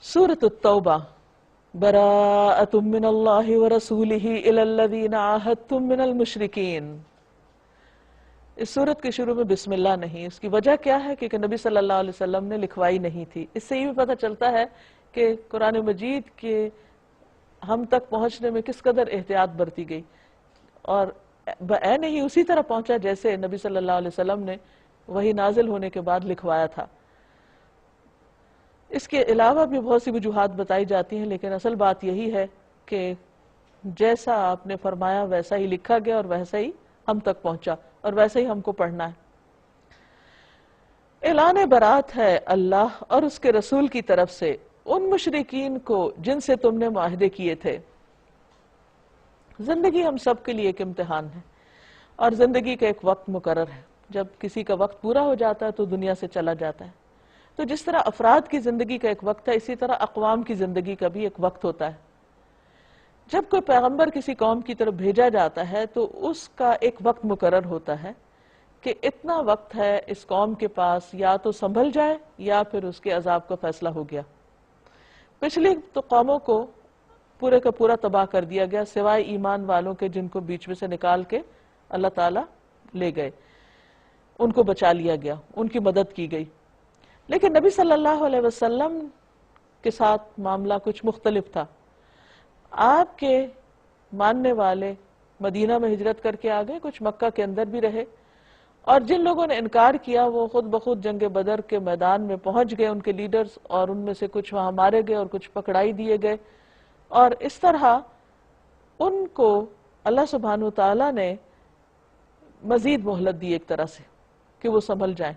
سورۃ التوبہ براءۃ من اللہ ورسولہ الی الذین عاہدتم من المشرکین۔ اس سورت کے شروع میں بسم اللہ نہیں، اس کی وجہ کیا ہے؟ کہ نبی صلی اللہ علیہ وسلم نے لکھوائی نہیں تھی۔ اس سے یہ بھی پتہ چلتا ہے کہ قرآن مجید کے ہم تک پہنچنے میں کس قدر احتیاط برتی گئی، اور بعین ہی اسی طرح پہنچا جیسے نبی صلی اللہ علیہ وسلم نے وحی نازل ہونے کے بعد لکھوایا تھا۔ اس کے علاوہ بھی بہت سی وجوہات بتائی جاتی ہیں، لیکن اصل بات یہی ہے کہ جیسا آپ نے فرمایا ویسا ہی لکھا گیا اور ویسا ہی ہم تک پہنچا اور ویسے ہی ہم کو پڑھنا ہے۔ اعلان برات ہے اللہ اور اس کے رسول کی طرف سے ان مشرکین کو جن سے تم نے معاہدے کیے تھے۔ زندگی ہم سب کے لیے ایک امتحان ہے، اور زندگی کا ایک وقت مقرر ہے۔ جب کسی کا وقت پورا ہو جاتا ہے تو دنیا سے چلا جاتا ہے۔ تو جس طرح افراد کی زندگی کا ایک وقت ہے، اسی طرح اقوام کی زندگی کا بھی ایک وقت ہوتا ہے۔ جب کوئی پیغمبر کسی قوم کی طرف بھیجا جاتا ہے تو اس کا ایک وقت مقرر ہوتا ہے کہ اتنا وقت ہے اس قوم کے پاس، یا تو سنبھل جائے یا پھر اس کے عذاب کا فیصلہ ہو گیا۔ پچھلی تو قوموں کو پورے کا پورا تباہ کر دیا گیا، سوائے ایمان والوں کے جن کو بیچ میں سے نکال کے اللہ تعالیٰ لے گئے، ان کو بچا لیا گیا، ان کی مدد کی گئی۔ لیکن نبی صلی اللہ علیہ وسلم کے ساتھ معاملہ کچھ مختلف تھا۔ آپ کے ماننے والے مدینہ میں ہجرت کر کے آ گئے، کچھ مکہ کے اندر بھی رہے، اور جن لوگوں نے انکار کیا وہ خود بخود جنگ بدر کے میدان میں پہنچ گئے، ان کے لیڈرز، اور ان میں سے کچھ وہاں مارے گئے اور کچھ پکڑائی دیے گئے، اور اس طرح ان کو اللہ سبحانہ وتعالیٰ نے مزید مہلت دی ایک طرح سے کہ وہ سنبھل جائیں۔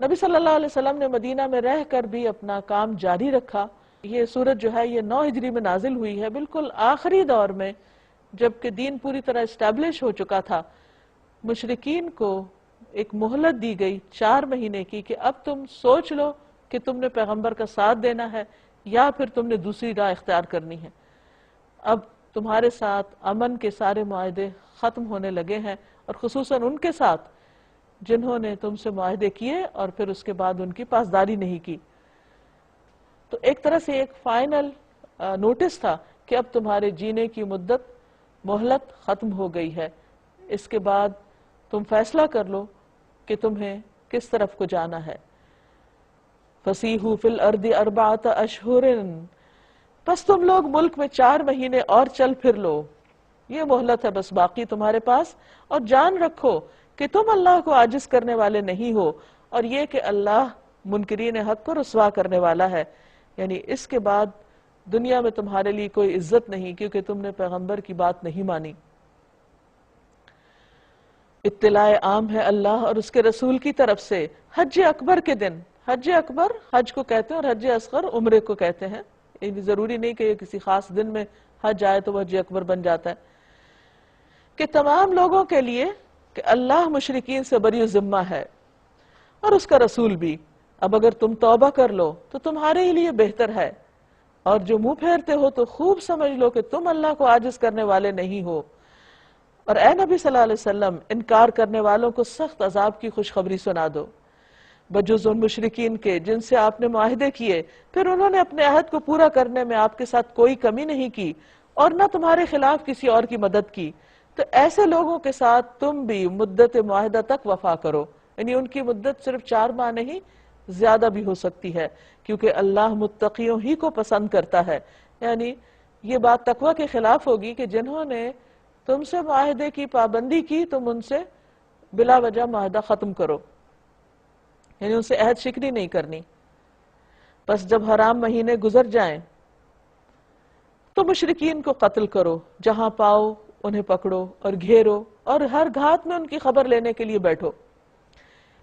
نبی صلی اللہ علیہ وسلم نے مدینہ میں رہ کر بھی اپنا کام جاری رکھا۔ یہ سورت جو ہے یہ 9 ہجری میں نازل ہوئی ہے، بالکل آخری دور میں، جبکہ دین پوری طرح اسٹیبلش ہو چکا تھا۔ مشرکین کو ایک مہلت دی گئی 4 مہینے کی کہ اب تم سوچ لو کہ تم نے پیغمبر کا ساتھ دینا ہے یا پھر تم نے دوسری راہ اختیار کرنی ہے۔ اب تمہارے ساتھ امن کے سارے معاہدے ختم ہونے لگے ہیں، اور خصوصاً ان کے ساتھ جنہوں نے تم سے معاہدے کیے اور پھر اس کے بعد ان کی پاسداری نہیں کی۔ تو ایک طرح سے ایک فائنل نوٹس تھا کہ اب تمہارے جینے کی مدت مہلت ختم ہو گئی ہے، اس کے بعد تم فیصلہ کر لو کہ تمہیں کس طرف کو جانا ہے۔ فَسِیحُوا فِی الْأَرْضِ 4 أَشْهُرٍ، پس تم لوگ ملک میں 4 مہینے اور چل پھر لو، یہ مہلت ہے بس باقی تمہارے پاس، اور جان رکھو کہ تم اللہ کو عاجز کرنے والے نہیں ہو، اور یہ کہ اللہ منکرین حق کو رسوا کرنے والا ہے۔ یعنی اس کے بعد دنیا میں تمہارے لیے کوئی عزت نہیں، کیونکہ تم نے پیغمبر کی بات نہیں مانی۔ اطلاع عام ہے اللہ اور اس کے رسول کی طرف سے حج اکبر کے دن۔ حج اکبر حج کو کہتے ہیں، اور حج اصغر عمرے کو کہتے ہیں۔ یہ ضروری نہیں کہ کسی خاص دن میں حج آئے تو وہ حج اکبر بن جاتا ہے، کہ تمام لوگوں کے لیے کہ اللہ مشرکین سے بری ذمہ ہے اور اس کا رسول بھی۔ اب اگر تم توبہ کر لو تو تمہارے ہی لیے بہتر ہے، اور جو منہ پھیرتے ہو تو خوب سمجھ لو کہ تم اللہ کو عاجز کرنے والے نہیں ہو۔ اور اے نبی صلی اللہ علیہ وسلم، انکار کرنے والوں کو سخت عذاب کی خوشخبری سنا دو، بجز ان مشرکین کے جن سے آپ نے معاہدے کیے، پھر انہوں نے اپنے عہد کو پورا کرنے میں آپ کے ساتھ کوئی کمی نہیں کی اور نہ تمہارے خلاف کسی اور کی مدد کی۔ تو ایسے لوگوں کے ساتھ تم بھی مدت معاہدہ تک وفا کرو، یعنی ان کی مدت صرف 4 ماہ نہیں، زیادہ بھی ہو سکتی ہے، کیونکہ اللہ متقیوں ہی کو پسند کرتا ہے۔ یعنی یہ بات تقوی کے خلاف ہوگی کہ جنہوں نے تم سے معاہدے کی پابندی کی تم ان سے بلا وجہ معاہدہ ختم کرو، یعنی ان سے عہد شکنی نہیں کرنی۔ پس جب حرام مہینے گزر جائیں تو مشرکین کو قتل کرو، جہاں پاؤ انہیں پکڑو اور گھیرو، اور ہر گھات میں ان کی خبر لینے کے لیے بیٹھو۔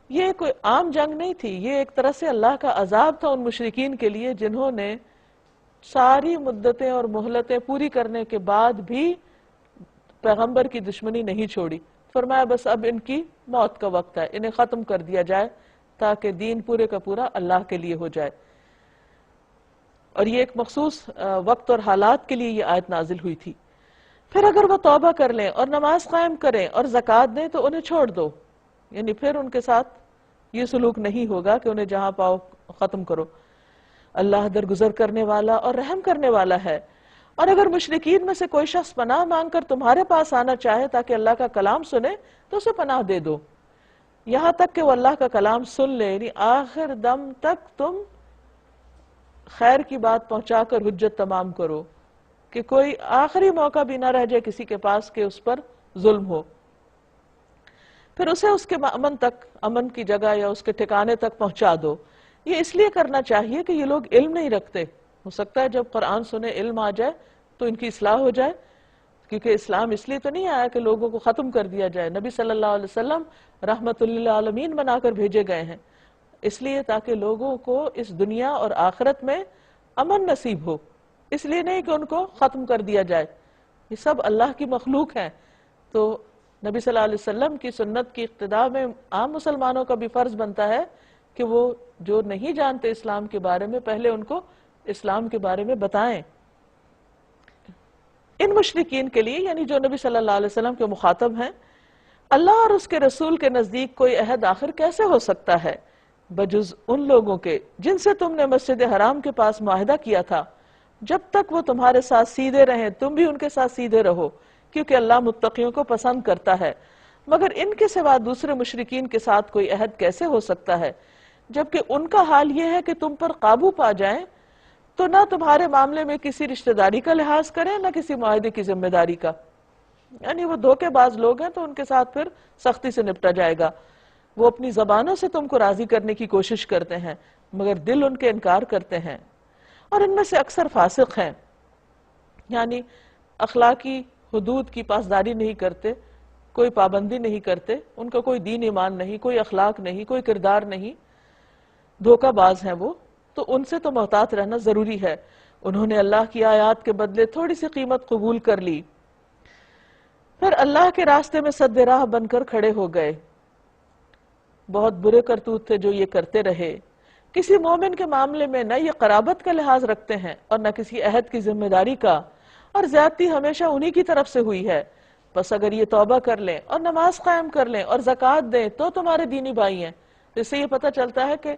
یہ کوئی عام جنگ نہیں تھی، یہ ایک طرح سے اللہ کا عذاب تھا ان مشرکین کے لیے جنہوں نے ساری مدتیں اور مہلتیں پوری کرنے کے بعد بھی پیغمبر کی دشمنی نہیں چھوڑی۔ فرمایا بس اب ان کی موت کا وقت ہے، انہیں ختم کر دیا جائے تاکہ دین پورے کا پورا اللہ کے لیے ہو جائے۔ اور یہ ایک مخصوص وقت اور حالات کے لیے یہ آیت نازل ہوئی تھی۔ پھر اگر وہ توبہ کر لیں اور نماز قائم کریں اور زکوٰۃ دیں تو انہیں چھوڑ دو، یعنی پھر ان کے ساتھ یہ سلوک نہیں ہوگا کہ انہیں جہاں پاؤ ختم کرو۔ اللہ درگزر کرنے والا اور رحم کرنے والا ہے۔ اور اگر مشرکین میں سے کوئی شخص پناہ مانگ کر تمہارے پاس آنا چاہے تاکہ اللہ کا کلام سنے تو اسے پناہ دے دو، یہاں تک کہ وہ اللہ کا کلام سن لے، یعنی آخر دم تک تم خیر کی بات پہنچا کر حجت تمام کرو، کہ کوئی آخری موقع بھی نہ رہ جائے کسی کے پاس کہ اس پر ظلم ہو۔ پھر اسے اس کے امن تک، امن کی جگہ یا اس کے ٹھکانے تک پہنچا دو۔ یہ اس لیے کرنا چاہیے کہ یہ لوگ علم نہیں رکھتے، ہو سکتا ہے جب قرآن سنے علم آ جائے تو ان کی اصلاح ہو جائے، کیونکہ اسلام اس لیے تو نہیں آیا کہ لوگوں کو ختم کر دیا جائے۔ نبی صلی اللہ علیہ وسلم رحمت للعالمین بنا کر بھیجے گئے ہیں، اس لیے تاکہ لوگوں کو اس دنیا اور آخرت میں امن نصیب ہو، اس لیے نہیں کہ ان کو ختم کر دیا جائے۔ یہ سب اللہ کی مخلوق ہیں، تو نبی صلی اللہ علیہ وسلم کی سنت کی اقتداء میں عام مسلمانوں کا بھی فرض بنتا ہے کہ وہ جو نہیں جانتے اسلام کے بارے میں پہلے ان کو اسلام کے بارے میں بتائیں۔ ان مشرکین کے لیے، یعنی جو نبی صلی اللہ علیہ وسلم کے مخاطب ہیں، اللہ اور اس کے رسول کے نزدیک کوئی عہد آخر کیسے ہو سکتا ہے بجز ان لوگوں کے جن سے تم نے مسجد حرام کے پاس معاہدہ کیا تھا، جب تک وہ تمہارے ساتھ سیدھے رہیں تم بھی ان کے ساتھ سیدھے رہو، کیونکہ اللہ متقیوں کو پسند کرتا ہے۔ مگر ان کے سوا دوسرے مشرکین کے ساتھ کوئی عہد کیسے ہو سکتا ہے، جبکہ ان کا حال یہ ہے کہ تم پر قابو پا جائیں تو نہ تمہارے معاملے میں کسی رشتہ داری کا لحاظ کریں نہ کسی معاہدے کی ذمہ داری کا، یعنی وہ دھوکے باز لوگ ہیں تو ان کے ساتھ پھر سختی سے نپٹا جائے گا۔ وہ اپنی زبانوں سے تم کو راضی کرنے کی کوشش کرتے ہیں مگر دل ان کے انکار کرتے ہیں، اور ان میں سے اکثر فاسق ہیں، یعنی اخلاقی حدود کی پاسداری نہیں کرتے، کوئی پابندی نہیں کرتے، ان کا کوئی دین ایمان نہیں، کوئی اخلاق نہیں، کوئی کردار نہیں، دھوکہ باز ہیں وہ، تو ان سے تو محتاط رہنا ضروری ہے۔ انہوں نے اللہ کی آیات کے بدلے تھوڑی سی قیمت قبول کر لی، پھر اللہ کے راستے میں سد راہ بن کر کھڑے ہو گئے۔ بہت برے کرتوت تھے جو یہ کرتے رہے۔ کسی مومن کے معاملے میں نہ یہ قرابت کا لحاظ رکھتے ہیں اور نہ کسی عہد کی ذمہ داری کا، اور زیادتی ہمیشہ انہی کی طرف سے ہوئی ہے۔ بس اگر یہ توبہ کر لیں اور نماز قائم کر لیں اور زکوٰۃ دیں تو تمہارے دینی بھائی ہیں۔ اس سے یہ پتہ چلتا ہے کہ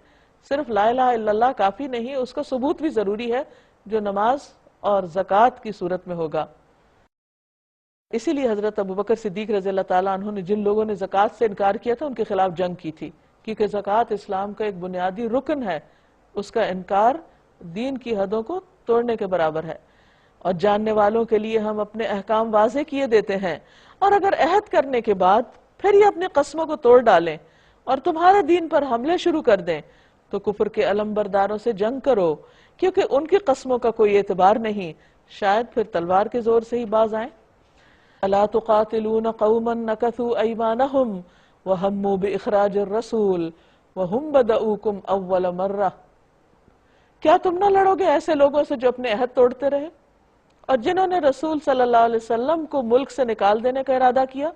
صرف لا الہ الا اللہ کافی نہیں، اس کا ثبوت بھی ضروری ہے جو نماز اور زکوٰۃ کی صورت میں ہوگا۔ اسی لیے حضرت ابوبکر صدیق رضی اللہ تعالیٰ عنہ نے جن لوگوں نے زکوٰۃ سے انکار کیا تھا ان کے خلاف جنگ کی تھی، کیونکہ زکوٰۃ اسلام کا ایک بنیادی رکن ہے، اس کا انکار دین کی حدوں کو توڑنے کے برابر ہے۔ اور جاننے والوں کے لیے ہم اپنے احکام واضح کیے دیتے ہیں، اور اگر عہد کرنے کے بعد پھر یہ اپنے قسموں کو توڑ ڈالیں اور تمہارے دین پر حملے شروع کر دیں تو کفر کے علم برداروں سے جنگ کرو، کیونکہ ان کی قسموں کا کوئی اعتبار نہیں، شاید پھر تلوار کے زور سے ہی باز آئیں۔ الا تقاتلون قوما نکثوا ایمانہم وہموا باخراج الرسول وہم بدؤوکم اول مرہ، کیا تم نہ لڑو گے ایسے لوگوں سے جو اپنے عہد توڑتے رہے اور جنہوں نے رسول صلی اللہ علیہ وسلم کو ملک سے نکال دینے کا ارادہ کیا،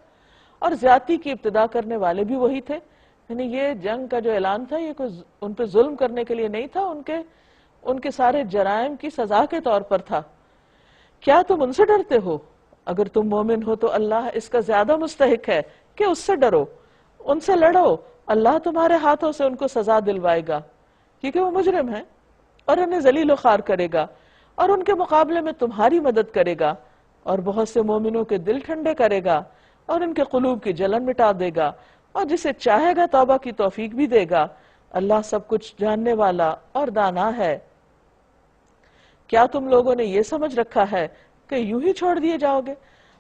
اور زیادتی کی ابتدا کرنے والے بھی وہی تھے۔ یعنی یہ جنگ کا جو اعلان تھا یہ کوئی ان پہ ظلم کرنے کے لیے نہیں تھا، ان کے سارے جرائم کی سزا کے طور پر تھا۔ کیا تم ان سے ڈرتے ہو؟ اگر تم مومن ہو تو اللہ اس کا زیادہ مستحق ہے کہ اس سے ڈرو، ان سے لڑو، اللہ تمہارے ہاتھوں سے ان کو سزا دلوائے گا، کیونکہ وہ مجرم ہیں، اور انہیں ذلیل و خوار کرے گا، اور ان کے مقابلے میں تمہاری مدد کرے گا، اور بہت سے مومنوں کے دل ٹھنڈے کرے گا، اور ان کے قلوب کی جلن مٹا دے گا، اور جسے چاہے گا توبہ کی توفیق بھی دے گا۔ اللہ سب کچھ جاننے والا اور دانا ہے۔ کیا تم لوگوں نے یہ سمجھ رکھا ہے کہ یوں ہی چھوڑ دیے جاؤ گے؟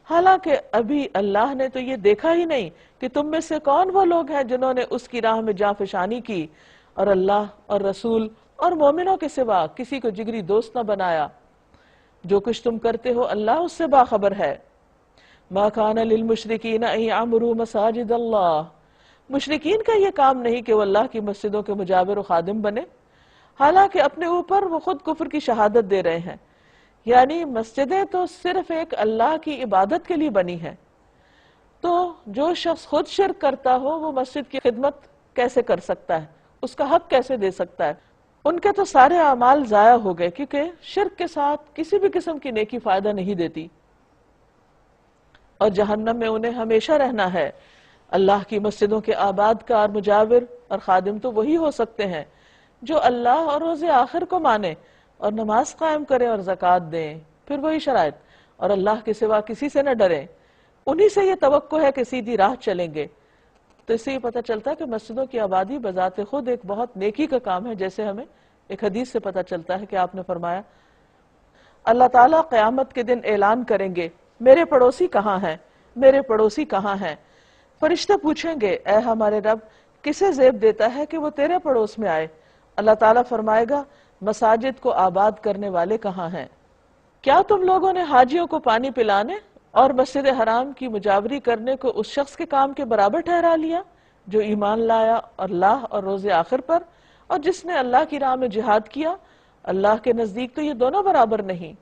حالانکہ ابھی اللہ نے تو یہ دیکھا ہی نہیں کہ تم میں سے کون وہ لوگ ہیں جنہوں نے اس کی راہ میں جاں فشانی کی اور اللہ اور رسول اور مومنوں کے سوا کسی کو جگری دوست نہ بنایا۔ جو کچھ تم کرتے ہو اللہ اس سے باخبر ہے۔ ما کان للمشرکین ان یعمروا مساجد اللہ، مشرکین کا یہ کام نہیں کہ وہ اللہ کی مسجدوں کے مجاور و خادم بنے، حالانکہ اپنے اوپر وہ خود کفر کی شہادت دے رہے ہیں۔ یعنی مسجدیں تو صرف ایک اللہ کی عبادت کے لیے بنی ہیں، تو جو شخص خود شرک کرتا ہو وہ مسجد کی خدمت کیسے کر سکتا ہے، اس کا حق کیسے دے سکتا ہے؟ ان کے تو سارے اعمال ضائع ہو گئے، کیونکہ شرک کے ساتھ کسی بھی قسم کی نیکی فائدہ نہیں دیتی، اور جہنم میں انہیں ہمیشہ رہنا ہے۔ اللہ کی مسجدوں کے آباد کار، مجاور اور خادم تو وہی ہو سکتے ہیں جو اللہ اور روز آخر کو مانے اور نماز قائم کریں اور زکوٰۃ دیں، پھر وہی شرائط، اور اللہ کے سوا کسی سے نہ ڈریں، انہی سے یہ توقع ہے کہ سیدھی راہ چلیں گے۔ تو اس سے یہ پتہ چلتا ہے کہ مسجدوں کی آبادی بذات خود ایک بہت نیکی کا کام ہے، جیسے ہمیں ایک حدیث سے پتہ چلتا ہے کہ آپ نے فرمایا اللہ تعالیٰ قیامت کے دن اعلان کریں گے میرے پڑوسی کہاں ہیں، میرے پڑوسی کہاں ہیں؟ فرشتے پوچھیں گے اے ہمارے رب کسے زیب دیتا ہے کہ وہ تیرے پڑوس میں آئے؟ اللہ تعالیٰ فرمائے گا مساجد کو آباد کرنے والے کہاں ہیں؟ کیا تم لوگوں نے حاجیوں کو پانی پلانے اور مسجد حرام کی مجاوری کرنے کو اس شخص کے کام کے برابر ٹھہرا لیا جو ایمان لایا اللہ اور روز آخر پر اور جس نے اللہ کی راہ میں جہاد کیا؟ اللہ کے نزدیک تو یہ دونوں برابر نہیں۔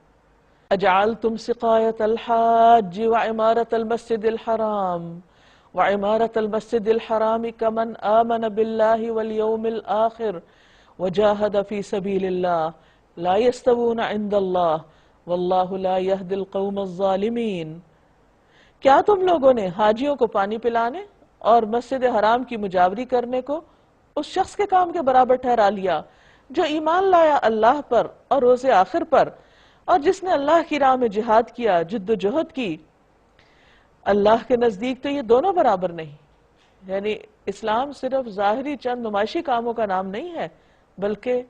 اجعلتم سقایت الحاج وعمارت المسجد الحرام وعمارت المسجد الحرام كمن آمن بالله واليوم الآخر وجاهد في سبيل الله لا يستوون عند الله والله لا يهدي القوم الظالمين۔ کیا تم لوگوں نے حاجیوں کو پانی پلانے اور مسجد حرام کی مجاوری کرنے کو اس شخص کے کام کے برابر ٹھہرا لیا جو ایمان لایا اللہ پر اور روز آخر پر اور جس نے اللہ کی راہ میں جہاد کیا، جد و جہد کی؟ اللہ کے نزدیک تو یہ دونوں برابر نہیں۔ یعنی اسلام صرف ظاہری چند نمائشی کاموں کا نام نہیں ہے، بلکہ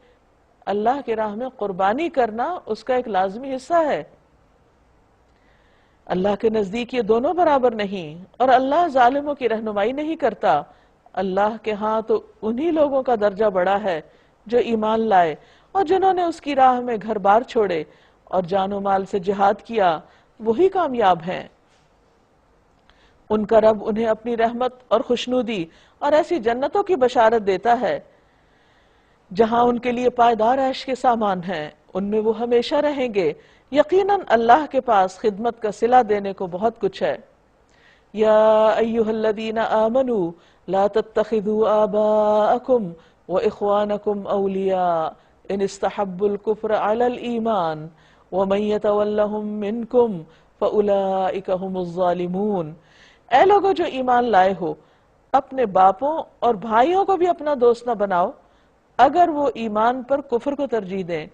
اللہ کی راہ میں قربانی کرنا اس کا ایک لازمی حصہ ہے۔ اللہ کے نزدیک یہ دونوں برابر نہیں، اور اللہ ظالموں کی رہنمائی نہیں کرتا۔ اللہ کے ہاں تو انہی لوگوں کا درجہ بڑا ہے جو ایمان لائے اور جنہوں نے اس کی راہ میں گھر بار چھوڑے اور جان و مال سے جہاد کیا، وہی کامیاب ہیں۔ ان کا رب انہیں اپنی رحمت اور خوشنودی اور ایسی جنتوں کی بشارت دیتا ہے جہاں ان کے لیے پائیدار عیش کے سامان ہیں، ان میں وہ ہمیشہ رہیں گے۔ یقیناً اللہ کے پاس خدمت کا صلہ دینے کو بہت کچھ ہے۔ یا ایہا الذین آمنوا لا تتخذوا آباءکم واخوانکم اولیاء ان استحبوا الکفر علی الایمان ومن یتولہم منکم فاولئک هم الظالمون۔ اے لوگو جو ایمان لائے ہو، اپنے باپوں اور بھائیوں کو بھی اپنا دوست نہ بناؤ اگر وہ ایمان پر کفر کو ترجیح دیں،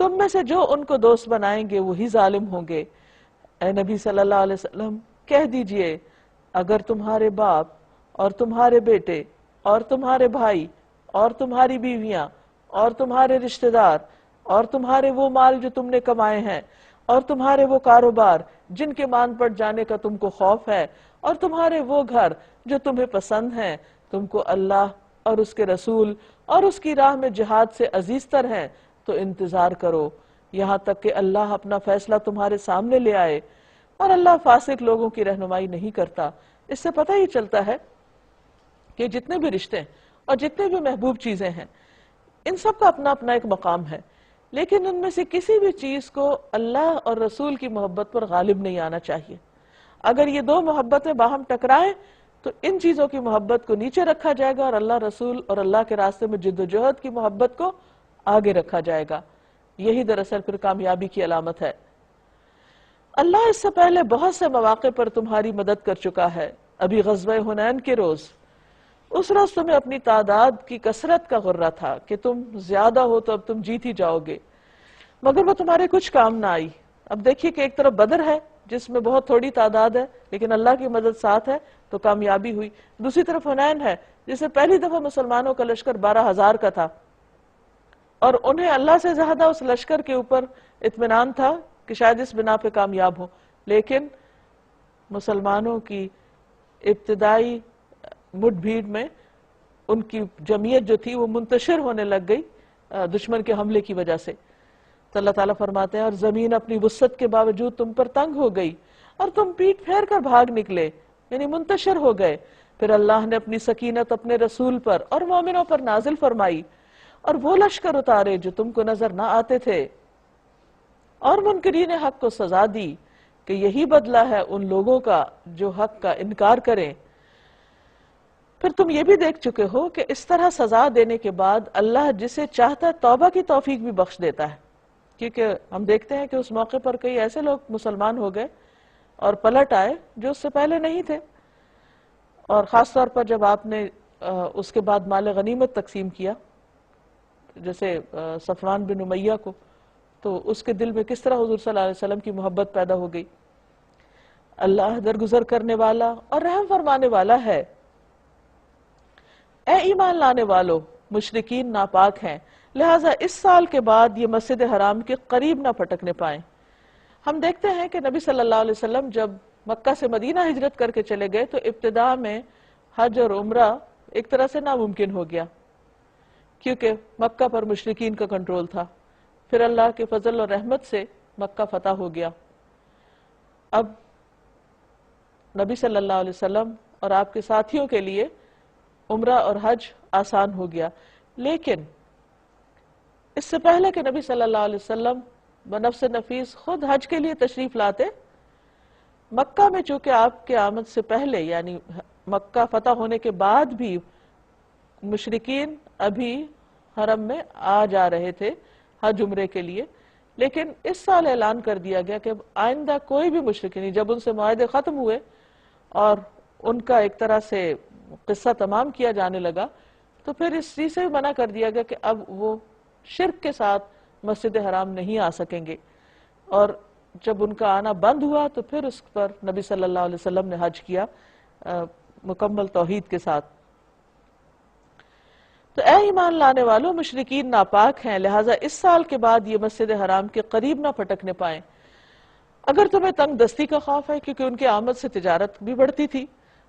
تم میں سے جو ان کو دوست بنائیں گے وہی ظالم ہوں گے۔ اے نبی صلی اللہ علیہ وسلم کہہ دیجئے اگر تمہارے باپ اور تمہارے بیٹے اور تمہارے بھائی اور تمہاری بیویاں اور تمہارے رشتہ دار اور تمہارے وہ مال جو تم نے کمائے ہیں اور تمہارے وہ کاروبار جن کے مان پڑ جانے کا تم کو خوف ہے اور تمہارے وہ گھر جو تمہیں پسند ہیں تم کو اللہ اور اس کے رسول اور اس کی راہ میں جہاد سے عزیز تر ہیں تو انتظار کرو یہاں تک کہ اللہ اپنا فیصلہ تمہارے سامنے لے آئے، اور اللہ فاسق لوگوں کی رہنمائی نہیں کرتا۔ اس سے پتہ ہی چلتا ہے کہ جتنے بھی رشتے اور جتنے بھی محبوب چیزیں ہیں ان سب کا اپنا اپنا ایک مقام ہے، لیکن ان میں سے کسی بھی چیز کو اللہ اور رسول کی محبت پر غالب نہیں آنا چاہیے۔ اگر یہ دو محبتیں باہم ٹکرائیں تو ان چیزوں کی محبت کو نیچے رکھا جائے گا اور اللہ رسول اور اللہ کے راستے میں جد و جہد کی محبت کو آگے رکھا جائے گا۔ یہی دراصل پھر کامیابی کی علامت ہے۔ اللہ اس سے پہلے بہت سے مواقع پر تمہاری مدد کر چکا ہے۔ ابھی غزوہ حنین کے روز، اس روز تمہیں اپنی تعداد کی کثرت کا غرہ تھا کہ تم زیادہ ہو تو اب تم جیت ہی جاؤ گے، مگر وہ تمہارے کچھ کام نہ آئی۔ اب دیکھیے کہ ایک طرف بدر ہے جس میں بہت تھوڑی تعداد ہے لیکن اللہ کی مدد ساتھ ہے تو کامیابی ہوئی، دوسری طرف حنین ہے جس سے پہلی دفعہ مسلمانوں کا لشکر 12,000 کا تھا اور انہیں اللہ سے زیادہ اس لشکر کے اوپر اطمینان تھا کہ شاید اس بنا پہ کامیاب ہو، لیکن مسلمانوں کی ابتدائی مٹ بھیڑ میں ان کی جمعیت جو تھی وہ منتشر ہونے لگ گئی دشمن کے حملے کی وجہ سے۔ تو اللہ تعالیٰ فرماتے ہیں اور زمین اپنی وسعت کے باوجود تم پر تنگ ہو گئی اور تم پیٹ پھیر کر بھاگ نکلے، یعنی منتشر ہو گئے۔ پھر اللہ نے اپنی سکینت اپنے رسول پر اور مومنوں پر نازل فرمائی اور وہ لشکر اتارے جو تم کو نظر نہ آتے تھے، اور منکرین حق کو سزا دی کہ یہی بدلہ ہے ان لوگوں کا جو حق کا انکار کریں۔ پھر تم یہ بھی دیکھ چکے ہو کہ اس طرح سزا دینے کے بعد اللہ جسے چاہتا ہے توبہ کی توفیق بھی بخش دیتا ہے، کیونکہ ہم دیکھتے ہیں کہ اس موقع پر کئی ایسے لوگ مسلمان ہو گئے اور پلٹ آئے جو اس سے پہلے نہیں تھے، اور خاص طور پر جب آپ نے اس کے بعد مال غنیمت تقسیم کیا جیسے صفوان بن امیہ کو، تو اس کے دل میں کس طرح حضور صلی اللہ علیہ وسلم کی محبت پیدا ہو گئی۔ اللہ درگزر کرنے والا اور رحم فرمانے والا ہے۔ اے ایمان لانے والو، مشرکین ناپاک ہیں، لہٰذا اس سال کے بعد یہ مسجد حرام کے قریب نہ پھٹکنے پائیں۔ ہم دیکھتے ہیں کہ نبی صلی اللہ علیہ وسلم جب مکہ سے مدینہ ہجرت کر کے چلے گئے تو ابتداء میں حج اور عمرہ ایک طرح سے ناممکن ہو گیا، کیونکہ مکہ پر مشرکین کا کنٹرول تھا۔ پھر اللہ کے فضل اور رحمت سے مکہ فتح ہو گیا۔ اب نبی صلی اللہ علیہ وسلم اور آپ کے ساتھیوں کے لیے عمرہ اور حج آسان ہو گیا، لیکن اس سے پہلے کہ نبی صلی اللہ علیہ وسلم بنفس نفیس خود حج کے لیے تشریف لاتے، مکہ میں چونکہ آپ کے آمد سے پہلے یعنی مکہ فتح ہونے کے بعد بھی مشرکین ابھی حرم میں آ جا رہے تھے حج عمرے کے لیے، لیکن اس سال اعلان کر دیا گیا کہ آئندہ کوئی بھی مشرک نہیں، جب ان سے معاہدے ختم ہوئے اور ان کا ایک طرح سے قصہ تمام کیا جانے لگا، تو پھر اس چیز سے منع کر دیا گیا کہ اب وہ شرک کے ساتھ مسجد حرام نہیں آ سکیں گے، اور جب ان کا آنا بند ہوا تو پھر اس پر نبی صلی اللہ علیہ وسلم نے حج کیا مکمل توحید کے ساتھ۔ تو اے ایمان لانے والوں، مشرکین ناپاک ہیں، لہٰذا اس سال کے بعد یہ مسجد حرام کے قریب نہ پھٹکنے پائیں۔ اگر تمہیں تنگ دستی کا خوف ہے کیونکہ ان کی آمد سے تجارت بھی بڑھتی تھی،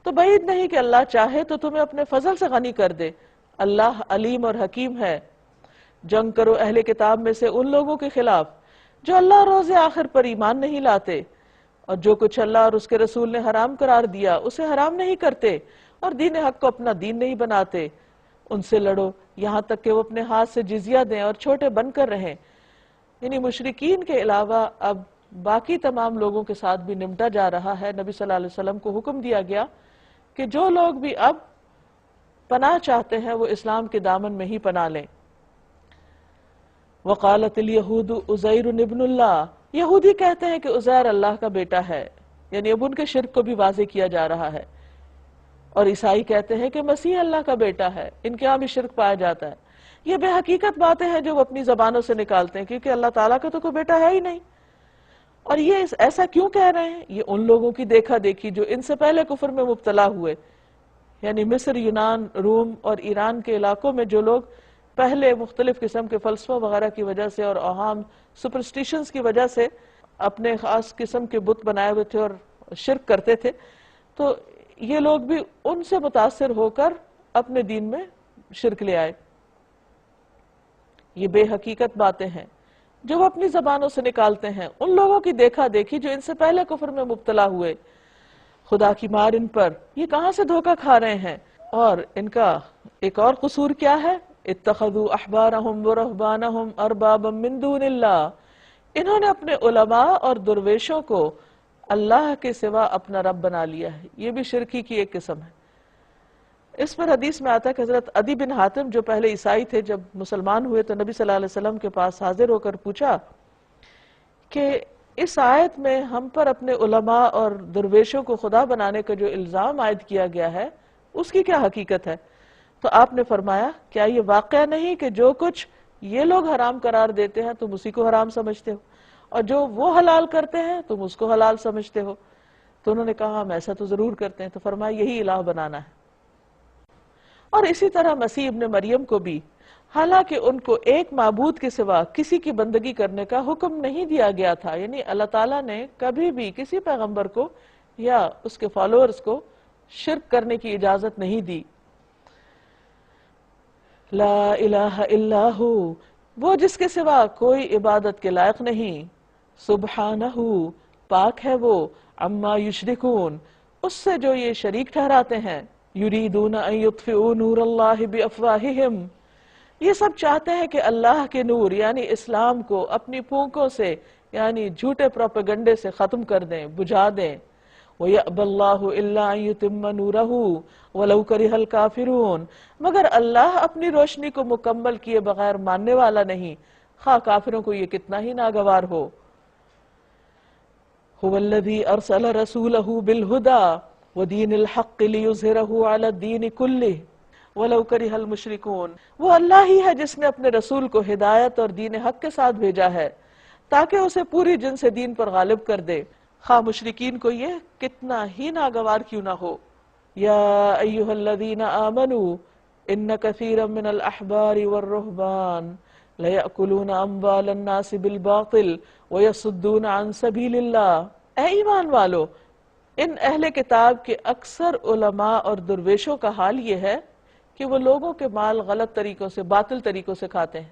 تو بعید نہیں کہ اللہ چاہے تو تمہیں اپنے فضل سے غنی کر دے۔ اللہ علیم اور حکیم ہے۔ جنگ کرو اہل کتاب میں سے ان لوگوں کے خلاف جو اللہ روز آخر پر ایمان نہیں لاتے، اور جو کچھ اللہ اور اس کے رسول نے حرام قرار دیا اسے حرام نہیں کرتے، اور دین حق کو اپنا دین نہیں بناتے۔ ان سے لڑو یہاں تک کہ وہ اپنے ہاتھ سے جزیہ دیں اور چھوٹے بن کر رہیں۔ یعنی مشرکین کے علاوہ اب باقی تمام لوگوں کے ساتھ بھی نمٹا جا رہا ہے۔ نبی صلی اللہ علیہ وسلم کو حکم دیا گیا کہ جو لوگ بھی اب پناہ چاہتے ہیں وہ اسلام کے دامن میں ہی پناہ لیں۔ وقالت الیہود عزیر ابن اللہ، یہودی کہتے ہیں کہ عزیر اللہ کا بیٹا ہے، یعنی اب ان کے شرک کو بھی واضح کیا جا رہا ہے۔ اور عیسائی کہتے ہیں کہ مسیح اللہ کا بیٹا ہے، ان کے ہاں بھی شرک پایا جاتا ہے۔ یہ بے حقیقت باتیں ہیں جو وہ اپنی زبانوں سے نکالتے ہیں، کیونکہ اللہ تعالیٰ کا تو کوئی بیٹا ہے ہی نہیں۔ اور یہ ایسا کیوں کہہ رہے ہیں؟ یہ ان لوگوں کی دیکھا دیکھی جو ان سے پہلے کفر میں مبتلا ہوئے، یعنی مصر، یونان، روم اور ایران کے علاقوں میں جو لوگ پہلے مختلف قسم کے فلسفوں وغیرہ کی وجہ سے اور اوہام سپرسٹیشنز کی وجہ سے اپنے خاص قسم کے بت بنائے ہوئے تھے اور شرک کرتے تھے، تو یہ لوگ بھی ان سے متاثر ہو کر اپنے دین میں شرک لے آئے۔ یہ بے حقیقت باتیں ہیں جو وہ اپنی زبانوں سے نکالتے ہیں، ان لوگوں کی دیکھا دیکھی جو ان سے پہلے کفر میں مبتلا ہوئے۔ خدا کی مار ان پر، یہ کہاں سے دھوکہ کھا رہے ہیں۔ اور ان کا ایک اور قصور کیا ہے؟ اتخذوا احبارهم ورهبانهم اربابا من دون اللہ، انہوں نے اپنے علماء اور درویشوں کو اللہ کے سوا اپنا رب بنا لیا ہے۔ یہ بھی شرکی کی ایک قسم ہے۔ اس پر حدیث میں آتا ہے کہ حضرت عدی بن حاتم جو پہلے عیسائی تھے، جب مسلمان ہوئے تو نبی صلی اللہ علیہ وسلم کے پاس حاضر ہو کر پوچھا کہ اس آیت میں ہم پر اپنے علماء اور درویشوں کو خدا بنانے کا جو الزام عائد کیا گیا ہے اس کی کیا حقیقت ہے؟ تو آپ نے فرمایا کیا یہ واقعہ نہیں کہ جو کچھ یہ لوگ حرام قرار دیتے ہیں تم اسی کو حرام سمجھتے ہو، اور جو وہ حلال کرتے ہیں تم اس کو حلال سمجھتے ہو؟ تو انہوں نے کہا ہم ایسا تو ضرور کرتے ہیں۔ تو فرمایا یہی الہ بنانا ہے۔ اور اسی طرح مسیح ابن مریم کو بھی، حالانکہ ان کو ایک معبود کے سوا کسی کی بندگی کرنے کا حکم نہیں دیا گیا تھا، یعنی اللہ تعالیٰ نے کبھی بھی کسی پیغمبر کو یا اس کے فالوورز کو شرک کرنے کی اجازت نہیں دی۔ لا الہ الا ہو، وہ جس کے سوا کوئی عبادت کے لائق نہیں، سبحانہ، پاک ہے وہ، عما یشرکون، اس سے جو یہ شریک ٹھہراتے ہیں، یریدون ان یطفئوا نور اللہ بافواہہم، یہ سب چاہتے ہیں کہ اللہ کے نور یعنی اسلام کو اپنی پھونکوں سے یعنی جھوٹے پروپیگنڈے سے ختم کر دیں، بجھا دیں۔ وَيَأْبَى اللَّهُ إِلَّا أَن يُتِمَّ نُورَهُ وَلَوْ كَرِهَ الْكَافِرُونَ، مگر اللہ اپنی روشنی کو مکمل کیے بغیر ماننے والا نہیں، خواہ کافروں کو یہ کتنا ہی ناگوار ہو۔ هُوَ الَّذِي أَرْسَلَ رَسُولَهُ بِالْهُدَى وَدِينِ الْحَقِّ لِيُظْهِرَهُ عَلَى الدِّينِ كُلِّهِ، وَلَوْ كَرِهَ الْمُشْرِكُونَ، وہ اللہ ہی ہے جس نے اپنے رسول کو ہدایت اور دین حق کے ساتھ بھیجا ہے تاکہ اسے پوری جن سے دین پر غالب کر دے، خواہ مشرکین کو یہ کتنا ہی ناگوار کیوں نہ ہو۔ یا ایھا الذین آمنوا ان کثیرا من الاحبار والرہبان لیأکلون اموال الناس بالباطل ویصدون عن سبیل اللہ۔ اے ایمان والو، ان اہل کتاب کے اکثر علماء اور درویشوں کا حال یہ ہے کہ وہ لوگوں کے مال غلط طریقوں سے، باطل طریقوں سے کھاتے ہیں،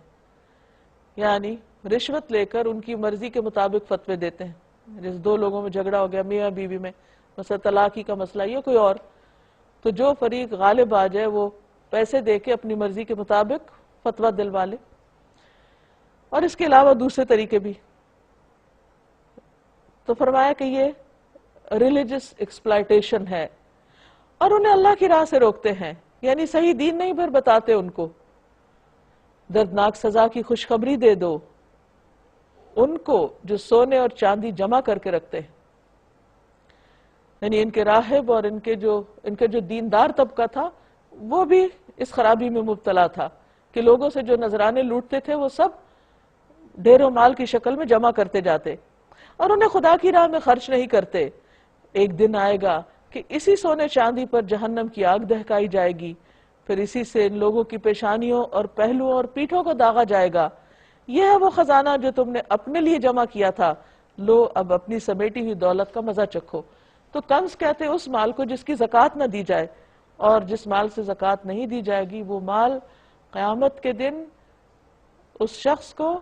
یعنی رشوت لے کر ان کی مرضی کے مطابق فتوے دیتے ہیں۔ جس دو لوگوں میں جھگڑا ہو گیا، میاں بیوی میں، مثلا طلاق ہی کا مسئلہ یا کوئی اور، تو جو فریق غالب آ جائے وہ پیسے دے کے اپنی مرضی کے مطابق فتویٰ دلوا لے، اور اس کے علاوہ دوسرے طریقے بھی۔ تو فرمایا کہ یہ ریلیجس ایکسپلائٹیشن ہے، اور انہیں اللہ کی راہ سے روکتے ہیں، یعنی صحیح دین نہیں پھر بتاتے ان کو۔ دردناک سزا کی خوشخبری دے دو ان کو جو سونے اور چاندی جمع کر کے رکھتے ہیں، یعنی ان کے راہب اور ان کے جو دیندار طبقہ تھا وہ بھی اس خرابی میں مبتلا تھا کہ لوگوں سے جو نذرانے لوٹتے تھے وہ سب ڈھیر و مال کی شکل میں جمع کرتے جاتے اور انہیں خدا کی راہ میں خرچ نہیں کرتے۔ ایک دن آئے گا کہ اسی سونے چاندی پر جہنم کی آگ دہکائی جائے گی، پھر اسی سے ان لوگوں کی پیشانیوں اور پہلوؤں اور پیٹھوں کو داغا جائے گا۔ یہ ہے وہ خزانہ جو تم نے اپنے لیے جمع کیا تھا، لو اب اپنی سمیٹی ہوئی دولت کا مزہ چکھو۔ تو کنز کہتے اس مال کو جس کی زکوٰۃ نہ دی جائے، اور جس مال سے زکوٰۃ نہیں دی جائے گی وہ مال قیامت کے دن اس شخص کو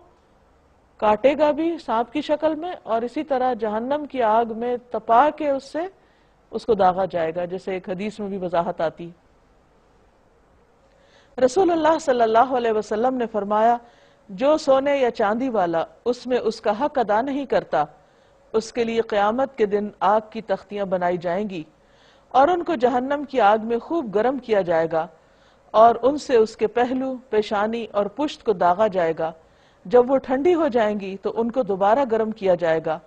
کاٹے گا بھی سانپ کی شکل میں، اور اسی طرح جہنم کی آگ میں تپا کے اس کو داغا جائے گا، جیسے ایک حدیث میں بھی وضاحت آتی۔ رسول اللہ صلی اللہ علیہ وسلم نے فرمایا، جو سونے یا چاندی والا اس میں اس کا حق ادا نہیں کرتا، اس کے لیے قیامت کے دن آگ کی تختیاں بنائی جائیں گی اور ان کو جہنم کی آگ میں خوب گرم کیا جائے گا، اور ان سے اس کے پہلو، پیشانی اور پشت کو داغا جائے گا۔ جب وہ ٹھنڈی ہو جائیں گی تو ان کو دوبارہ گرم کیا جائے گا۔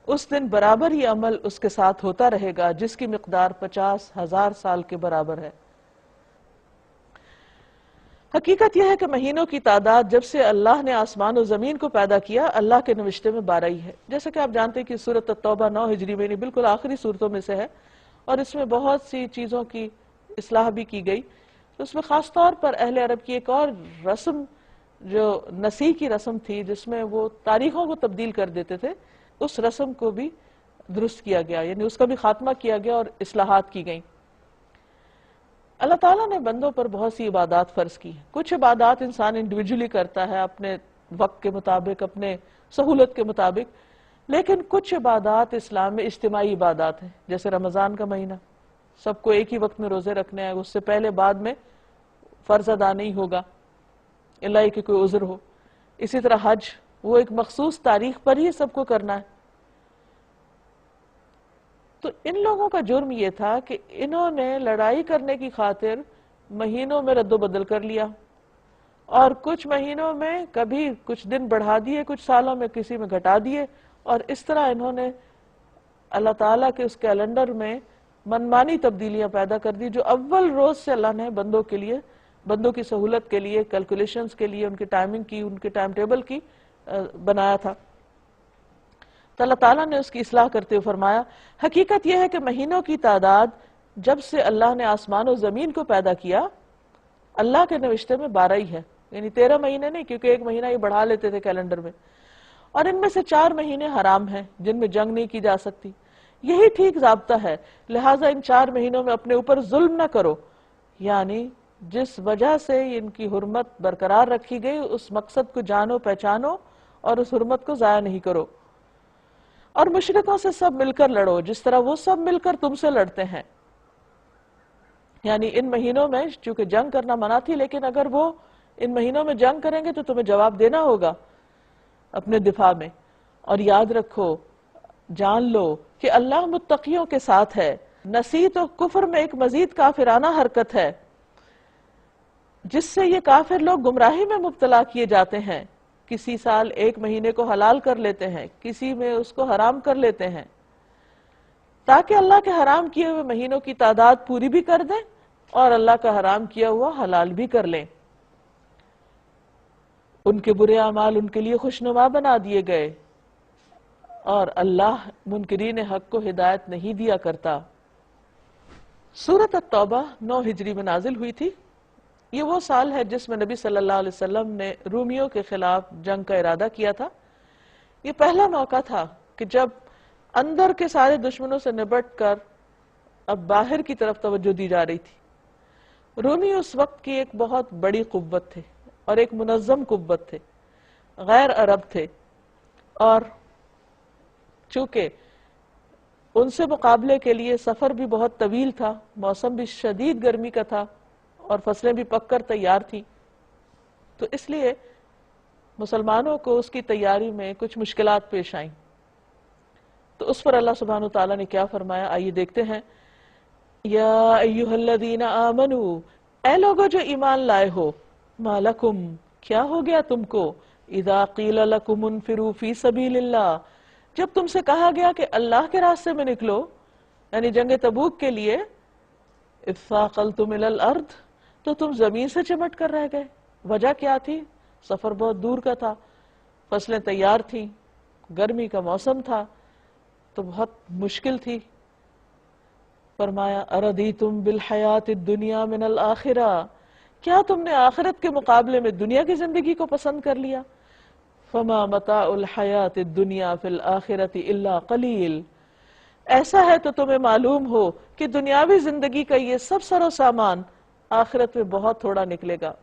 اس دن برابر ہی عمل اس کے ساتھ ہوتا رہے گا جس کی مقدار 50,000 سال کے برابر ہے۔ حقیقت یہ ہے کہ مہینوں کی تعداد جب سے اللہ نے آسمان و زمین کو پیدا کیا، اللہ کے نوشتے میں 12 ہی ہے۔ جیسے کہ آپ جانتے ہیں کہ سورۃ التوبہ 9 ہجری میں بالکل آخری سورتوں میں سے ہے، اور اس میں بہت سی چیزوں کی اصلاح بھی کی گئی۔ تو اس میں خاص طور پر اہل عرب کی ایک اور رسم جو نسیح کی رسم تھی، جس میں وہ تاریخوں کو تبدیل کر دیتے تھے، اس رسم کو بھی درست کیا گیا، یعنی اس کا بھی خاتمہ کیا گیا اور اصلاحات کی گئیں۔ اللہ تعالیٰ نے بندوں پر بہت سی عبادات فرض کی ہیں۔ کچھ عبادات انسان انڈیویجولی کرتا ہے اپنے وقت کے مطابق، اپنے سہولت کے مطابق، لیکن کچھ عبادات اسلام میں اجتماعی عبادات ہیں، جیسے رمضان کا مہینہ سب کو ایک ہی وقت میں روزے رکھنے ہیں، اس سے پہلے بعد میں فرض ادا نہیں ہوگا اللہ کہ کوئی عذر ہو۔ اسی طرح حج، وہ ایک مخصوص تاریخ پر ہی سب کو کرنا ہے۔ تو ان لوگوں کا جرم یہ تھا کہ انہوں نے لڑائی کرنے کی خاطر مہینوں میں رد و بدل کر لیا، اور کچھ مہینوں میں کبھی کچھ دن بڑھا دیے، کچھ سالوں میں کسی میں گھٹا دیے، اور اس طرح انہوں نے اللہ تعالیٰ کے اس کیلنڈر میں منمانی تبدیلیاں پیدا کر دی، جو اول روز سے اللہ نے بندوں کے لیے، بندوں کی سہولت کے لیے، کیلکولیشنز کے لیے، ان کی ٹائمنگ کی، ان کے ٹائم ٹیبل کی بنایا تھا۔ تو اللہ تعالیٰ نے اس کی اصلاح کرتے ہوئے فرمایا، حقیقت یہ ہے کہ مہینوں کی تعداد جب سے اللہ نے آسمان و زمین کو پیدا کیا، اللہ کے نوشتے میں 12 ہی ہے، یعنی 13 مہینے نہیں، کیونکہ ایک مہینہ یہ بڑھا لیتے تھے کیلنڈر میں، اور ان میں سے 4 مہینے حرام ہیں جن میں جنگ نہیں کی جا سکتی۔ یہی ٹھیک ضابطہ ہے، لہٰذا ان 4 مہینوں میں اپنے اوپر ظلم نہ کرو، یعنی جس وجہ سے ان کی حرمت برقرار رکھی گئی اس مقصد کو جانو، پہچانو، اور اس حرمت کو ضائع نہیں کرو۔ اور مشرکوں سے سب مل کر لڑو جس طرح وہ سب مل کر تم سے لڑتے ہیں، یعنی ان مہینوں میں چونکہ جنگ کرنا منع تھی، لیکن اگر وہ ان مہینوں میں جنگ کریں گے تو تمہیں جواب دینا ہوگا اپنے دفاع میں۔ اور یاد رکھو، جان لو کہ اللہ متقیوں کے ساتھ ہے۔ نصیحت و کفر میں ایک مزید کافرانہ حرکت ہے جس سے یہ کافر لوگ گمراہی میں مبتلا کیے جاتے ہیں۔ کسی سال ایک مہینے کو حلال کر لیتے ہیں، کسی میں اس کو حرام کر لیتے ہیں، تاکہ اللہ کے حرام کیے ہوئے مہینوں کی تعداد پوری بھی کر دیں، اور اللہ کا حرام کیا ہوا حلال بھی کر لیں. ان کے برے اعمال ان کے لیے خوشنما بنا دیے گئے، اور اللہ منکرین حق کو ہدایت نہیں دیا کرتا. سورۃ التوبہ 9 ہجری میں نازل ہوئی تھی. یہ وہ سال ہے جس میں نبی صلی اللہ علیہ وسلم نے رومیوں کے خلاف جنگ کا ارادہ کیا تھا. یہ پہلا موقع تھا کہ جب اندر کے سارے دشمنوں سے نبٹ کر اب باہر کی طرف توجہ دی جا رہی تھی. رومی اس وقت کی ایک بہت بڑی قوت تھے اور ایک منظم قوت تھے، غیر عرب تھے، اور چونکہ ان سے مقابلے کے لیے سفر بھی بہت طویل تھا، موسم بھی شدید گرمی کا تھا، اور فصلیں بھی پک کر تیار تھیں، تو اس لیے مسلمانوں کو اس کی تیاری میں کچھ مشکلات پیش آئیں. تو اس پر اللہ سبحانہ وتعالیٰ نے کیا فرمایا، آئیے دیکھتے ہیں. یا ایھا الذین آمنوا، اے لوگو جو ایمان لائے ہو، ما لکم، کیا ہو گیا تم کو، اذا قیل لکم انفروا فی سبیل اللہ، جب تم سے کہا گیا کہ اللہ کے راستے میں نکلو، یعنی جنگ تبوک کے لیے، اذ ثاقلتم الی الارض، تو تم زمین سے چمٹ کر رہ گئے. وجہ کیا تھی؟ سفر بہت دور کا تھا، فصلیں تیار تھیں، گرمی کا موسم تھا، تو بہت مشکل تھی. فرمایا اردیتم بالحیات الدنیا من الآخرہ، کیا تم نے آخرت کے مقابلے میں دنیا کی زندگی کو پسند کر لیا؟ فما متاع الحیات الدنیا فی الآخرۃ الا قلیل، ایسا ہے تو تمہیں معلوم ہو کہ دنیاوی زندگی کا یہ سب سر و سامان آخرت میں بہت تھوڑا نکلے گا.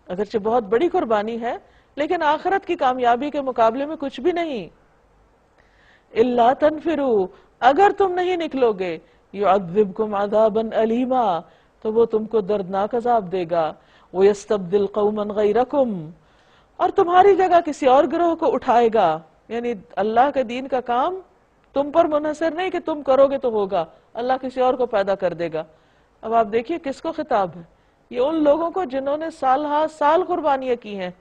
اگرچہ بہت بڑی قربانی ہے، لیکن آخرت کی کامیابی کے مقابلے میں کچھ بھی نہیں. الا تنفروا، اگر تم نہیں نکلو گے، يعذبكم عذابا علیما، تو وہ تم کو دردناک عذاب دے گا. ويستبدل قوما غیرکم، اور تمہاری جگہ کسی اور گروہ کو اٹھائے گا. یعنی اللہ کے دین کا کام تم پر منحصر نہیں کہ تم کرو گے تو ہوگا، اللہ کسی اور کو پیدا کر دے گا. اب آپ دیکھیے کس کو خطاب ہے، یہ ان لوگوں کو جنہوں نے سال ہا سال قربانیاں کی ہیں،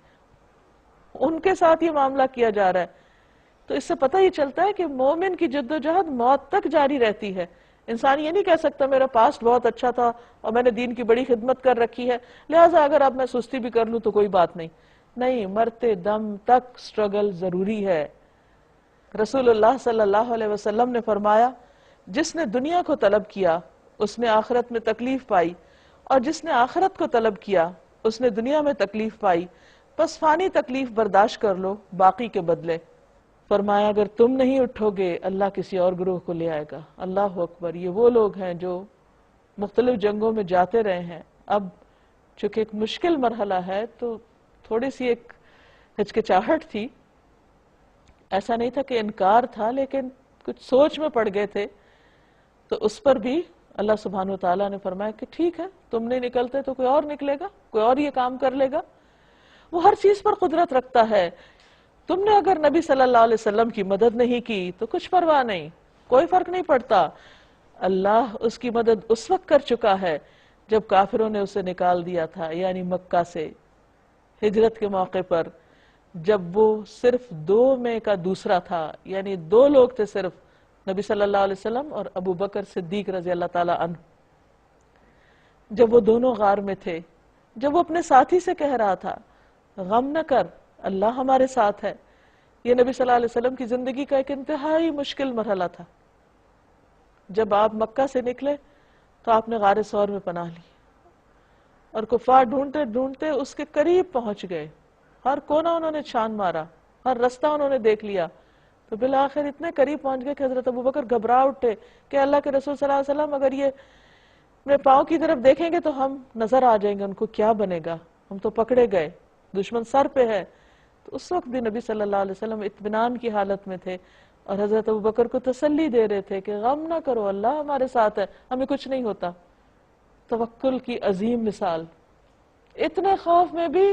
ان کے ساتھ یہ معاملہ کیا جا رہا ہے. تو اس سے پتہ یہ چلتا ہے کہ مومن کی جدوجہد موت تک جاری رہتی ہے. انسان یہ نہیں کہہ سکتا میرا پاسٹ بہت اچھا تھا اور میں نے دین کی بڑی خدمت کر رکھی ہے، لہٰذا اگر اب میں سستی بھی کر لوں تو کوئی بات نہیں. نہیں، مرتے دم تک سٹرگل ضروری ہے. رسول اللہ صلی اللہ علیہ وسلم نے فرمایا، جس نے دنیا کو طلب کیا اس نے آخرت میں تکلیف پائی، اور جس نے آخرت کو طلب کیا اس نے دنیا میں تکلیف پائی. بس فانی تکلیف برداشت کر لو باقی کے بدلے. فرمایا اگر تم نہیں اٹھو گے اللہ کسی اور گروہ کو لے آئے گا. اللہ اکبر. یہ وہ لوگ ہیں جو مختلف جنگوں میں جاتے رہے ہیں. اب چونکہ ایک مشکل مرحلہ ہے تو تھوڑی سی ایک ہچکچاہٹ تھی، ایسا نہیں تھا کہ انکار تھا، لیکن کچھ سوچ میں پڑ گئے تھے. تو اس پر بھی اللہ سبحانہ وتعالیٰ نے فرمایا کہ ٹھیک ہے، تم نہیں نکلتے تو کوئی اور نکلے گا، کوئی اور یہ کام کر لے گا. وہ ہر چیز پر قدرت رکھتا ہے. تم نے اگر نبی صلی اللہ علیہ وسلم کی مدد نہیں کی تو کچھ پرواہ نہیں، کوئی فرق نہیں پڑتا. اللہ اس کی مدد اس وقت کر چکا ہے جب کافروں نے اسے نکال دیا تھا، یعنی مکہ سے ہجرت کے موقع پر، جب وہ صرف 2 میں کا دوسرا تھا. یعنی 2 لوگ تھے صرف، نبی صلی اللہ علیہ وسلم اور ابو بکر صدیق رضی اللہ تعالی عنہ. جب وہ دونوں غار میں تھے، جب وہ اپنے ساتھی سے کہہ رہا تھا غم نہ کر، اللہ ہمارے ساتھ ہے. یہ نبی صلی اللہ علیہ وسلم کی زندگی کا ایک انتہائی مشکل مرحلہ تھا. جب آپ مکہ سے نکلے تو آپ نے غار ثور میں پناہ لی، اور کفار ڈھونڈتے ڈھونڈتے اس کے قریب پہنچ گئے. ہر کونا انہوں نے چھان مارا، ہر رستہ انہوں نے دیکھ لیا، تو بالآخر اتنے قریب پہنچ گئے کہ حضرت ابوبکر گھبرا اٹھے کہ اللہ کے رسول صلی اللہ علیہ وسلم اگر یہ اپنے پاؤں کی طرف دیکھیں گے تو ہم نظر آ جائیں گے، ان کو کیا بنے گا، ہم تو پکڑے گئے، دشمن سر پہ ہے. تو اس وقت بھی نبی صلی اللہ علیہ وسلم اطمینان کی حالت میں تھے اور حضرت ابوبکر کو تسلی دے رہے تھے کہ غم نہ کرو، اللہ ہمارے ساتھ ہے، ہمیں کچھ نہیں ہوتا. توکل کی عظیم مثال. اتنے خوف میں بھی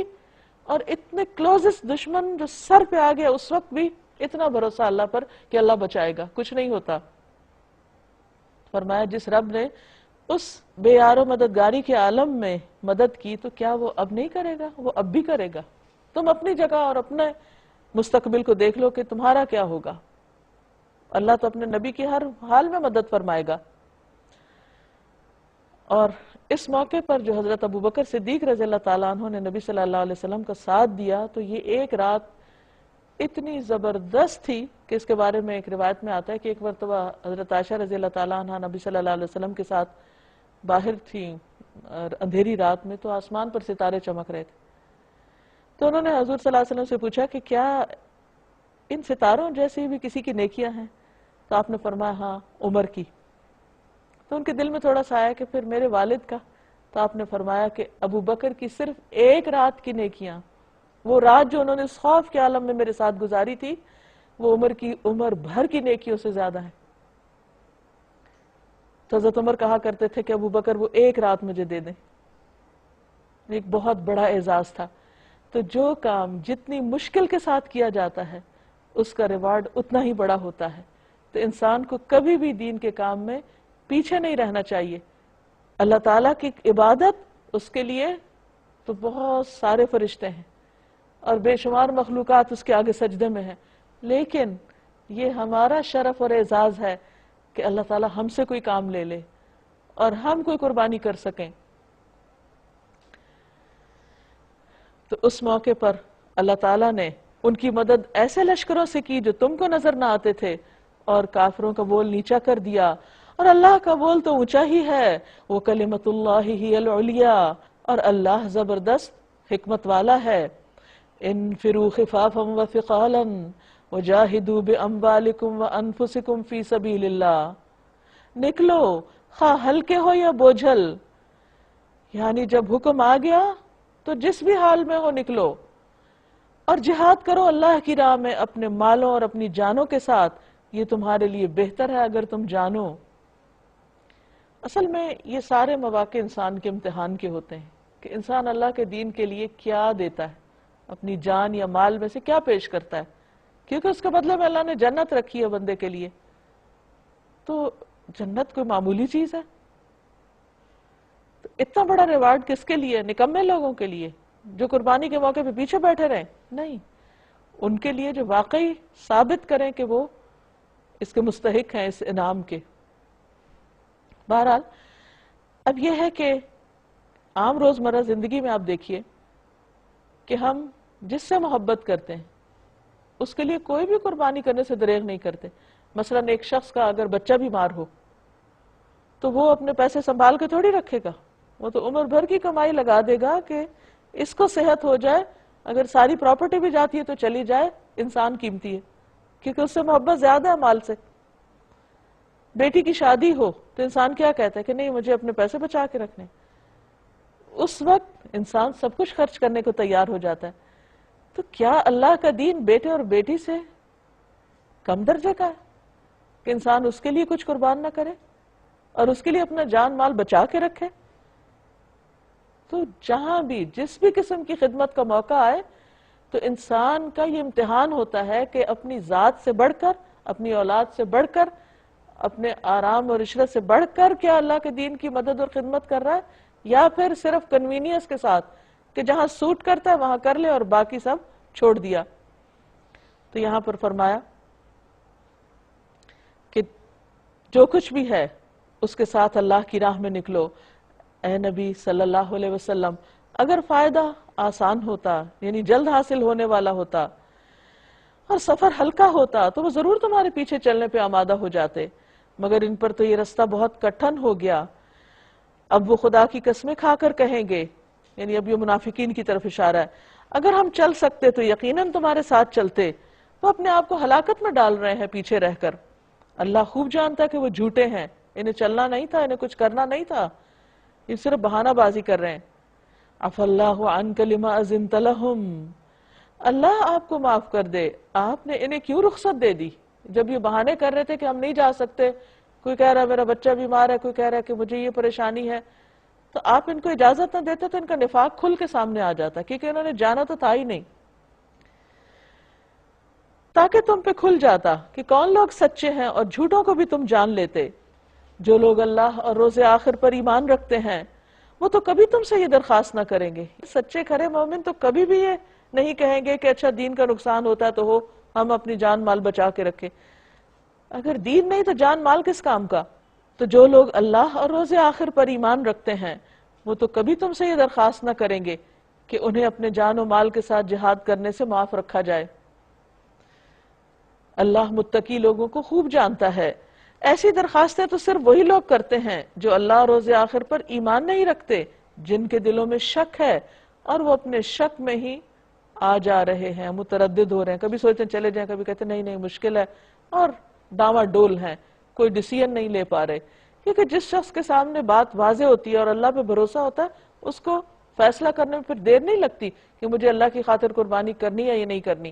اور اتنے کلوزسٹ دشمن جو سر پہ آ گیا، اس وقت بھی اتنا بھروسہ اللہ پر کہ اللہ بچائے گا، کچھ نہیں ہوتا. فرمایا جس رب نے اس بے یار و مددگاری کے عالم میں مدد کی تو کیا وہ اب نہیں کرے گا؟ وہ اب بھی کرے گا. تم اپنی جگہ اور اپنے مستقبل کو دیکھ لو کہ تمہارا کیا ہوگا. اللہ تو اپنے نبی کی ہر حال میں مدد فرمائے گا. اور اس موقع پر جو حضرت ابو بکر صدیق رضی اللہ تعالیٰ عنہ نے نبی صلی اللہ علیہ وسلم کا ساتھ دیا، تو یہ ایک رات اتنی زبردست تھی کہ اس کے بارے میں ایک روایت میں آتا ہے کہ ایک مرتبہ حضرت عائشہ رضی اللہ تعالیٰ عنہ نبی صلی اللہ علیہ وسلم کے ساتھ باہر تھیں اور اندھیری رات میں، تو آسمان پر ستارے چمک رہے تھے، تو انہوں نے حضور صلی اللہ علیہ وسلم سے پوچھا کہ کیا ان ستاروں جیسی بھی کسی کی نیکیاں ہیں؟ تو آپ نے فرمایا ہاں، عمر کی۔ تو ان کے دل میں تھوڑا سا آیا کہ پھر میرے والد کا؟ تو آپ نے فرمایا کہ ابو بکر کی صرف ایک رات کی نیکیاں، وہ رات جو انہوں نے اس خوف کے عالم میں میرے ساتھ گزاری تھی، وہ عمر کی عمر بھر کی نیکیوں سے زیادہ ہے۔ تو حضرت عمر کہا کرتے تھے کہ ابو بکر وہ ایک رات مجھے دے دیں، ایک بہت بڑا اعزاز تھا۔ تو جو کام جتنی مشکل کے ساتھ کیا جاتا ہے اس کا ریوارڈ اتنا ہی بڑا ہوتا ہے۔ تو انسان کو کبھی بھی دین کے کام میں پیچھے نہیں رہنا چاہیے۔ اللہ تعالیٰ کی عبادت، اس کے لیے تو بہت سارے فرشتے ہیں اور بے شمار مخلوقات اس کے آگے سجدے میں ہیں، لیکن یہ ہمارا شرف اور اعزاز ہے کہ اللہ تعالیٰ ہم سے کوئی کام لے لے اور ہم کوئی قربانی کر سکیں۔ تو اس موقع پر اللہ تعالیٰ نے ان کی مدد ایسے لشکروں سے کی جو تم کو نظر نہ آتے تھے، اور کافروں کا بول نیچا کر دیا، اور اللہ کا بول تو اونچا ہی ہے، وہ کلمۃ اللہ ہی العلیٰ، اور اللہ زبردست حکمت والا ہے۔ انفروا خفافا وثقالا وجاہدوا باموالکم وانفسکم فی سبیل اللہ، نکلو خواہ ہلکے ہو یا بوجھل، یعنی جب حکم آ گیا تو جس بھی حال میں ہو نکلو اور جہاد کرو اللہ کی راہ میں اپنے مالوں اور اپنی جانوں کے ساتھ، یہ تمہارے لیے بہتر ہے اگر تم جانو۔ اصل میں یہ سارے مواقع انسان کے امتحان کے ہوتے ہیں کہ انسان اللہ کے دین کے لیے کیا دیتا ہے، اپنی جان یا مال میں سے کیا پیش کرتا ہے، کیونکہ اس کے بدلے میں اللہ نے جنت رکھی ہے بندے کے لیے۔ تو جنت کوئی معمولی چیز ہے؟ تو اتنا بڑا ریوارڈ کس کے لیے؟ نکمے لوگوں کے لیے جو قربانی کے موقع پہ پیچھے بیٹھے رہیں؟ نہیں، ان کے لیے جو واقعی ثابت کریں کہ وہ اس کے مستحق ہیں، اس انعام کے۔ بہرحال اب یہ ہے کہ عام روزمرہ زندگی میں آپ دیکھیے کہ ہم جس سے محبت کرتے ہیں اس کے لیے کوئی بھی قربانی کرنے سے دریغ نہیں کرتے۔ مثلا ایک شخص کا اگر بچہ بیمار ہو تو وہ اپنے پیسے سنبھال کے تھوڑی رکھے گا، وہ تو عمر بھر کی کمائی لگا دے گا کہ اس کو صحت ہو جائے، اگر ساری پراپرٹی بھی جاتی ہے تو چلی جائے، انسان قیمتی ہے کیونکہ اس سے محبت زیادہ ہے مال سے۔ بیٹی کی شادی ہو تو انسان کیا کہتا ہے کہ نہیں مجھے اپنے پیسے بچا کے رکھنے، اس وقت انسان سب کچھ خرچ کرنے کو تیار ہو جاتا ہے۔ تو کیا اللہ کا دین بیٹے اور بیٹی سے کم درجے کا ہے کہ انسان اس کے لیے کچھ قربان نہ کرے اور اس کے لیے اپنا جان مال بچا کے رکھے؟ تو جہاں بھی جس بھی قسم کی خدمت کا موقع آئے تو انسان کا یہ امتحان ہوتا ہے کہ اپنی ذات سے بڑھ کر، اپنی اولاد سے بڑھ کر، اپنے آرام اور عشرت سے بڑھ کر کیا اللہ کے دین کی مدد اور خدمت کر رہا ہے، یا پھر صرف کنوینئنس کے ساتھ کہ جہاں سوٹ کرتا ہے وہاں کر لے اور باقی سب چھوڑ دیا۔ تو یہاں پر فرمایا کہ جو کچھ بھی ہے اس کے ساتھ اللہ کی راہ میں نکلو۔ اے نبی صلی اللہ علیہ وسلم، اگر فائدہ آسان ہوتا، یعنی جلد حاصل ہونے والا ہوتا اور سفر ہلکا ہوتا تو وہ ضرور تمہارے پیچھے چلنے پہ آمادہ ہو جاتے، مگر ان پر تو یہ رستہ بہت کٹھن ہو گیا۔ اب وہ خدا کی قسمیں کھا کر کہیں گے، یعنی اب یہ منافقین کی طرف اشارہ ہے، اگر ہم چل سکتے تو یقیناً تمہارے ساتھ چلتے۔ وہ اپنے آپ کو ہلاکت میں ڈال رہے ہیں پیچھے رہ کر۔ اللہ خوب جانتا ہے کہ وہ جھوٹے ہیں، انہیں چلنا نہیں تھا، انہیں کچھ کرنا نہیں تھا، یہ صرف بہانہ بازی کر رہے ہیں۔ عفا اللہ عنک لما اذنت لہم، اللہ آپ کو معاف کر دے، آپ نے انہیں کیوں رخصت دے دی جب یہ بہانے کر رہے تھے کہ ہم نہیں جا سکتے، کوئی کہہ رہا ہے میرا بچہ بیمار ہے، کوئی کہہ رہا ہے کہ مجھے یہ پریشانی ہے، تو آپ ان کو اجازت نہ دیتے تو ان کا نفاق کھل کے سامنے آ جاتا، کیونکہ انہوں نے جانا تو تھا ہی نہیں، تاکہ تم پہ کھل جاتا کہ کون لوگ سچے ہیں اور جھوٹوں کو بھی تم جان لیتے۔ جو لوگ اللہ اور روز آخر پر ایمان رکھتے ہیں وہ تو کبھی تم سے یہ درخواست نہ کریں گے۔ سچے کھرے مومن تو کبھی بھی یہ نہیں کہیں گے کہ اچھا دین کا نقصان ہوتا ہے تو ہو ہم اپنی جان مال بچا کے رکھیں، اگر دین نہیں تو جان مال کس کام کا؟ تو جو لوگ اللہ اور روز آخر پر ایمان رکھتے ہیں وہ تو کبھی تم سے یہ درخواست نہ کریں گے کہ انہیں اپنے جان و مال کے ساتھ جہاد کرنے سے معاف رکھا جائے۔ اللہ متقی لوگوں کو خوب جانتا ہے۔ ایسی درخواستیں تو صرف وہی لوگ کرتے ہیں جو اللہ اور روز آخر پر ایمان نہیں رکھتے، جن کے دلوں میں شک ہے اور وہ اپنے شک میں ہی آ جا رہے ہیں، متردد ہو رہے ہیں، کبھی سوچتے ہیں چلے جائیں، کبھی کہتے ہیں نہیں نہیں مشکل ہے، اور ڈاما ڈول ہیں، کوئی ڈیسیژن نہیں لے پا رہے۔ کیونکہ جس شخص کے سامنے بات واضح ہوتی ہے اور اللہ پہ بھروسہ ہوتا ہے، اس کو فیصلہ کرنے میں پھر دیر نہیں لگتی کہ مجھے اللہ کی خاطر قربانی کرنی ہے یا نہیں کرنی۔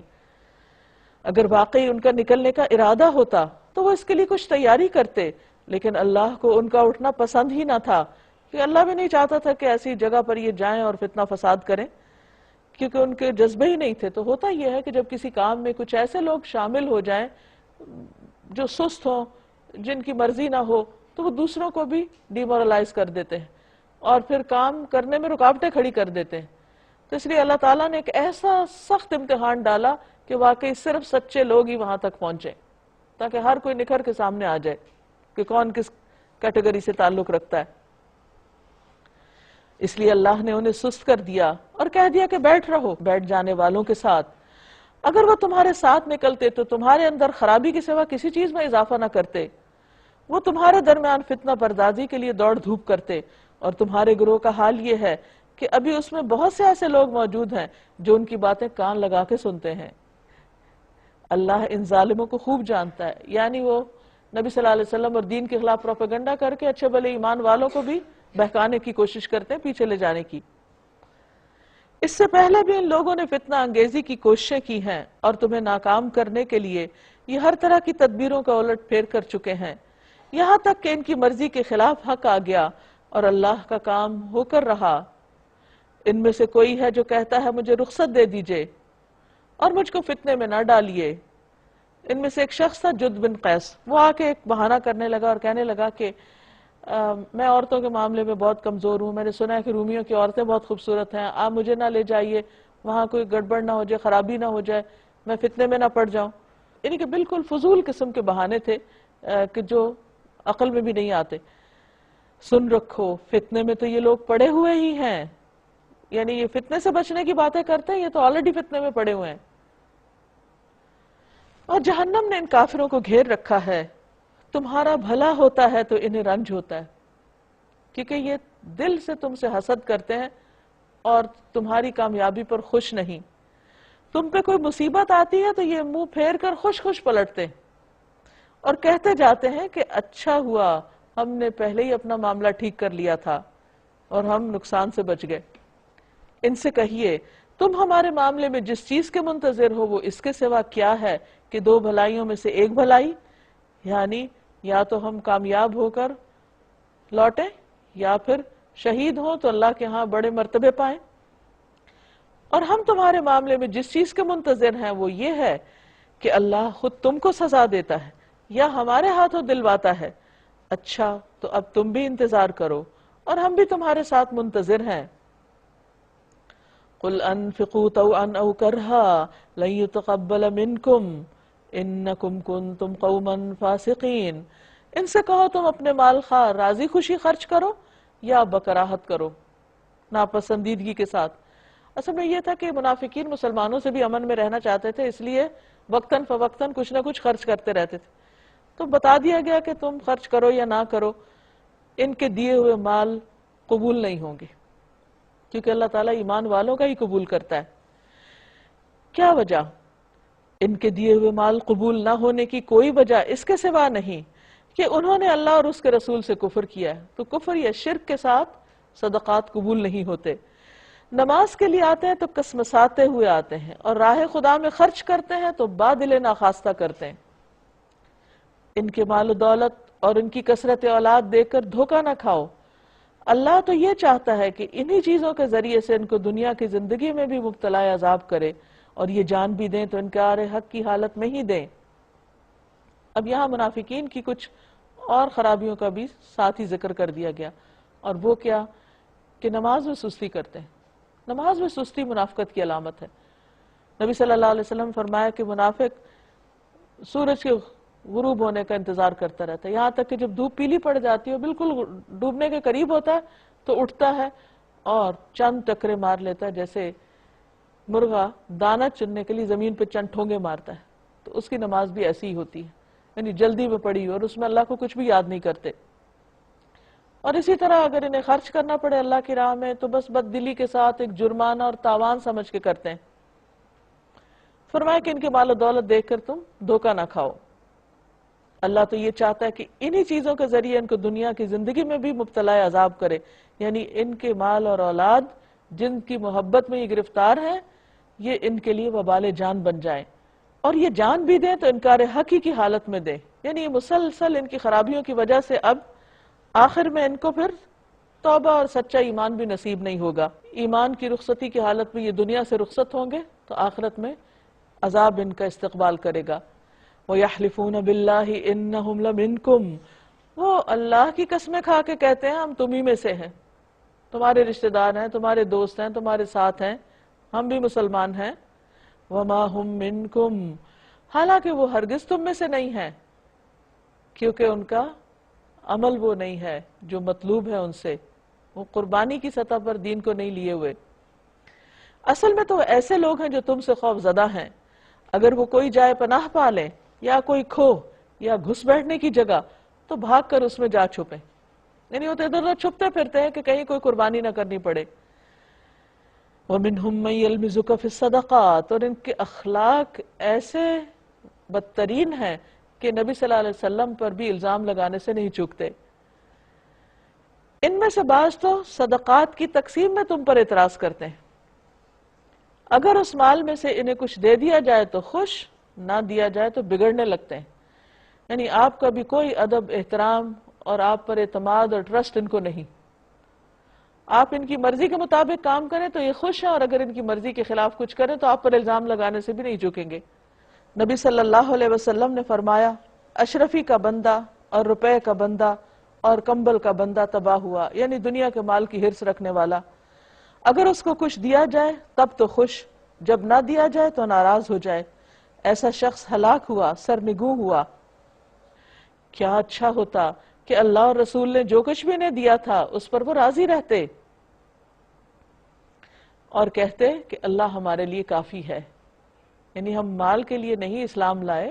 اگر واقعی ان کا نکلنے کا ارادہ ہوتا تو وہ اس کے لیے کچھ تیاری کرتے، لیکن اللہ کو ان کا اٹھنا پسند ہی نہ تھا، کہ اللہ بھی نہیں چاہتا تھا کہ ایسی جگہ پر یہ جائیں اور فتنہ فساد کریں، کیونکہ ان کے جذبے ہی نہیں تھے۔ تو ہوتا یہ ہے کہ جب کسی کام میں کچھ ایسے لوگ شامل ہو جائیں جو سست ہوں، جن کی مرضی نہ ہو، تو وہ دوسروں کو بھی ڈیمورلائز کر دیتے ہیں اور پھر کام کرنے میں رکاوٹیں کھڑی کر دیتے ہیں۔ تو اس لیے اللہ تعالیٰ نے ایک ایسا سخت امتحان ڈالا کہ واقعی صرف سچے لوگ ہی وہاں تک پہنچے، تاکہ ہر کوئی نکھر کے سامنے آ جائے کہ کون کس کیٹیگری سے تعلق رکھتا ہے۔ اس لیے اللہ نے انہیں سست کر دیا اور کہہ دیا کہ بیٹھ رہو بیٹھ جانے والوں کے ساتھ۔ اگر وہ تمہارے ساتھ نکلتے تو تمہارے اندر خرابی کے سوا کسی چیز میں اضافہ نہ کرتے، وہ تمہارے درمیان فتنہ پردازی کے لیے دوڑ دھوپ کرتے، اور تمہارے گروہ کا حال یہ ہے کہ ابھی اس میں بہت سے ایسے لوگ موجود ہیں جو ان کی باتیں کان لگا کے سنتے ہیں۔ اللہ ان ظالموں کو خوب جانتا ہے، یعنی وہ نبی صلی اللہ علیہ وسلم اور دین کے خلاف پروپیگنڈا کر کے اچھے بھلے ایمان والوں کو بھی بہکانے کی کوشش کرتے ہیں، پیچھے لے جانے کی۔ اس سے پہلے بھی ان لوگوں نے فتنہ انگیزی کی کوششیں کی ہیں اور تمہیں ناکام کرنے کے لیے یہ ہر طرح کی تدبیروں کا الٹ پھیر کر چکے ہیں، یہاں تک کہ ان کی مرضی کے خلاف حق آ گیا اور اللہ کا کام ہو کر رہا۔ ان میں سے کوئی ہے جو کہتا ہے مجھے رخصت دے دیجئے اور مجھ کو فتنے میں نہ ڈالیے۔ ان میں سے ایک شخص تھا جد بن قیس، وہ آ کے ایک بہانہ کرنے لگا اور کہنے لگا کہ میں عورتوں کے معاملے میں بہت کمزور ہوں، میں نے سنا ہے کہ رومیوں کی عورتیں بہت خوبصورت ہیں، آپ مجھے نہ لے جائیے، وہاں کوئی گڑبڑ نہ ہو جائے، خرابی نہ ہو جائے، میں فتنے میں نہ پڑ جاؤں۔ یعنی کہ بالکل فضول قسم کے بہانے تھے کہ جو عقل میں بھی نہیں آتے۔ سن رکھو، فتنے میں تو یہ لوگ پڑے ہوئے ہی ہیں، یعنی یہ فتنے سے بچنے کی باتیں کرتے ہیں، یہ تو آلریڈی فتنے میں پڑے ہوئے ہیں۔ اور جہنم نے ان کافروں کو گھیر رکھا ہے، تمہارا بھلا ہوتا ہے تو انہیں رنج ہوتا ہے، کیونکہ یہ دل سے تم سے حسد کرتے ہیں اور تمہاری کامیابی پر خوش نہیں۔ تم پہ کوئی مصیبت آتی ہے تو یہ منہ پھیر کر خوش خوش پلٹتے ہیں اور کہتے جاتے ہیں کہ اچھا ہوا ہم نے پہلے ہی اپنا معاملہ ٹھیک کر لیا تھا اور ہم نقصان سے بچ گئے۔ ان سے کہیے تم ہمارے معاملے میں جس چیز کے منتظر ہو وہ اس کے سوا کیا ہے کہ دو بھلائیوں میں سے ایک بھلائی، یعنی یا تو ہم کامیاب ہو کر لوٹیں یا پھر شہید ہوں تو اللہ کے ہاں بڑے مرتبے پائیں۔ اور ہم تمہارے معاملے میں جس چیز کے منتظر ہیں وہ یہ ہے کہ اللہ خود تم کو سزا دیتا ہے یا ہمارے ہاتھوں دلواتا ہے۔ اچھا تو اب تم بھی انتظار کرو اور ہم بھی تمہارے ساتھ منتظر ہیں۔ قُلْ أَنفِقُوا طَوْعًا أَوْ كَرْهًا لَن يُتَقَبَّلَ مِنْكُمْ إِنَّكُمْ كُنْتُمْ قَوْمًا فَاسِقِينَ۔ ان سے کہو تم اپنے مال خواہ راضی خوشی خرچ کرو یا بکراہت کرو، ناپسندیدگی کے ساتھ۔ اصل میں یہ تھا کہ منافقین مسلمانوں سے بھی امن میں رہنا چاہتے تھے، اس لیے وقتاً فوقتاً کچھ نہ کچھ خرچ کرتے رہتے تھے۔ تو بتا دیا گیا کہ تم خرچ کرو یا نہ کرو، ان کے دیے ہوئے مال قبول نہیں ہوں گے، کیونکہ اللہ تعالیٰ ایمان والوں کا ہی قبول کرتا ہے۔ کیا وجہ؟ ان کے دیے ہوئے مال قبول نہ ہونے کی کوئی وجہ اس کے سوا نہیں کہ انہوں نے اللہ اور اس کے رسول سے کفر کیا ہے۔ تو کفر یا شرک کے ساتھ صدقات قبول نہیں ہوتے۔ نماز کے لیے آتے ہیں تو کسمساتے ہوئے آتے ہیں، اور راہ خدا میں خرچ کرتے ہیں تو بادل ناخواستہ کرتے ہیں۔ ان کے مال و دولت اور ان کی کثرت اولاد دیکھ کر دھوکہ نہ کھاؤ، اللہ تو یہ چاہتا ہے کہ انہی چیزوں کے ذریعے سے ان کو دنیا کی زندگی میں بھی مبتلا عذاب کرے، اور یہ جان بھی دیں تو انکار حق کی حالت میں ہی دیں۔ اب یہاں منافقین کی کچھ اور خرابیوں کا بھی ساتھ ہی ذکر کر دیا گیا، اور وہ کیا کہ نماز میں سستی کرتے ہیں۔ نماز میں سستی منافقت کی علامت ہے۔ نبی صلی اللہ علیہ وسلم فرمایا کہ منافق سورج کے غروب ہونے کا انتظار کرتا رہتا ہے، یہاں تک کہ جب دھوپ پیلی پڑ جاتی ہے، بالکل ڈوبنے کے قریب ہوتا ہے، تو اٹھتا ہے اور چند ٹکرے مار لیتا ہے، جیسے مرغا دانا چننے کے لیے زمین پہ چند ٹھونگے مارتا ہے، تو اس کی نماز بھی ایسی ہی ہوتی ہے، یعنی جلدی میں پڑی ہوئی، اور اس میں اللہ کو کچھ بھی یاد نہیں کرتے۔ اور اسی طرح اگر انہیں خرچ کرنا پڑے اللہ کی راہ میں تو بس بد دلی کے ساتھ ایک جرمانہ اور تاوان سمجھ کے کرتے ہیں۔ فرمایا کہ ان کے مال و دولت دیکھ کر تم دھوکہ نہ کھاؤ، اللہ تو یہ چاہتا ہے کہ انہی چیزوں کے ذریعے ان کو دنیا کی زندگی میں بھی مبتلا عذاب کرے، یعنی ان کے مال اور اولاد جن کی محبت میں یہ گرفتار ہیں، یہ ان کے لیے وبال جان بن جائیں، اور یہ جان بھی دیں تو انکار حق ہی کی حالت میں دیں، یعنی یہ مسلسل ان کی خرابیوں کی وجہ سے اب آخر میں ان کو پھر توبہ اور سچا ایمان بھی نصیب نہیں ہوگا۔ ایمان کی رخصتی کی حالت میں یہ دنیا سے رخصت ہوں گے تو آخرت میں عذاب ان کا استقبال کرے گا۔ وَيَحْلِفُونَ بِاللَّهِ إِنَّهُمْ لَمِنْكُمْ، وہ اللہ کی قسمیں کھا کے کہتے ہیں ہم تمہیں میں سے ہیں، تمہارے رشتہ دار ہیں، تمہارے دوست ہیں، تمہارے ساتھ ہیں، ہم بھی مسلمان ہیں۔ وَمَا هُمْ مِنْكُمْ، حالانکہ وہ ہرگز تم میں سے نہیں ہیں، کیونکہ ان کا عمل وہ نہیں ہے جو مطلوب ہے ان سے، وہ قربانی کی سطح پر دین کو نہیں لیے ہوئے۔ اصل میں تو ایسے لوگ ہیں جو تم سے خوف زدہ ہیں، اگر وہ کوئی جائے پناہ پا لیں یا کوئی کھو یا گھس بیٹھنے کی جگہ تو بھاگ کر اس میں جا چھپیں، یعنی وہ تو ادھر ادھر چھپتے پھرتے ہیں کہ کہیں کوئی قربانی نہ کرنی پڑے۔ وَمِنْهُمْ مَن يَلْمِزُكَ فِي الصَّدَقَاتِ، اور ان کے اخلاق ایسے بدترین ہیں کہ نبی صلی اللہ علیہ وسلم پر بھی الزام لگانے سے نہیں چوکتے۔ ان میں سے بعض تو صدقات کی تقسیم میں تم پر اعتراض کرتے ہیں، اگر اس مال میں سے انہیں کچھ دے دیا جائے تو خوش، نہ دیا جائے تو بگڑنے لگتے ہیں، یعنی آپ کا بھی کوئی ادب احترام اور آپ پر اعتماد اور ٹرسٹ ان کو نہیں۔ آپ ان کی مرضی کے مطابق کام کریں تو یہ خوش ہیں، اور اگر ان کی مرضی کے خلاف کچھ کریں تو آپ پر الزام لگانے سے بھی نہیں چوکیں گے۔ نبی صلی اللہ علیہ وسلم نے فرمایا اشرفی کا بندہ اور روپے کا بندہ اور کمبل کا بندہ تباہ ہوا، یعنی دنیا کے مال کی ہرس رکھنے والا، اگر اس کو کچھ دیا جائے تب تو خوش، جب نہ دیا جائے تو ناراض ہو جائے، ایسا شخص ہلاک ہوا، سرنگوں ہوا۔ کیا اچھا ہوتا کہ اللہ اور رسول نے جو کچھ بھی انہیں دیا تھا اس پر وہ راضی رہتے اور کہتے کہ اللہ ہمارے لیے کافی ہے، یعنی ہم مال کے لیے نہیں اسلام لائے،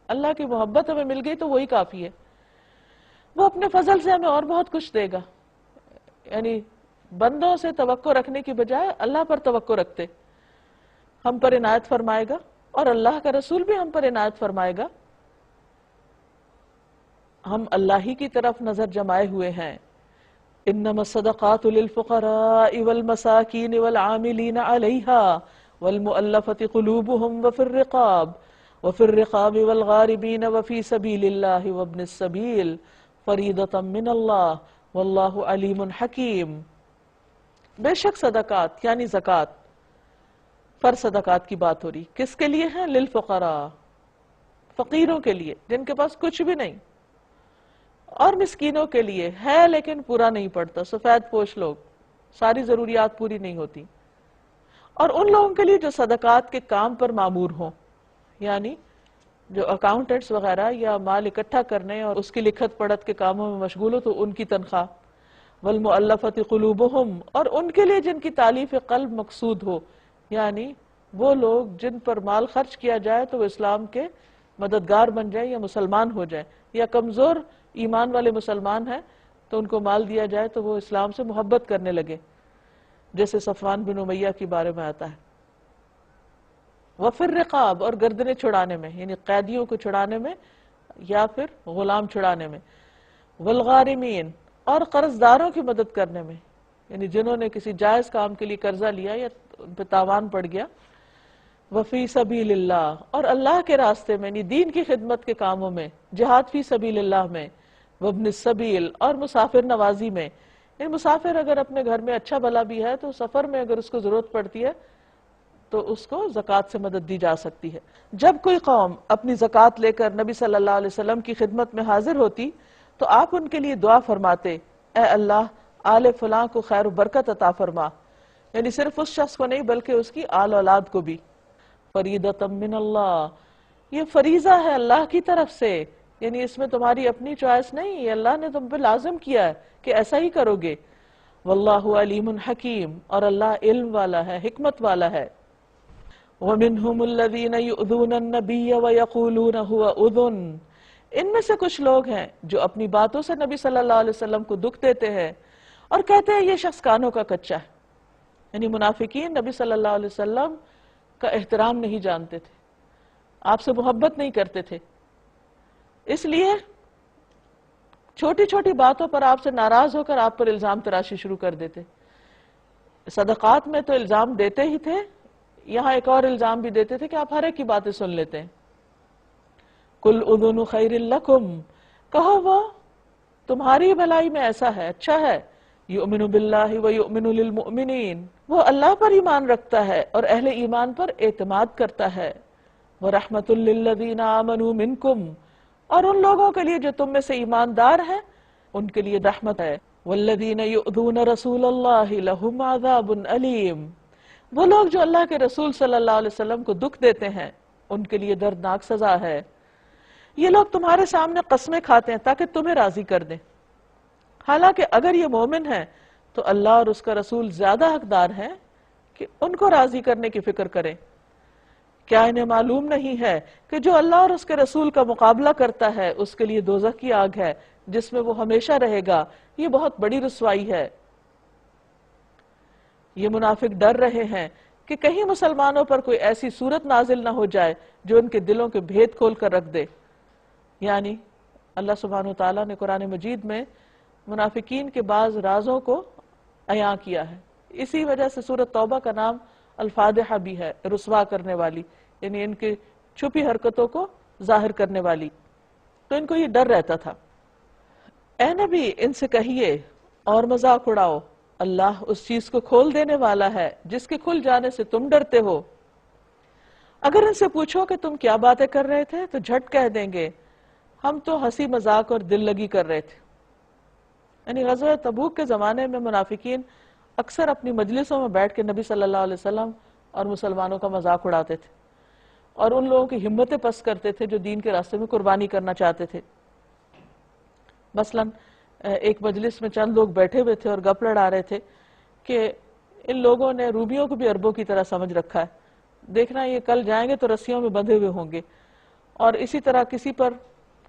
اللہ کی محبت ہمیں مل گئی تو وہی کافی ہے، وہ اپنے فضل سے ہمیں اور بہت کچھ دے گا۔ یعنی بندوں سے توقع رکھنے کی بجائے اللہ پر توقع رکھتے، ہم پر عنایت فرمائے گا اور اللہ کا رسول بھی ہم پر عنایت فرمائے گا، ہم اللہ ہی کی طرف نظر جمائے ہوئے ہیں۔ انما الصدقات للفقراء والمساکین والعاملین علیہا والمؤلفة قلوبهم وفي الرقاب والغاربین وفي سبیل اللہ وابن السبیل فریضۃ من اللہ واللہ علیم حکیم۔ بے شک صدقات یعنی زکوٰۃ، فرض صدقات کی بات ہو رہی، کس کے لیے ہیں؟ للفقراء، فقیروں کے لیے جن کے پاس کچھ بھی نہیں، اور مسکینوں کے لیے ہے لیکن پورا نہیں پڑتا، سفید پوش لوگ، ساری ضروریات پوری نہیں ہوتی، اور ان لوگوں کے لیے جو صدقات کے کام پر مامور ہوں، یعنی جو اکاؤنٹنٹس وغیرہ یا مال اکٹھا کرنے اور اس کی لکھت پڑھت کے کاموں میں مشغول ہو تو ان کی تنخواہ، والمؤلفۃ قلوبہم، اور ان کے لیے جن کی تالیف قلب مقصود ہو، یعنی وہ لوگ جن پر مال خرچ کیا جائے تو وہ اسلام کے مددگار بن جائیں یا مسلمان ہو جائیں، یا کمزور ایمان والے مسلمان ہیں تو ان کو مال دیا جائے تو وہ اسلام سے محبت کرنے لگے، جیسے صفوان بن امیہ کے بارے میں آتا ہے۔ وفی الرقاب، اور گردنیں چھڑانے میں، یعنی قیدیوں کو چھڑانے میں یا پھر غلام چھڑانے میں، والغارمین، اور قرض داروں کی مدد کرنے میں، یعنی جنہوں نے کسی جائز کام کے لیے قرضہ لیا یا ان پہ تاوان پڑ گیا، وفی سبیل اللہ، اور اللہ کے راستے میں، یعنی دین کی خدمت کے کاموں میں، جہاد فی سبیل اللہ میں، وابن السبیل، اور مسافر نوازی میں، یعنی مسافر اگر اپنے گھر میں اچھا بھلا بھی ہے تو سفر میں اگر اس کو ضرورت پڑتی ہے تو اس کو زکوٰۃ سے مدد دی جا سکتی ہے۔ جب کوئی قوم اپنی زکوٰۃ لے کر نبی صلی اللہ علیہ وسلم کی خدمت میں حاضر ہوتی تو آپ ان کے لیے دعا فرماتے، اے اللہ آل فلاں کو خیر و برکت عطا فرما، یعنی صرف اس شخص کو نہیں بلکہ اس کی آل اولاد کو بھی۔ فریضۃ من اللہ، یہ فریضہ ہے اللہ کی طرف سے، یعنی اس میں تمہاری اپنی چوائس نہیں، یہ اللہ نے تم پہ لازم کیا ہے کہ ایسا ہی کرو گے۔ واللہ علیم حکیم، اور اللہ علم والا ہے، حکمت والا ہے۔ وَمِنْهُمُ الَّذِينَ يُؤْذُونَ النَّبِيَّ وَيَقُولُونَ هُوَ أُذُنٌ، ان میں سے کچھ لوگ ہیں جو اپنی باتوں سے نبی صلی اللہ علیہ وسلم کو دکھ دیتے ہیں اور کہتے ہیں یہ شخص کانوں کا کچا ہے۔ یعنی منافقین نبی صلی اللہ علیہ وسلم کا احترام نہیں جانتے تھے، آپ سے محبت نہیں کرتے تھے، اس لیے چھوٹی چھوٹی باتوں پر آپ سے ناراض ہو کر آپ پر الزام تراشی شروع کر دیتے۔ صدقات میں تو الزام دیتے ہی تھے، یہاں ایک اور الزام بھی دیتے تھے کہ آپ ہر ایک کی باتیں سن لیتے ہیں۔ قُلْ أُذُنُ خَيْرٍ لَكُمْ، کہو وہ تمہاری بھلائی میں ایسا ہے، اچھا ہے۔ یؤمن باللہ ویؤمن للمؤمنین، وہ اللہ پر ایمان رکھتا ہے اور اہل ایمان پر اعتماد کرتا ہے۔ وَرَحْمَةٌ لِّلَّذِينَ آمَنُوا مِنْكُمْ، اور ان لوگوں کے لیے جو تم میں سے ایماندار ہیں ان کے لیے رحمت ہے۔ وَالَّذِينَ يُؤْذُونَ رَسُولَ اللَّهِ لَهُمْ عَذَابٌ أَلِيمٌ، وہ لوگ جو اللہ کے رسول صلی اللہ علیہ وسلم کو دکھ دیتے ہیں ان کے لیے دردناک سزا ہے۔ یہ لوگ تمہارے سامنے قسمیں کھاتے ہیں تاکہ تمہیں راضی کر دیں، حالانکہ اگر یہ مومن ہیں تو اللہ اور اس کا رسول زیادہ حقدار ہیں کہ ان کو راضی کرنے کی فکر کریں۔ کیا انہیں معلوم نہیں ہے کہ جو اللہ اور اس کے رسول کا مقابلہ کرتا ہے اس کے لیے دوزخ کی آگ ہے جس میں وہ ہمیشہ رہے گا، یہ بہت بڑی رسوائی ہے۔ یہ منافق ڈر رہے ہیں کہ کہیں مسلمانوں پر کوئی ایسی صورت نازل نہ ہو جائے جو ان کے دلوں کے بھید کھول کر رکھ دے۔ یعنی اللہ سبحانہ وتعالیٰ نے قرآن مجید میں منافقین کے بعض رازوں کو عیاں کیا ہے، اسی وجہ سے سورۃ توبہ کا نام الفاضحہ بھی ہے، رسوا کرنے والی، یعنی ان کی چھپی حرکتوں کو ظاہر کرنے والی۔ تو ان کو یہ ڈر رہتا تھا۔ اے نبی ان سے کہیے اور مذاق اڑاؤ، اللہ اس چیز کو کھول دینے والا ہے جس کے کھل جانے سے تم ڈرتے ہو۔ اگر ان سے پوچھو کہ تم کیا باتیں کر رہے تھے تو جھٹ کہہ دیں گے ہم تو ہنسی مذاق اور دل لگی کر رہے تھے۔ یعنی غزوہ تبوک کے زمانے میں منافقین اکثر اپنی مجلسوں میں بیٹھ کے نبی صلی اللہ علیہ وسلم اور مسلمانوں کا مذاق اڑاتے تھے اور ان لوگوں کی ہمتیں پست کرتے تھے جو دین کے راستے میں قربانی کرنا چاہتے تھے۔ مثلا ایک مجلس میں چند لوگ بیٹھے ہوئے تھے اور گپ لڑا رہے تھے کہ ان لوگوں نے رومیوں کو بھی عربوں کی طرح سمجھ رکھا ہے، دیکھنا یہ کل جائیں گے تو رسیوں میں بندھے ہوئے ہوں گے، اور اسی طرح کسی پر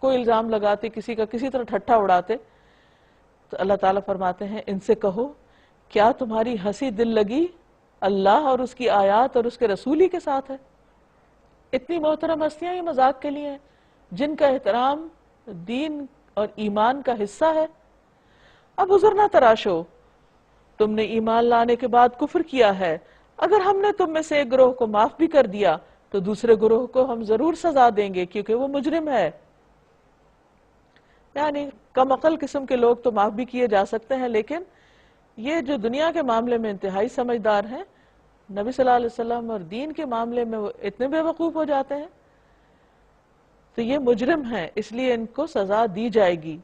کوئی الزام لگاتے، کسی کا کسی طرح ٹھٹھا اڑاتے۔ تو اللہ تعالیٰ فرماتے ہیں ان سے کہو کیا تمہاری ہنسی دل لگی اللہ اور اس کی آیات اور اس کے رسول ہی کے ساتھ ہے؟ اتنی محترم ہستیاں یہ مذاق کے لیے ہیں جن کا احترام دین اور ایمان کا حصہ ہے۔ اب عذر نہ تراشو، تم نے ایمان لانے کے بعد کفر کیا ہے، اگر ہم نے تم میں سے ایک گروہ کو معاف بھی کر دیا تو دوسرے گروہ کو ہم ضرور سزا دیں گے کیونکہ وہ مجرم ہے۔ یعنی کم عقل قسم کے لوگ تو معاف بھی کیے جا سکتے ہیں، لیکن یہ جو دنیا کے معاملے میں انتہائی سمجھدار ہیں، نبی صلی اللہ علیہ وسلم اور دین کے معاملے میں وہ اتنے بے وقوف ہو جاتے ہیں، تو یہ مجرم ہیں، اس لیے ان کو سزا دی جائے گی۔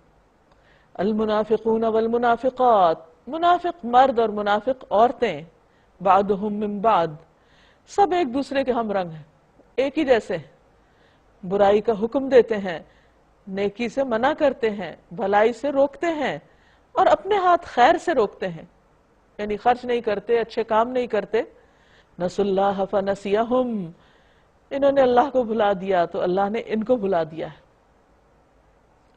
المنافقون والمنافقات، منافق مرد اور منافق عورتیں، بعضهم من بعض، سب ایک دوسرے کے ہم رنگ ہیں، ایک ہی جیسے ہیں، برائی کا حکم دیتے ہیں، نیکی سے منع کرتے ہیں، بھلائی سے روکتے ہیں، اور اپنے ہاتھ خیر سے روکتے ہیں، یعنی خرچ نہیں کرتے، اچھے کام نہیں کرتے۔ نسوا اللہ فنسیہم، انہوں نے اللہ کو بھلا دیا تو اللہ نے ان کو بھلا دیا ہے،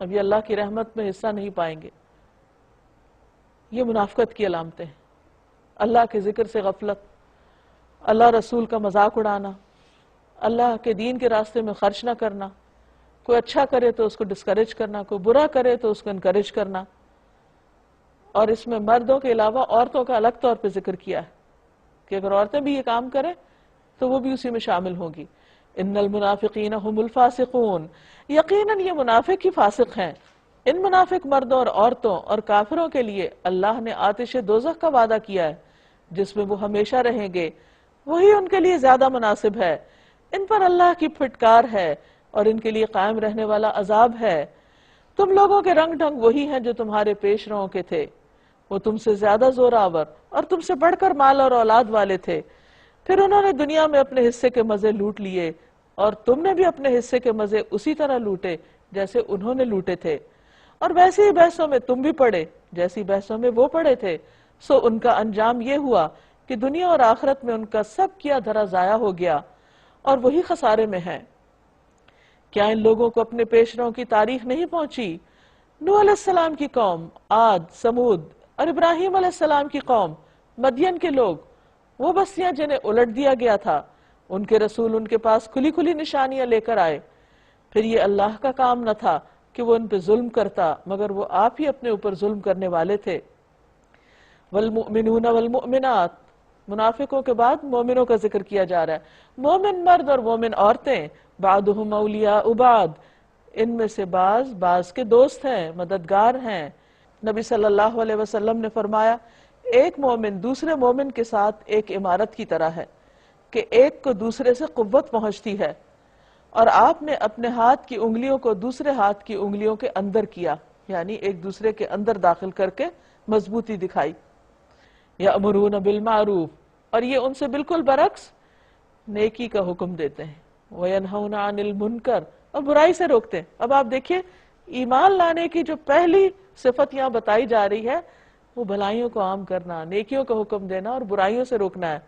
اب یہ اللہ کی رحمت میں حصہ نہیں پائیں گے۔ یہ منافقت کی علامتیں ہیں، اللہ کے ذکر سے غفلت، اللہ رسول کا مذاق اڑانا، اللہ کے دین کے راستے میں خرچ نہ کرنا، کوئی اچھا کرے تو اس کو ڈسکریج کرنا، کوئی برا کرے تو اس کو انکریج کرنا، اور اس میں مردوں کے علاوہ عورتوں کا الگ طور پہ ذکر کیا ہے کہ اگر عورتیں بھی یہ کام کریں تو وہ بھی اسی میں شامل ہوں گی۔ ان المنافقین هم الفاسقون، یقیناً یہ منافق ہی فاسق ہیں۔ ان منافق مردوں اور عورتوں اور کافروں کے لیے اللہ نے آتش دوزخ کا وعدہ کیا ہے جس میں وہ ہمیشہ رہیں گے، وہی ان کے لیے زیادہ مناسب ہے۔ ان پر اللہ کی پھٹکار ہے اور ان کے لیے قائم رہنے والا عذاب ہے۔ تم لوگوں کے رنگ ڈھنگ وہی ہیں جو تمہارے پیش روؤں کے تھے، وہ تم سے زیادہ زور آور اور تم سے بڑھ کر مال اور اولاد والے تھے، پھر انہوں نے دنیا میں اپنے حصے کے مزے لوٹ لیے اور تم نے بھی اپنے حصے کے مزے اسی طرح لوٹے جیسے انہوں نے لوٹے تھے، اور ویسی ہی بحثوں میں تم بھی پڑے جیسی بحثوں میں وہ پڑے تھے، سو ان کا انجام یہ ہوا کہ دنیا اور آخرت میں ان کا سب کیا دھرا ضائع ہو گیا اور وہی خسارے میں ہیں۔ کیا ان لوگوں کو اپنے پیشروں کی تاریخ نہیں پہنچی؟ نوح علیہ السلام کی قوم، عاد، سمود اور ابراہیم علیہ السلام کی قوم، مدین کے لوگ، وہ بستیاں جنہیں الٹ دیا گیا تھا، ان کے رسول ان کے پاس کھلی کھلی نشانیاں لے کر آئے، پھر یہ اللہ کا کام نہ تھا کہ وہ ان پہ ظلم کرتا، مگر وہ آپ ہی اپنے اوپر ظلم کرنے والے تھے۔ والمؤمنون والمؤمنات، منافقوں کے بعد مومنوں کا ذکر کیا جا رہا ہے، مومن مرد اور مومن عورتیں، بعضهم اولیاء بعض، ان میں سے بعض کے دوست ہیں، مددگار ہیں۔ نبی صلی اللہ علیہ وسلم نے فرمایا ایک مومن دوسرے مومن کے ساتھ ایک عمارت کی طرح ہے کہ ایک کو دوسرے سے قوت پہنچتی ہے، اور آپ نے اپنے ہاتھ کی انگلیوں کو دوسرے ہاتھ کی انگلیوں کے اندر کیا، یعنی ایک دوسرے کے اندر داخل کر کے مضبوطی دکھائی۔ یأمرون بالمعروف، اور یہ ان سے بالکل برعکس نیکی کا حکم دیتے ہیں، وینہون عن المنکر، اور برائی سے روکتے ہیں۔ اب آپ دیکھیے ایمان لانے کی جو پہلی صفت یہاں بتائی جا رہی ہے وہ بھلائیوں کو عام کرنا، نیکیوں کا حکم دینا اور برائیوں سے روکنا ہے۔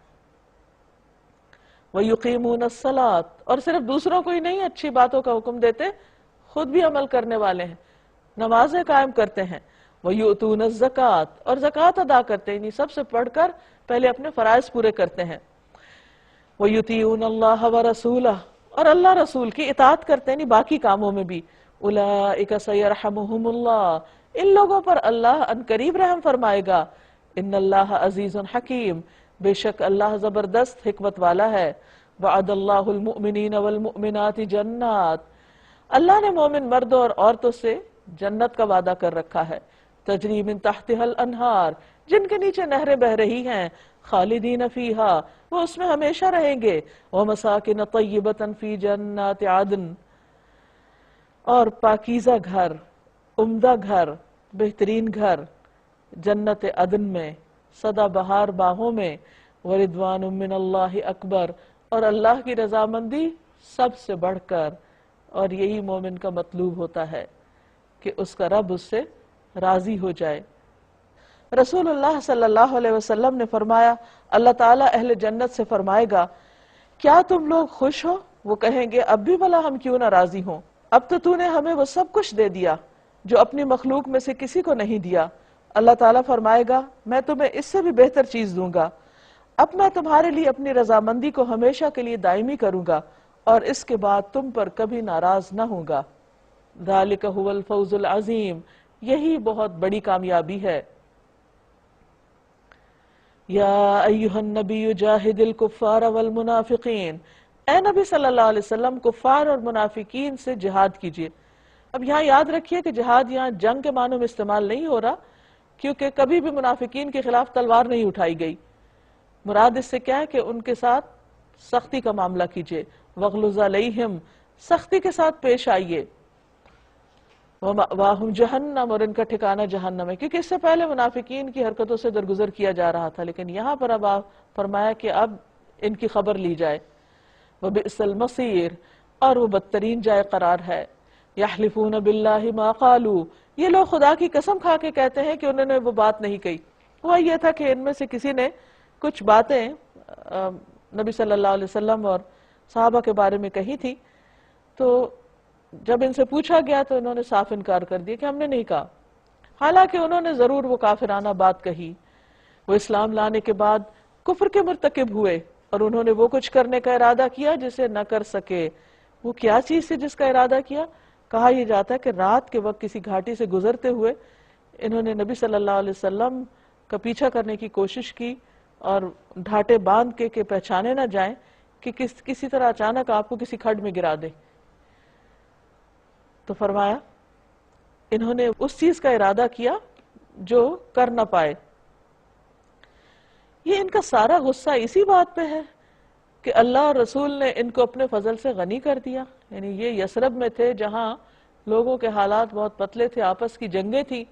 وَيُقِيمُونَ الصَّلَاةَ، اور صرف دوسروں کو ہی نہیں اچھی باتوں کا حکم دیتے، خود بھی عمل کرنے والے ہیں، نمازیں قائم کرتے ہیں۔ وَيُؤْتُونَ الزَّكَاةَ، اور زکوٰۃ ادا کرتے ہیں، یعنی سب سے پڑھ کر پہلے اپنے فرائض پورے کرتے ہیں۔ وَيُطِيعُونَ اللَّهَ وَرَسُولَهُ، اور اللہ رسول کی اطاعت کرتے ہیں، یعنی باقی کاموں میں بھی۔ أُولَئِكَ سَيَرْحَمُهُمُ اللَّهُ، ان لوگوں پر اللہ ان قریب رحم فرمائے گا۔ إِنَّ اللَّهَ عَزِيزٌ حَكِيمٌ، بے شک اللہ زبردست حکمت والا ہے۔ وَعَدَ اللَّهُ الْمُؤْمِنِينَ وَالْمُؤْمِنَاتِ جَنَّاتٍ، اللہ نے مومن مردوں اور عورتوں سے جنت کا وعدہ کر رکھا ہے، تجری من تحتها الانہار، جن کے نیچے نہریں بہ رہی ہیں، خالدین فیہا، وہ اس میں ہمیشہ رہیں گے، ومساکن طیبۃ فی جنات عدن، اور پاکیزہ گھر، عمدہ گھر، بہترین گھر جنت عدن میں، سدا بہار باغوں میں۔ وردوان من اللہ اکبر، اور اللہ کی رضامندی سب سے بڑھ کر، اور یہی مومن کا مطلوب ہوتا ہے کہ اس کا رب اس سے راضی ہو جائے۔ رسول اللہ صلی اللہ علیہ وسلم نے فرمایا اللہ تعالیٰ اہل جنت سے فرمائے گا کیا تم لوگ خوش ہو؟ وہ کہیں گے اب بھی بھلا ہم کیوں نہ راضی ہوں، اب تو نے ہمیں وہ سب کچھ دے دیا جو اپنی مخلوق میں سے کسی کو نہیں دیا۔ اللہ تعالیٰ فرمائے گا میں تمہیں اس سے بھی بہتر چیز دوں گا، اب میں تمہارے لیے اپنی رضامندی کو ہمیشہ کے لیے دائمی کروں گا اور اس کے بعد تم پر کبھی ناراض نہ ہوں گا۔ ذالک هو الفوز العظیم، یہی بہت بڑی کامیابی ہے۔ یا ایہا النبی جاہد الکفار والمنافقین، اے نبی صلی اللہ علیہ وسلم کفار اور منافقین سے جہاد کیجیے۔ اب یہاں یاد رکھیے کہ جہاد یہاں جنگ کے معنوں میں استعمال نہیں ہو رہا، کیونکہ کبھی بھی منافقین کے خلاف تلوار نہیں اٹھائی گئی۔ مراد اس سے کیا ہے کہ ان کے ساتھ سختی کا معاملہ کیجیے، وغلظ علیہم، سختی کے ساتھ پیش آئیے۔ وَمَأْوَاهُمْ جَهَنَّمُ، اور ان کا ٹھکانہ جہنم ہے، کیونکہ اس سے پہلے منافقین کی حرکتوں سے درگزر کیا جا رہا تھا، لیکن یہاں پر اب آپ فرمایا کہ اب ان کی خبر لی جائے۔ وَبِئْسَ الْمَصِيرُ، اور وہ بدترین جائے قرار ہے۔ يَحْلِفُونَ بِاللَّهِ مَا قَالُوا، یہ لوگ خدا کی قسم کھا کے کہتے ہیں کہ انہوں نے وہ بات نہیں کہی۔ وہ یہ تھا کہ ان میں سے کسی نے کچھ باتیں نبی صلی اللہ علیہ وسلم اور صحابہ کے بارے میں کہی تھی، تو جب ان سے پوچھا گیا تو انہوں نے صاف انکار کر دیا کہ ہم نے نہیں کہا، حالانکہ انہوں نے ضرور وہ کافرانہ بات کہی۔ وہ اسلام لانے کے بعد کفر کے مرتکب ہوئے اور انہوں نے وہ کچھ کرنے کا ارادہ کیا جسے نہ کر سکے۔ وہ کیا چیز تھی جس کا ارادہ کیا؟ کہا یہ جاتا ہے کہ رات کے وقت کسی گھاٹی سے گزرتے ہوئے انہوں نے نبی صلی اللہ علیہ وسلم کا پیچھا کرنے کی کوشش کی اور ڈھاٹے باندھ کے کہ پہچانے نہ جائیں کہ کسی طرح اچانک آپ کو کسی کھڈ میں گرا دے۔ تو فرمایا انہوں نے اس چیز کا ارادہ کیا جو کر نہ پائے۔ یہ ان کا سارا غصہ اسی بات پہ ہے کہ اللہ اور رسول نے ان کو اپنے فضل سے غنی کر دیا۔ یعنی یہ یثرب میں تھے جہاں لوگوں کے حالات بہت پتلے تھے، آپس کی جنگیں تھیں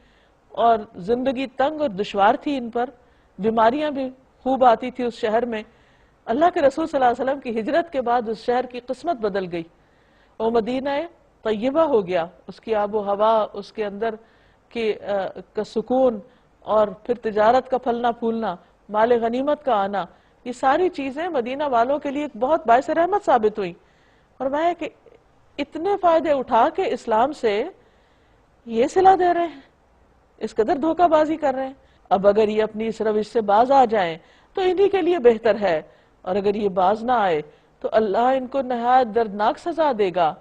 اور زندگی تنگ اور دشوار تھی ان پر، بیماریاں بھی خوب آتی تھی اس شہر میں۔ اللہ کے رسول صلی اللہ علیہ وسلم کی ہجرت کے بعد اس شہر کی قسمت بدل گئی، وہ مدینہ طیبہ ہو گیا، اس کی آب و ہوا، اس کے اندر کا سکون اور پھر تجارت کا پھلنا پھولنا، مال غنیمت کا آنا، یہ ساری چیزیں مدینہ والوں کے لیے ایک بہت باعث رحمت ثابت ہوئی. فرمایا کہ اتنے فائدے اٹھا کے اسلام سے یہ صلہ دے رہے ہیں، اس قدر دھوکہ بازی کر رہے ہیں. اب اگر یہ اپنی اس روش سے باز آ جائیں تو انہی کے لیے بہتر ہے، اور اگر یہ باز نہ آئے تو اللہ ان کو نہایت دردناک سزا دے گا،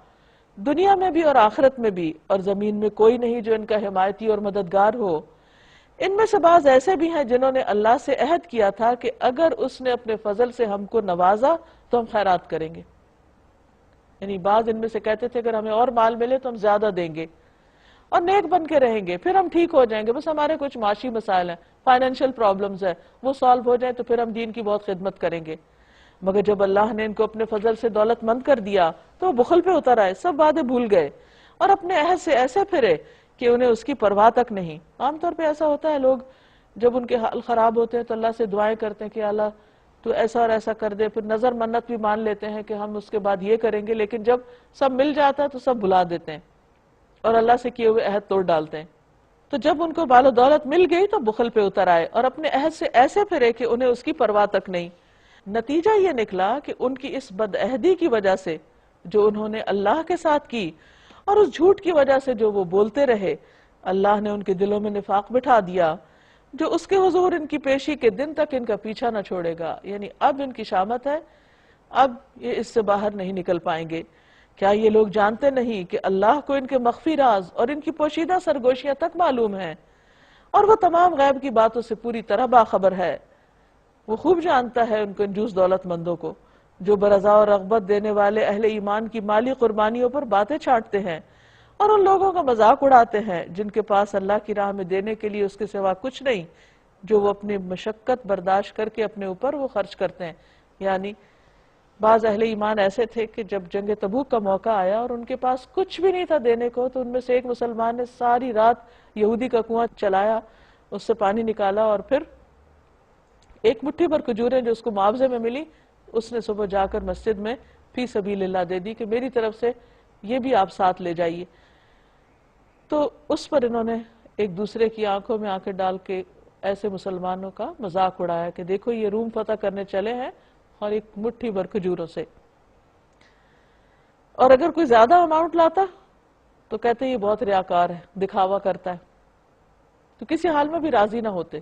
دنیا میں بھی اور آخرت میں بھی، اور زمین میں کوئی نہیں جو ان کا حمایتی اور مددگار ہو. ان میں سے بعض ایسے بھی ہیں جنہوں نے اللہ سے عہد کیا تھا کہ اگر اس نے اپنے فضل سے ہم کو نوازا تو ہم خیرات کریں گے. یعنی بعض ان میں سے کہتے تھے اگر ہمیں اور مال ملے تو ہم زیادہ دیں گے اور نیک بن کے رہیں گے، پھر ہم ٹھیک ہو جائیں گے، بس ہمارے کچھ معاشی مسائل ہیں، فائنینشیل پرابلمز ہیں، وہ سالو ہو جائیں تو پھر ہم دین کی بہت خدمت کریں گے. مگر جب اللہ نے ان کو اپنے فضل سے دولت مند کر دیا تو وہ بخل پہ اتر آئے، سب وعدے بھول گئے اور اپنے عہد سے ایسے پھرے کہ انہیں اس کی پرواہ تک نہیں. عام طور پہ ایسا ہوتا ہے، لوگ جب ان کے حال خراب ہوتے ہیں تو اللہ سے دعائیں کرتے ہیں کہ اللہ تو ایسا اور ایسا کر دے، پھر نظر منت بھی مان لیتے ہیں کہ ہم اس کے بعد یہ کریں گے، لیکن جب سب مل جاتا ہے تو سب بھلا دیتے ہیں اور اللہ سے کیے ہوئے عہد توڑ ڈالتے ہیں. تو جب ان کو مال و دولت مل گئی تو بخل پہ اتر آئے اور اپنے عہد سے ایسے پھرے کہ انہیں اس کی پرواہ تک نہیں. نتیجہ یہ نکلا کہ ان کی اس بدعہدی کی وجہ سے جو انہوں نے اللہ کے ساتھ کی اور اس جھوٹ کی وجہ سے جو وہ بولتے رہے، اللہ نے ان کے دلوں میں نفاق بٹھا دیا جو اس کے حضور ان کی پیشی کے دن تک ان کا پیچھا نہ چھوڑے گا. یعنی اب ان کی شامت ہے، اب یہ اس سے باہر نہیں نکل پائیں گے. کیا یہ لوگ جانتے نہیں کہ اللہ کو ان کے مخفی راز اور ان کی پوشیدہ سرگوشیاں تک معلوم ہیں، اور وہ تمام غیب کی باتوں سے پوری طرح باخبر ہے. وہ خوب جانتا ہے ان کنجوس دولت مندوں کو جو برضا اور رغبت دینے والے اہل ایمان کی مالی قربانیوں پر باتیں چھانٹتے ہیں اور ان لوگوں کا مذاق اڑاتے ہیں جن کے پاس اللہ کی راہ میں دینے کے لیے اس کے سوا کچھ نہیں، جو وہ اپنی مشقت برداشت کر کے اپنے اوپر وہ خرچ کرتے ہیں. یعنی بعض اہل ایمان ایسے تھے کہ جب جنگ تبوک کا موقع آیا اور ان کے پاس کچھ بھی نہیں تھا دینے کو، تو ان میں سے ایک مسلمان نے ساری رات یہودی کا کنواں چلایا، اس سے پانی نکالا اور پھر ایک مٹھی بھر کھجوریں جو اس کو معاوضے میں ملی، اس نے صبح جا کر مسجد میں فی سبیل اللہ دے دی کہ میری طرف سے یہ بھی آپ ساتھ لے جائیے. تو اس پر انہوں نے ایک دوسرے کی آنکھوں میں آنکھیں ڈال کے ایسے مسلمانوں کا مذاق اڑایا کہ دیکھو یہ روم فتح کرنے چلے ہیں اور ایک مٹھی بھر کھجوروں سے. اور اگر کوئی زیادہ اماؤنٹ لاتا تو کہتے یہ بہت ریاکار ہے، دکھاوا کرتا ہے، تو کسی حال میں بھی راضی نہ ہوتے.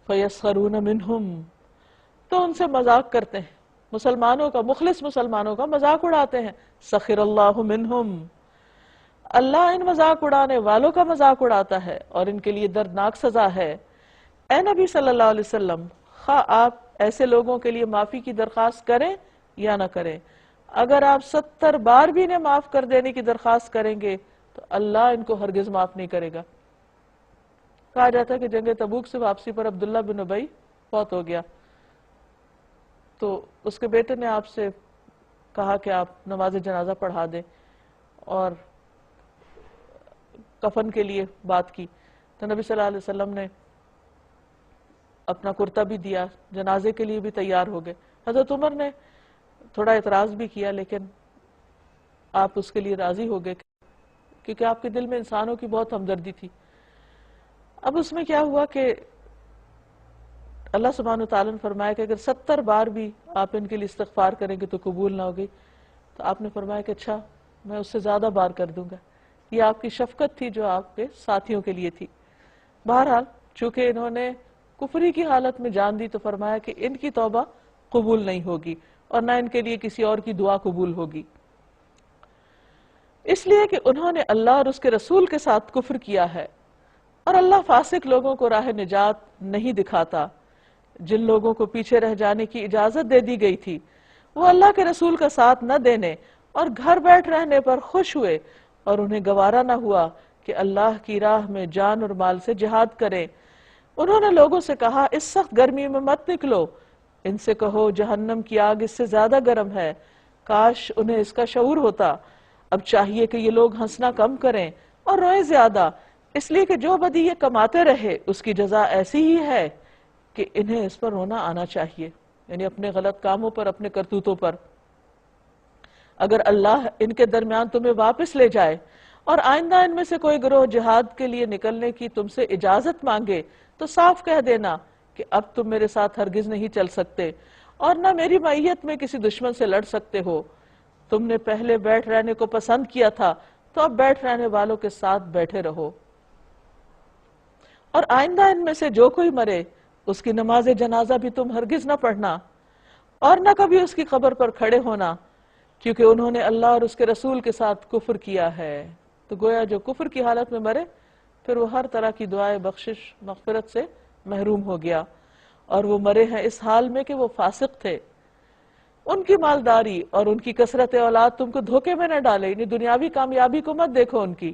فَيَسْخَرُونَ مِنْهُمْ، تو ان سے مذاق کرتے ہیں، مسلمانوں کا، مخلص مسلمانوں کا مذاق اڑاتے ہیں. سَخِرَ اللَّهُ مِنْهُمْ، اللہ ان مذاق اڑانے والوں کا مذاق اڑاتا ہے اور ان کے لیے دردناک سزا ہے. اے نبی صلی اللہ علیہ وسلم، خواہ آپ ایسے لوگوں کے لیے معافی کی درخواست کریں یا نہ کریں، اگر آپ 70 بار بھی انہیں معاف کر دینے کی درخواست کریں گے تو اللہ ان کو ہرگز معاف نہیں کرے گا. کہا جاتا ہے کہ جنگ تبوک سے واپسی پر عبداللہ بن ابی فوت ہو گیا، تو اس کے بیٹے نے آپ سے کہا کہ آپ نماز جنازہ پڑھا دیں اور کفن کے لیے بات کی. تو نبی صلی اللہ علیہ وسلم نے اپنا کرتا بھی دیا، جنازے کے لیے بھی تیار ہو گئے. حضرت عمر نے تھوڑا اعتراض بھی کیا لیکن آپ اس کے لیے راضی ہو گئے کیونکہ آپ کے دل میں انسانوں کی بہت ہمدردی تھی. اب اس میں کیا ہوا کہ اللہ سبحانہ وتعالیٰ نے فرمایا کہ اگر 70 بار بھی آپ ان کے لیے استغفار کریں گے تو قبول نہ ہوگی. تو آپ نے فرمایا کہ اچھا میں اس سے زیادہ بار کر دوں گا. یہ آپ کی شفقت تھی جو آپ کے ساتھیوں کے لیے تھی. بہرحال چونکہ انہوں نے کفری کی حالت میں جان دی تو فرمایا کہ ان کی توبہ قبول نہیں ہوگی اور نہ ان کے لیے کسی اور کی دعا قبول ہوگی، اس لیے کہ انہوں نے اللہ اور اس کے رسول کے ساتھ کفر کیا ہے اور اللہ فاسق لوگوں کو راہ نجات نہیں دکھاتا. جن لوگوں کو پیچھے رہ جانے کی اجازت دے دی گئی تھی وہ اللہ کے رسول کا ساتھ نہ دینے اور گھر بیٹھ رہنے پر خوش ہوئے اور انہیں گوارا نہ ہوا کہ اللہ کی راہ میں جان اور مال سے جہاد کریں. انہوں نے لوگوں سے کہا اس سخت گرمی میں مت نکلو، ان سے کہو جہنم کی آگ اس سے زیادہ گرم ہے، کاش انہیں اس کا شعور ہوتا. اب چاہیے کہ یہ لوگ ہنسنا کم کریں اور روئیں زیادہ، اس لیے کہ جو بدی یہ کماتے رہے اس کی جزا ایسی ہی ہے کہ انہیں اس پر رونا آنا چاہیے، یعنی اپنے غلط کاموں پر، اپنے کرتوتوں پر. اگر اللہ ان کے درمیان تمہیں واپس لے جائے اور آئندہ ان میں سے کوئی گروہ جہاد کے لیے نکلنے کی تم سے اجازت مانگے تو صاف کہہ دینا کہ اب تم میرے ساتھ ہرگز نہیں چل سکتے اور نہ میری معیت میں کسی دشمن سے لڑ سکتے ہو. تم نے پہلے بیٹھ رہنے کو پسند کیا تھا تو اب بیٹھ رہنے والوں کے ساتھ بیٹھے رہو. اور آئندہ ان میں سے جو کوئی مرے اس کی نماز جنازہ بھی تم ہرگز نہ پڑھنا اور نہ کبھی اس کی قبر پر کھڑے ہونا، کیونکہ انہوں نے اللہ اور اس کے رسول کے ساتھ کفر کیا ہے. تو گویا جو کفر کی حالت میں مرے پھر وہ ہر طرح کی دعائے بخشش مغفرت سے محروم ہو گیا، اور وہ مرے ہیں اس حال میں کہ وہ فاسق تھے. ان کی مالداری اور ان کی کثرت اولاد تم کو دھوکے میں نہ ڈالے، یعنی دنیاوی کامیابی کو مت دیکھو ان کی.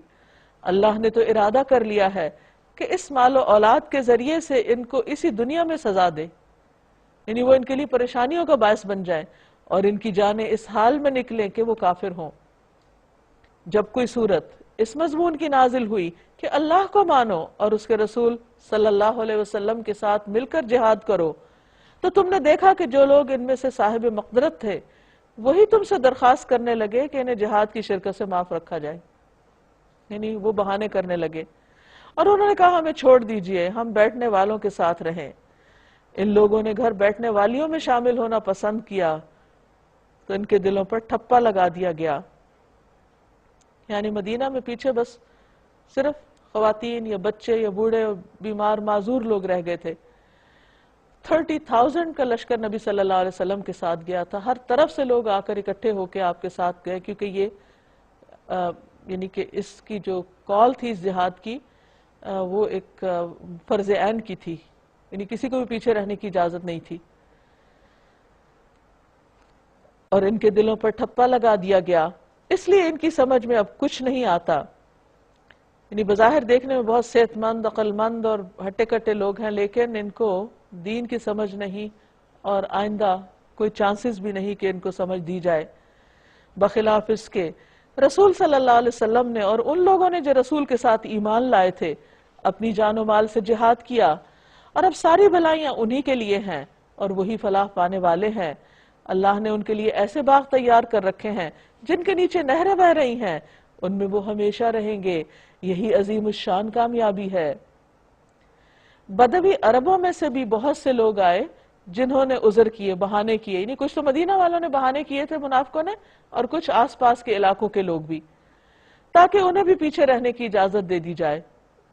اللہ نے تو ارادہ کر لیا ہے کہ اس مال و اولاد کے ذریعے سے ان کو اسی دنیا میں سزا دے، یعنی وہ ان کے لیے پریشانیوں کا باعث بن جائیں اور ان کی جانیں اس حال میں نکلیں کہ وہ کافر ہوں. جب کوئی صورت اس مضمون کی نازل ہوئی کہ اللہ کو مانو اور اس کے رسول صلی اللہ علیہ وسلم کے ساتھ مل کر جہاد کرو، تو تم نے دیکھا کہ جو لوگ ان میں سے صاحب مقدرت تھے وہی تم سے درخواست کرنے لگے کہ انہیں جہاد کی شرکت سے معاف رکھا جائے، یعنی وہ بہانے کرنے لگے اور انہوں نے کہا ہمیں چھوڑ دیجئے، ہم بیٹھنے والوں کے ساتھ رہیں. ان لوگوں نے گھر بیٹھنے والیوں میں شامل ہونا پسند کیا تو ان کے دلوں پر ٹھپا لگا دیا گیا. یعنی مدینہ میں پیچھے بس صرف خواتین یا بچے یا بوڑھے اور بیمار معذور لوگ رہ گئے تھے. 30,000 کا لشکر نبی صلی اللہ علیہ وسلم کے ساتھ گیا تھا. ہر طرف سے لوگ آ کر اکٹھے ہو کے آپ کے ساتھ گئے، کیونکہ یہ یعنی کہ اس کی جو کال تھی اس جہاد کی وہ ایک فرض عین کی تھی، یعنی کسی کو بھی پیچھے رہنے کی اجازت نہیں تھی. اور ان کے دلوں پر ٹھپا لگا دیا گیا، اس لیے ان کی سمجھ میں اب کچھ نہیں آتا. یعنی بظاہر دیکھنے میں بہت صحت مند، عقل مند اور ہٹے کٹے لوگ ہیں، لیکن ان کو دین کی سمجھ نہیں اور آئندہ کوئی چانسز بھی نہیں کہ ان کو سمجھ دی جائے. بخلاف اس کے رسول صلی اللہ علیہ وسلم نے اور ان لوگوں نے جو رسول کے ساتھ ایمان لائے تھے اپنی جان و مال سے جہاد کیا، اور اب ساری بھلائیاں انہی کے لیے ہیں اور وہی فلاح پانے والے ہیں. اللہ نے ان کے لیے ایسے باغ تیار کر رکھے ہیں جن کے نیچے نہریں بہ رہی ہیں، ان میں وہ ہمیشہ رہیں گے، یہی عظیم الشان کامیابی ہے. بدوی عربوں میں سے بھی بہت سے لوگ آئے جنہوں نے عذر کیے، بہانے کیے، یعنی کچھ تو مدینہ والوں نے بہانے کیے تھے منافقوں نے، اور کچھ آس پاس کے علاقوں کے لوگ بھی، تاکہ انہیں بھی پیچھے رہنے کی اجازت دے دی جائے.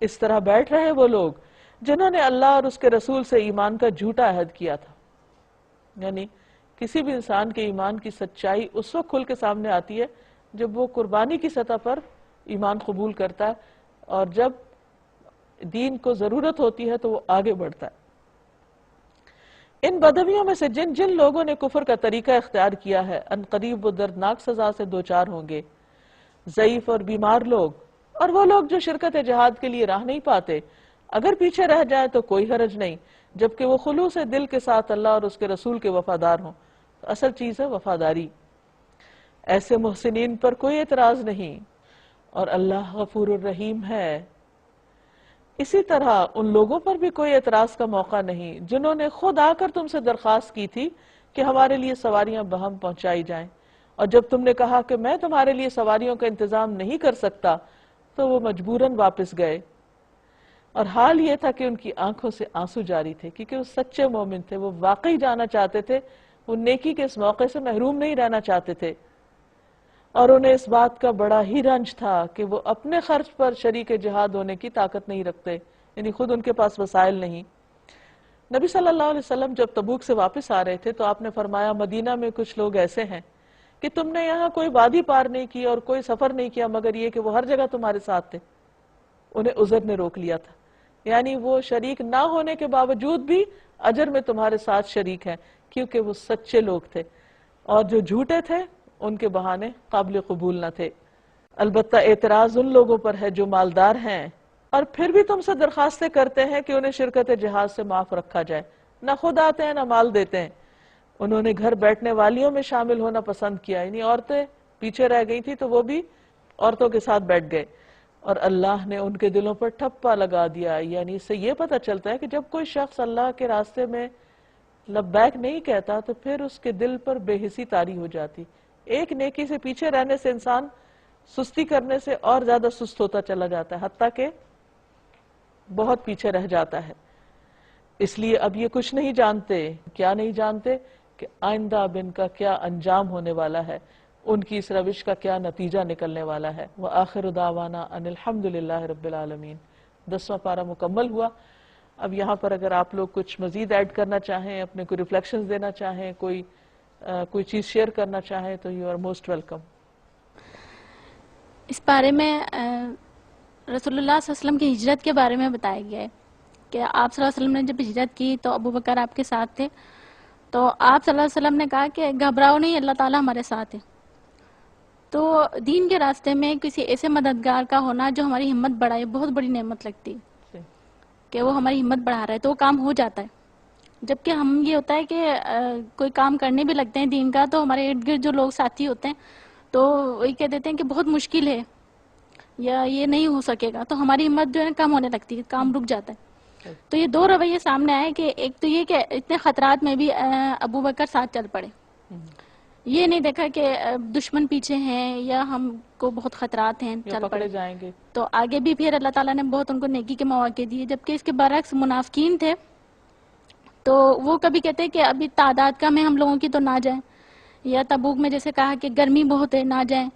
اس طرح بیٹھ رہے وہ لوگ جنہوں نے اللہ اور اس کے رسول سے ایمان کا جھوٹا عہد کیا تھا. یعنی کسی بھی انسان کے ایمان کی سچائی اس وقت کھل کے سامنے آتی ہے جب وہ قربانی کی سطح پر ایمان قبول کرتا ہے، اور جب دین کو ضرورت ہوتی ہے تو وہ آگے بڑھتا ہے. ان بدویوں میں سے جن جن لوگوں نے کفر کا طریقہ اختیار کیا ہے ان قریب وہ دردناک سزا سے دوچار ہوں گے. ضعیف اور بیمار لوگ اور وہ لوگ جو شرکت جہاد کے لیے راہ نہیں پاتے، اگر پیچھے رہ جائیں تو کوئی حرج نہیں، جبکہ وہ خلوص دل کے ساتھ اللہ اور اس کے رسول کے وفادار ہوں. تو اصل چیز ہے وفاداری. ایسے محسنین پر کوئی اعتراض نہیں، اور اللہ غفور الرحیم ہے. اسی طرح ان لوگوں پر بھی کوئی اعتراض کا موقع نہیں جنہوں نے خود آ کر تم سے درخواست کی تھی کہ ہمارے لیے سواریاں بہم پہنچائی جائیں، اور جب تم نے کہا کہ میں تمہارے لیے سواریوں کا انتظام نہیں کر سکتا تو وہ مجبوراً واپس گئے. اور حال یہ تھا کہ ان کی آنکھوں سے آنسو جاری تھے، کیونکہ وہ سچے مومن تھے، وہ واقعی جانا چاہتے تھے، وہ نیکی کے اس موقع سے محروم نہیں رہنا چاہتے تھے. اور انہیں اس بات کا بڑا ہی رنج تھا کہ وہ اپنے خرچ پر شریک جہاد ہونے کی طاقت نہیں رکھتے، یعنی خود ان کے پاس وسائل نہیں. نبی صلی اللہ علیہ وسلم جب تبوک سے واپس آ رہے تھے تو آپ نے فرمایا مدینہ میں کچھ لوگ ایسے ہیں کہ تم نے یہاں کوئی وادی پار نہیں کی اور کوئی سفر نہیں کیا مگر یہ کہ وہ ہر جگہ تمہارے ساتھ تھے. انہیں عذر نے روک لیا تھا، یعنی وہ شریک نہ ہونے کے باوجود بھی اجر میں تمہارے ساتھ شریک ہیں، کیونکہ وہ سچے لوگ تھے، اور جو جھوٹے تھے ان کے بہانے قابل قبول نہ تھے. البتہ اعتراض ان لوگوں پر ہے جو مالدار ہیں اور پھر بھی تم سے درخواستیں کرتے ہیں کہ انہیں شرکت جہاد سے معاف رکھا جائے، نہ خود آتے ہیں نہ مال دیتے ہیں. انہوں نے گھر بیٹھنے والیوں میں شامل ہونا پسند کیا، یعنی عورتیں پیچھے رہ گئی تھی تو وہ بھی عورتوں کے ساتھ بیٹھ گئے، اور اللہ نے ان کے دلوں پر ٹھپا لگا دیا. یعنی اس سے یہ پتہ چلتا ہے کہ جب کوئی شخص اللہ کے راستے میں لبیک نہیں کہتا تو پھر اس کے دل پر بے حسی طاری ہو جاتی. ایک نیکی سے پیچھے رہنے سے انسان سستی کرنے سے اور زیادہ سست ہوتا چلا جاتا ہے، حتیٰ کہ بہت پیچھے رہ جاتا ہے. اس لیے اب یہ کچھ نہیں جانتے. کیا نہیں جانتے؟ کہ آئندہ اب ان کا کیا انجام ہونے والا ہے، ان کی اس روش کا کیا نتیجہ نکلنے والا ہے. وآخر دعوانا ان الحمد للہ رب العالمین. 10واں پارہ مکمل ہوا. اب یہاں پر اگر آپ لوگ کچھ مزید ایڈ کرنا چاہیں، اپنے کوئی ریفلیکشنز دینا چاہیں، کوئی چیز شیئر کرنا چاہیں تو یو آر موسٹ ویلکم. اس بارے میں رسول اللہ صلی اللہ علیہ وسلم کی ہجرت کے بارے میں بتایا گیا ہے کہ آپ صلی اللہ علیہ وسلم نے جب ہجرت کی تو ابو بکر آپ کے ساتھ تھے. تو آپ صلی اللہ علیہ وسلم نے کہا کہ گھبراؤ نہیں، اللہ تعالیٰ ہمارے ساتھ ہے. تو دین کے راستے میں کسی ایسے مددگار کا ہونا جو ہماری ہمت بڑھائے بہت بڑی نعمت لگتی ہے کہ وہ ہماری ہمت بڑھا رہا ہے تو وہ کام ہو جاتا ہے. جبکہ ہم یہ ہوتا ہے کہ کوئی کام کرنے بھی لگتے ہیں دین کا تو ہمارے ارد گرد جو لوگ ساتھی ہوتے ہیں تو وہی کہہ دیتے ہیں کہ بہت مشکل ہے یا یہ نہیں ہو سکے گا، تو ہماری ہمت جو ہے کم ہونے لگتی ہے، کام رک جاتا ہے. تو یہ دو رویے سامنے آئے کہ ایک تو یہ کہ اتنے خطرات میں بھی ابو بکر ساتھ چل پڑے. یہ نہیں دیکھا کہ دشمن پیچھے ہیں یا ہم کو بہت خطرات ہیں چل پڑے جائیں گے. تو آگے بھی پھر اللہ تعالیٰ نے بہت ان کو نیکی کے مواقع دیے. جبکہ اس کے برعکس منافقین تھے تو وہ کبھی کہتے کہ ابھی تعداد کم ہے ہم لوگوں کی تو نہ جائیں، یا تبوک میں جیسے کہا کہ گرمی بہت ہے نہ جائیں.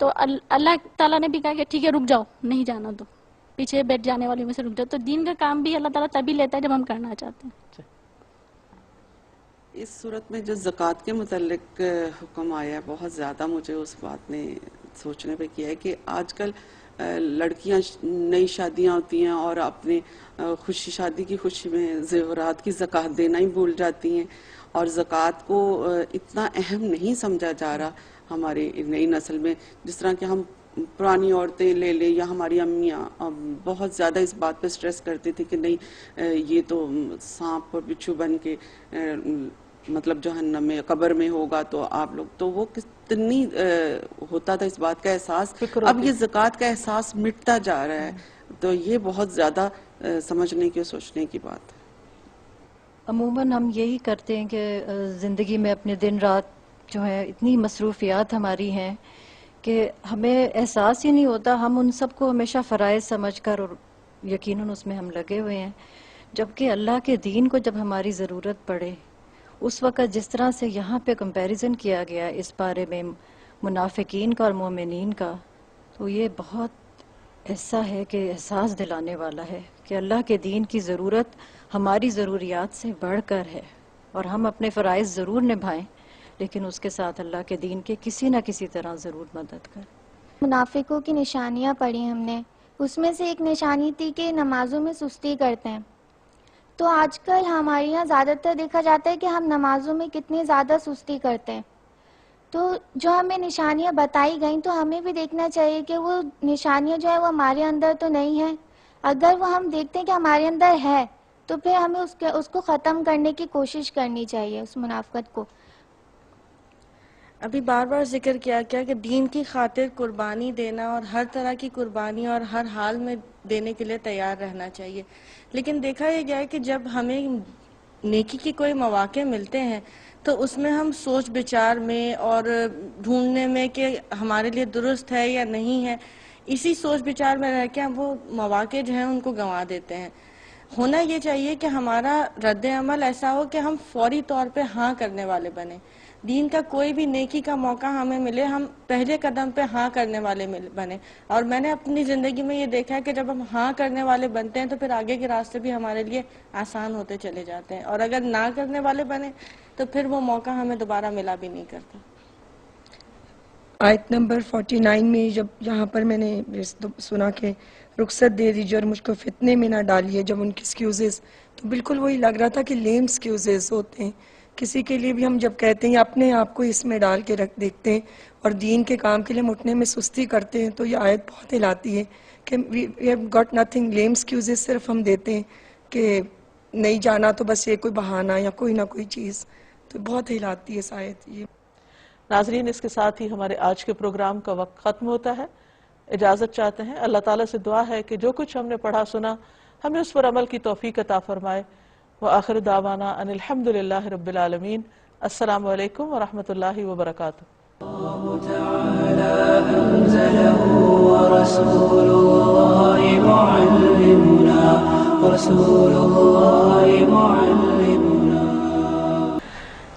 تو اللہ تعالیٰ نے بھی کہا کہ ٹھیک ہے رک جاؤ، نہیں جانا تو پیچھے بیٹھ جانے والی میں سے رک جاؤ. تو دین کا کام بھی اللہ تعالیٰ تبھی لیتا ہے جب ہم کرنا چاہتے ہیں. اس صورت میں جو زکوٰۃ کے متعلق حکم آیا ہے بہت زیادہ مجھے اس بات نے سوچنے پہ کیا ہے کہ آج کل لڑکیاں نئی شادیاں ہوتی ہیں اور اپنے شادی کی خوشی میں زیورات کی زکوٰۃ دینا ہی بھول جاتی ہیں، اور زکوٰۃ کو اتنا اہم نہیں سمجھا جا رہا ہماری نئی نسل میں. جس طرح کہ ہم پرانی عورتیں لے لیں یا ہماری امیاں بہت زیادہ اس بات پہ سٹریس کرتی تھی کہ نہیں یہ تو سانپ اور بچھو بن کے مطلب جہنم میں قبر میں ہوگا تو آپ لوگ تو وہ کتنی ہوتا تھا اس بات کا احساس. اب یہ زکوٰۃ کا احساس مٹتا جا رہا ہے، تو یہ بہت زیادہ سمجھنے کی اور سوچنے کی بات ہے. عموماً ہم یہی کرتے ہیں کہ زندگی میں اپنے دن رات جو ہے اتنی مصروفیات ہماری ہیں کہ ہمیں احساس ہی نہیں ہوتا. ہم ان سب کو ہمیشہ فرائض سمجھ کر اور یقیناً اس میں ہم لگے ہوئے ہیں، جبکہ اللہ کے دین کو جب ہماری ضرورت پڑے اس وقت جس طرح سے یہاں پہ کمپیریزن کیا گیا اس بارے میں منافقین کا اور مومنین کا، تو یہ بہت ایسا ہے کہ احساس دلانے والا ہے کہ اللہ کے دین کی ضرورت ہماری ضروریات سے بڑھ کر ہے، اور ہم اپنے فرائض ضرور نبھائیں لیکن اس کے ساتھ اللہ کے دین کے کسی نہ کسی طرح ضرور مدد کریں. منافقوں کی نشانیاں پڑھی ہم نے، اس میں سے ایک نشانی تھی کہ نمازوں میں سستی کرتے ہیں. تو آج کل ہمارے یہاں زیادہ تر دیکھا جاتا ہے کہ ہم نمازوں میں کتنی زیادہ سستی کرتے ہیں. تو جو ہمیں نشانیاں بتائی گئیں تو ہمیں بھی دیکھنا چاہیے کہ وہ نشانیاں جو ہے وہ ہمارے اندر تو نہیں ہیں. اگر وہ ہم دیکھتے ہیں کہ ہمارے اندر ہے تو پھر ہمیں اس کو ختم کرنے کی کوشش کرنی چاہیے، اس منافقت کو. ابھی بار بار ذکر کیا کہ دین کی خاطر قربانی دینا اور ہر طرح کی قربانی اور ہر حال میں دینے کے لیے تیار رہنا چاہیے. لیکن دیکھا یہ گیا ہے کہ جب ہمیں نیکی کی کوئی مواقع ملتے ہیں تو اس میں ہم سوچ بچار میں اور ڈھونڈنے میں کہ ہمارے لیے درست ہے یا نہیں ہے، اسی سوچ بچار میں رہ کے ہم وہ مواقع جو ہیں ان کو گنوا دیتے ہیں. ہونا یہ چاہیے کہ ہمارا رد عمل ایسا ہو کہ ہم فوری طور پہ ہاں کرنے والے بنیں. دین کا کوئی بھی نیکی کا موقع ہمیں ملے ہم پہلے قدم پہ ہاں کرنے والے بنیں. اور میں نے اپنی زندگی میں یہ دیکھا ہے کہ جب ہم ہاں کرنے والے بنتے ہیں تو پھر آگے کے راستے بھی ہمارے لیے آسان ہوتے چلے جاتے ہیں، اور اگر نہ کرنے والے بنے تو پھر وہ موقع ہمیں دوبارہ ملا بھی نہیں کرتا. آیت نمبر 49 میں جب یہاں پر میں نے سنا کہ رخصت دے دیجیے اور مجھ کو فتنے میں نہ ڈالیے، جب ان کے ایکسکیوزز، تو بالکل وہی لگ رہا تھا کہ لیم ایکسکیوزز ہوتے ہیں. کسی کے لیے بھی ہم جب کہتے ہیں یا اپنے آپ کو اس میں ڈال کے رکھ دیکھتے ہیں اور دین کے کام کے لیے ہم اٹھنے میں سستی کرتے ہیں، تو یہ آیت بہت ہلاتی ہے کہ we have got nothing. Lame excuses صرف ہم دیتے ہیں کہ نہیں جانا تو بس یہ کوئی بہانہ یا کوئی نہ کوئی چیز، تو بہت ہلاتی ہے اس آیت. یہ ناظرین، اس کے ساتھ ہی ہمارے آج کے پروگرام کا وقت ختم ہوتا ہے. اجازت چاہتے ہیں. اللہ تعالیٰ سے دعا ہے کہ جو کچھ ہم نے پڑھا سنا ہمیں اس پر عمل کی توفیق عطا فرمائے. وآخر دعوانا ان الحمد للہ رب العالمین. السلام علیکم ورحمۃ اللہ وبرکاتہ.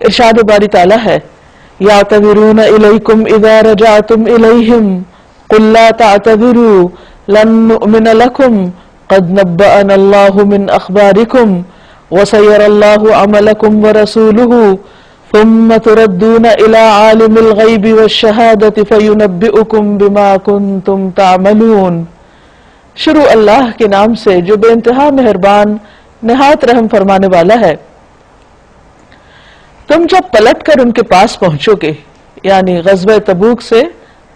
ارشاد باری تعالیٰ ہے یعتذرون الیکم اذا رجعتم الیہم قل لا تعتذروا لن نؤمن لکم قد نبأنا اللہ من اخبارکم وسيرى الله عملكم ورسوله ثم تردون الى عالم الغیب والشہادة فینبئکم بما کنتم تعملون. شروع اللہ کے نام سے جو بے انتہا مہربان نہایت رحم فرمانے والا ہے. تم جب پلٹ کر ان کے پاس پہنچو گے یعنی غزوہ تبوک سے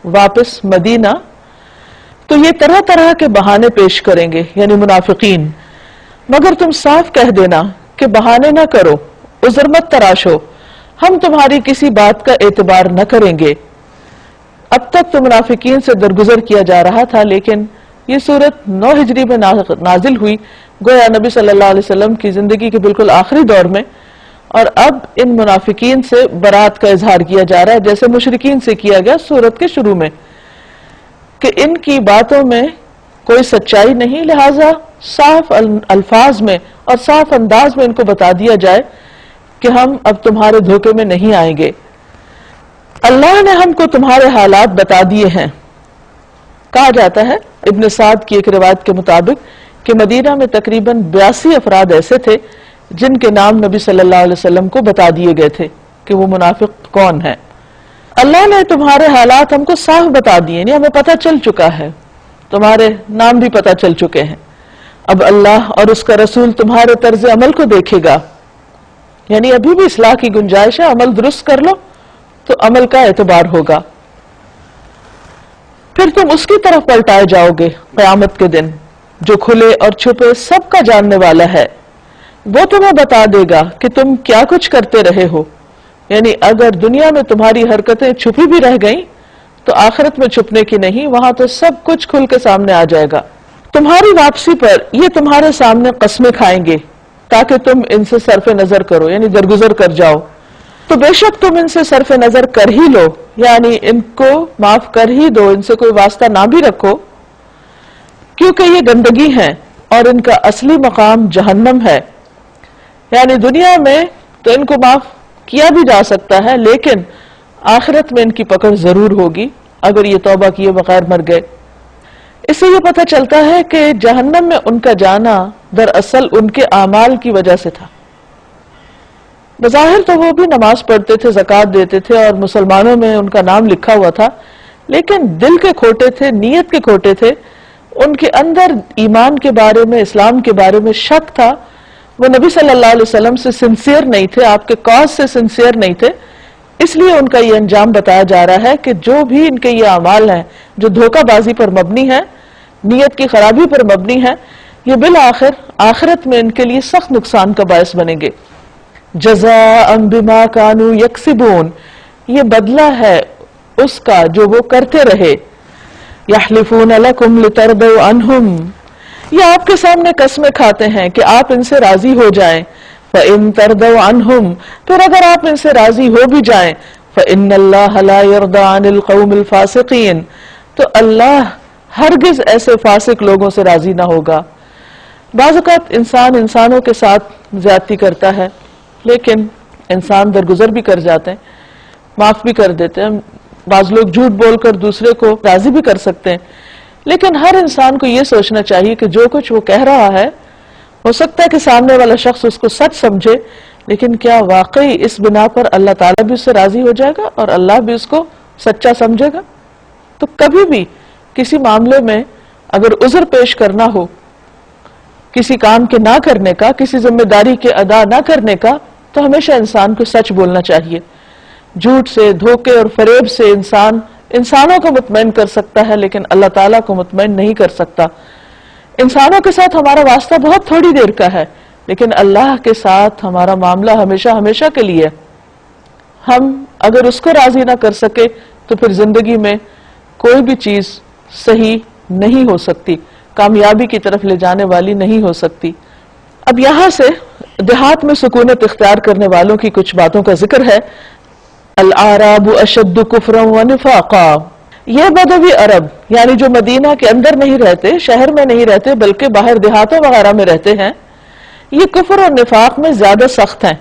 واپس مدینہ تو یہ طرح طرح کے بہانے پیش کریں گے یعنی منافقین، مگر تم صاف کہہ دینا کہ بہانے نہ کرو، عذر مت تراشو، ہم تمہاری کسی بات کا اعتبار نہ کریں گے. اب تک تو منافقین سے درگزر کیا جا رہا تھا، لیکن یہ صورت 9 ہجری میں نازل ہوئی، گویا نبی صلی اللہ علیہ وسلم کی زندگی کے بالکل آخری دور میں، اور اب ان منافقین سے برات کا اظہار کیا جا رہا ہے جیسے مشرکین سے کیا گیا سورت کے شروع میں کہ ان کی باتوں میں کوئی سچائی نہیں، لہٰذا صاف الفاظ میں اور صاف انداز میں ان کو بتا دیا جائے کہ ہم اب تمہارے دھوکے میں نہیں آئیں گے. اللہ نے ہم کو تمہارے حالات بتا دیے ہیں. کہا جاتا ہے ابن سعد کی ایک روایت کے مطابق کہ مدینہ میں تقریباً 82 افراد ایسے تھے جن کے نام نبی صلی اللہ علیہ وسلم کو بتا دیے گئے تھے کہ وہ منافق کون ہے. اللہ نے تمہارے حالات ہم کو صاف بتا دیے، یعنی ہمیں پتہ چل چکا ہے، تمہارے نام بھی پتہ چل چکے ہیں. اب اللہ اور اس کا رسول تمہارے طرز عمل کو دیکھے گا، یعنی ابھی بھی اصلاح کی گنجائش ہے، عمل درست کر لو تو عمل کا اعتبار ہوگا. پھر تم اس کی طرف پلٹائے جاؤ گے قیامت کے دن جو کھلے اور چھپے سب کا جاننے والا ہے. وہ تمہیں بتا دے گا کہ تم کیا کچھ کرتے رہے ہو، یعنی اگر دنیا میں تمہاری حرکتیں چھپی بھی رہ گئیں تو آخرت میں چھپنے کی نہیں، وہاں تو سب کچھ کھل کے سامنے آ جائے گا. تمہاری واپسی پر یہ تمہارے سامنے قسمیں کھائیں گے تاکہ تم ان سے صرف نظر کرو، یعنی درگزر کر جاؤ. تو بے شک تم ان سے صرف نظر کر ہی لو، یعنی ان کو معاف کر ہی دو، ان سے کوئی واسطہ نہ بھی رکھو، کیونکہ یہ گندگی ہیں اور ان کا اصلی مقام جہنم ہے. یعنی دنیا میں تو ان کو معاف کیا بھی جا سکتا ہے، لیکن آخرت میں ان کی پکڑ ضرور ہوگی اگر یہ توبہ کیے بغیر مر گئے. اس سے یہ پتہ چلتا ہے کہ جہنم میں ان کا جانا دراصل ان کے اعمال کی وجہ سے تھا. بظاہر تو وہ بھی نماز پڑھتے تھے، زکوٰۃ دیتے تھے اور مسلمانوں میں ان کا نام لکھا ہوا تھا، لیکن دل کے کھوٹے تھے، نیت کے کھوٹے تھے. ان کے اندر ایمان کے بارے میں، اسلام کے بارے میں شک تھا. وہ نبی صلی اللہ علیہ وسلم سے سنسیئر نہیں تھے، آپ کے کاز سے سنسیئر نہیں تھے. اس لیے ان کا یہ انجام بتایا جا رہا ہے کہ جو بھی ان کے یہ اعمال ہیں جو دھوکہ بازی پر مبنی ہے، نیت کی خرابی پر مبنی ہے، یہ بالآخر آخرت میں ان کے لیے سخت نقصان کا باعث بنیں گے. جزاء بما كانوا يكسبون، یہ بدلہ ہے اس کا جو وہ کرتے رہے. یحلفون لکم لترضوا عنہم، یہ آپ کے سامنے قسمیں کھاتے ہیں کہ آپ ان سے راضی ہو جائیں. فَإِن تَرْضَوْا عَنْهُمْ، پھر اگر آپ ان سے راضی ہو بھی جائیں، فَإِنَّ اللَّهَ لَا يَرْضَى عَنِ الْقَوْمِ الْفَاسِقِينَ، تو اللہ ہرگز ایسے فاسق لوگوں سے راضی نہ ہوگا. بعض اوقات انسان انسانوں کے ساتھ زیادتی کرتا ہے، لیکن انسان درگزر بھی کر جاتے ہیں، معاف بھی کر دیتے ہیں. بعض لوگ جھوٹ بول کر دوسرے کو راضی بھی کر سکتے ہیں، لیکن ہر انسان کو یہ سوچنا چاہیے کہ جو کچھ وہ کہہ رہا ہے ہو سکتا ہے کہ سامنے والا شخص اس کو سچ سمجھے، لیکن کیا واقعی اس بنا پر اللہ تعالیٰ بھی اس سے راضی ہو جائے گا اور اللہ بھی اس کو سچا سمجھے گا؟ تو کبھی بھی کسی معاملے میں اگر عذر پیش کرنا ہو، کسی کام کے نہ کرنے کا، کسی ذمہ داری کے ادا نہ کرنے کا، تو ہمیشہ انسان کو سچ بولنا چاہیے. جھوٹ سے، دھوکے اور فریب سے انسان انسانوں کو مطمئن کر سکتا ہے لیکن اللہ تعالیٰ کو مطمئن نہیں کر سکتا. انسانوں کے ساتھ ہمارا واسطہ بہت تھوڑی دیر کا ہے، لیکن اللہ کے ساتھ ہمارا معاملہ ہمیشہ ہمیشہ کے لیے. ہم اگر اس کو راضی نہ کر سکے تو پھر زندگی میں کوئی بھی چیز صحیح نہیں ہو سکتی، کامیابی کی طرف لے جانے والی نہیں ہو سکتی. اب یہاں سے دیہات میں سکونت اختیار کرنے والوں کی کچھ باتوں کا ذکر ہے. العرب اشد کفرا ونفاقا، یہ بدوی عرب یعنی جو مدینہ کے اندر نہیں رہتے، شہر میں نہیں رہتے بلکہ باہر دیہاتوں وغیرہ میں رہتے ہیں، یہ کفر اور نفاق میں زیادہ سخت ہیں،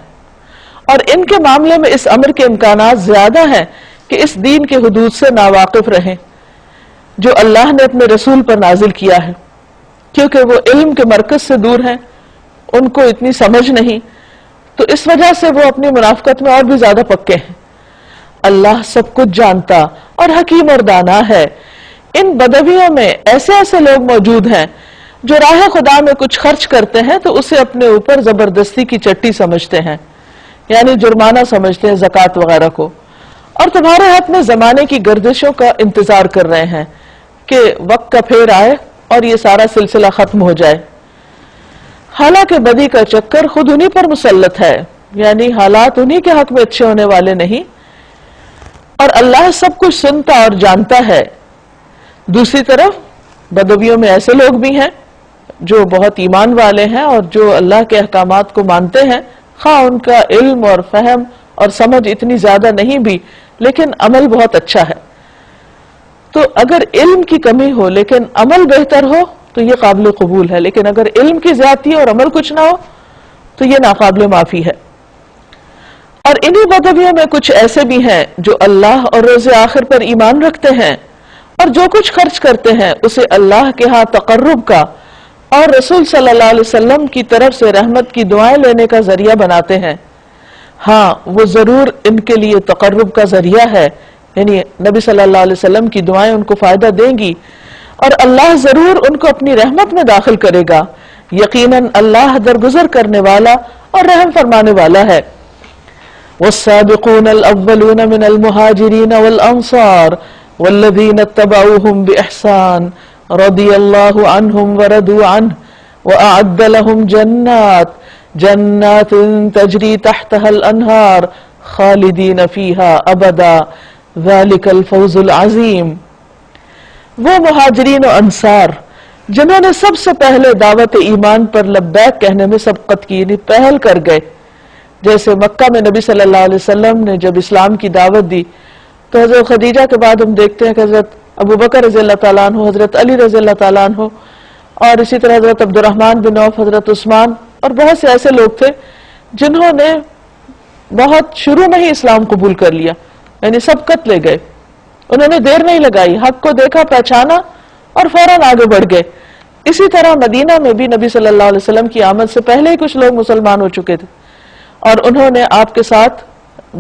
اور ان کے معاملے میں اس امر کے امکانات زیادہ ہیں کہ اس دین کے حدود سے ناواقف رہیں جو اللہ نے اپنے رسول پر نازل کیا ہے، کیونکہ وہ علم کے مرکز سے دور ہیں، ان کو اتنی سمجھ نہیں، تو اس وجہ سے وہ اپنی منافقت میں اور بھی زیادہ پکے ہیں۔ اللہ سب کچھ جانتا اور حکیم اور دانا ہے۔ ان بدویوں میں ایسے ایسے لوگ موجود ہیں جو راہ خدا میں کچھ خرچ کرتے ہیں تو اسے اپنے اوپر زبردستی کی چٹی سمجھتے ہیں، یعنی جرمانہ سمجھتے ہیں زکوٰۃ وغیرہ کو، اور تمہارے حق میں زمانے کی گردشوں کا انتظار کر رہے ہیں کہ وقت کا پھیر آئے اور یہ سارا سلسلہ ختم ہو جائے۔ حالانکہ بدی کا چکر خود انہی پر مسلط ہے، یعنی حالات انہی کے حق میں اچھے ہونے والے نہیں، اور اللہ سب کچھ سنتا اور جانتا ہے۔ دوسری طرف بدویوں میں ایسے لوگ بھی ہیں جو بہت ایمان والے ہیں اور جو اللہ کے احکامات کو مانتے ہیں، خواہ ان کا علم اور فہم اور سمجھ اتنی زیادہ نہیں بھی، لیکن عمل بہت اچھا ہے۔ تو اگر علم کی کمی ہو لیکن عمل بہتر ہو تو یہ قابل قبول ہے، لیکن اگر علم کی زیادتی اور عمل کچھ نہ ہو تو یہ ناقابل معافی ہے۔ اور انہی بدویوں میں کچھ ایسے بھی ہیں جو اللہ اور روز آخر پر ایمان رکھتے ہیں اور جو کچھ خرچ کرتے ہیں اسے اللہ کے ہاں تقرب کا اور رسول صلی اللہ علیہ وسلم کی طرف سے رحمت کی دعائیں لینے کا ذریعہ بناتے ہیں۔ ہاں وہ ضرور ان کے لیے تقرب کا ذریعہ ہے، یعنی نبی صلی اللہ علیہ وسلم کی دعائیں ان کو فائدہ دیں گی اور اللہ ضرور ان کو اپنی رحمت میں داخل کرے گا۔ یقیناً اللہ درگزر کرنے والا اور رحم فرمانے والا ہے۔ والسابقون الأولون من المهاجرين والأنصار والذين اتبعوهم بإحسان رضي الله عنهم ورضوا عنه وأعد لهم جنات تجري تحتها الأنهار خالدين فيها أبدا ذلك الفوز العظيم۔ وہ مہاجرین و انصار جنہوں نے سب سے پہلے دعوت ایمان پر لبیک کہنے میں سبقت کی، یعنی پہل کر گئے، جیسے مکہ میں نبی صلی اللہ علیہ وسلم نے جب اسلام کی دعوت دی تو حضرت خدیجہ کے بعد ہم دیکھتے ہیں کہ حضرت ابو بکر رضی اللہ تعالیٰ عنہ، حضرت علی رضی اللہ تعالیٰ عنہ، اور اسی طرح حضرت عبد الرحمن بن عوف، حضرت عثمان اور بہت سے ایسے لوگ تھے جنہوں نے بہت شروع میں ہی اسلام قبول کر لیا، یعنی سبقت لے گئے، انہوں نے دیر نہیں لگائی، حق کو دیکھا، پہچانا اور فوراً آگے بڑھ گئے۔ اسی طرح مدینہ میں بھی نبی صلی اللہ علیہ وسلم کی آمد سے پہلے ہی کچھ لوگ مسلمان ہو چکے تھے اور انہوں نے آپ کے ساتھ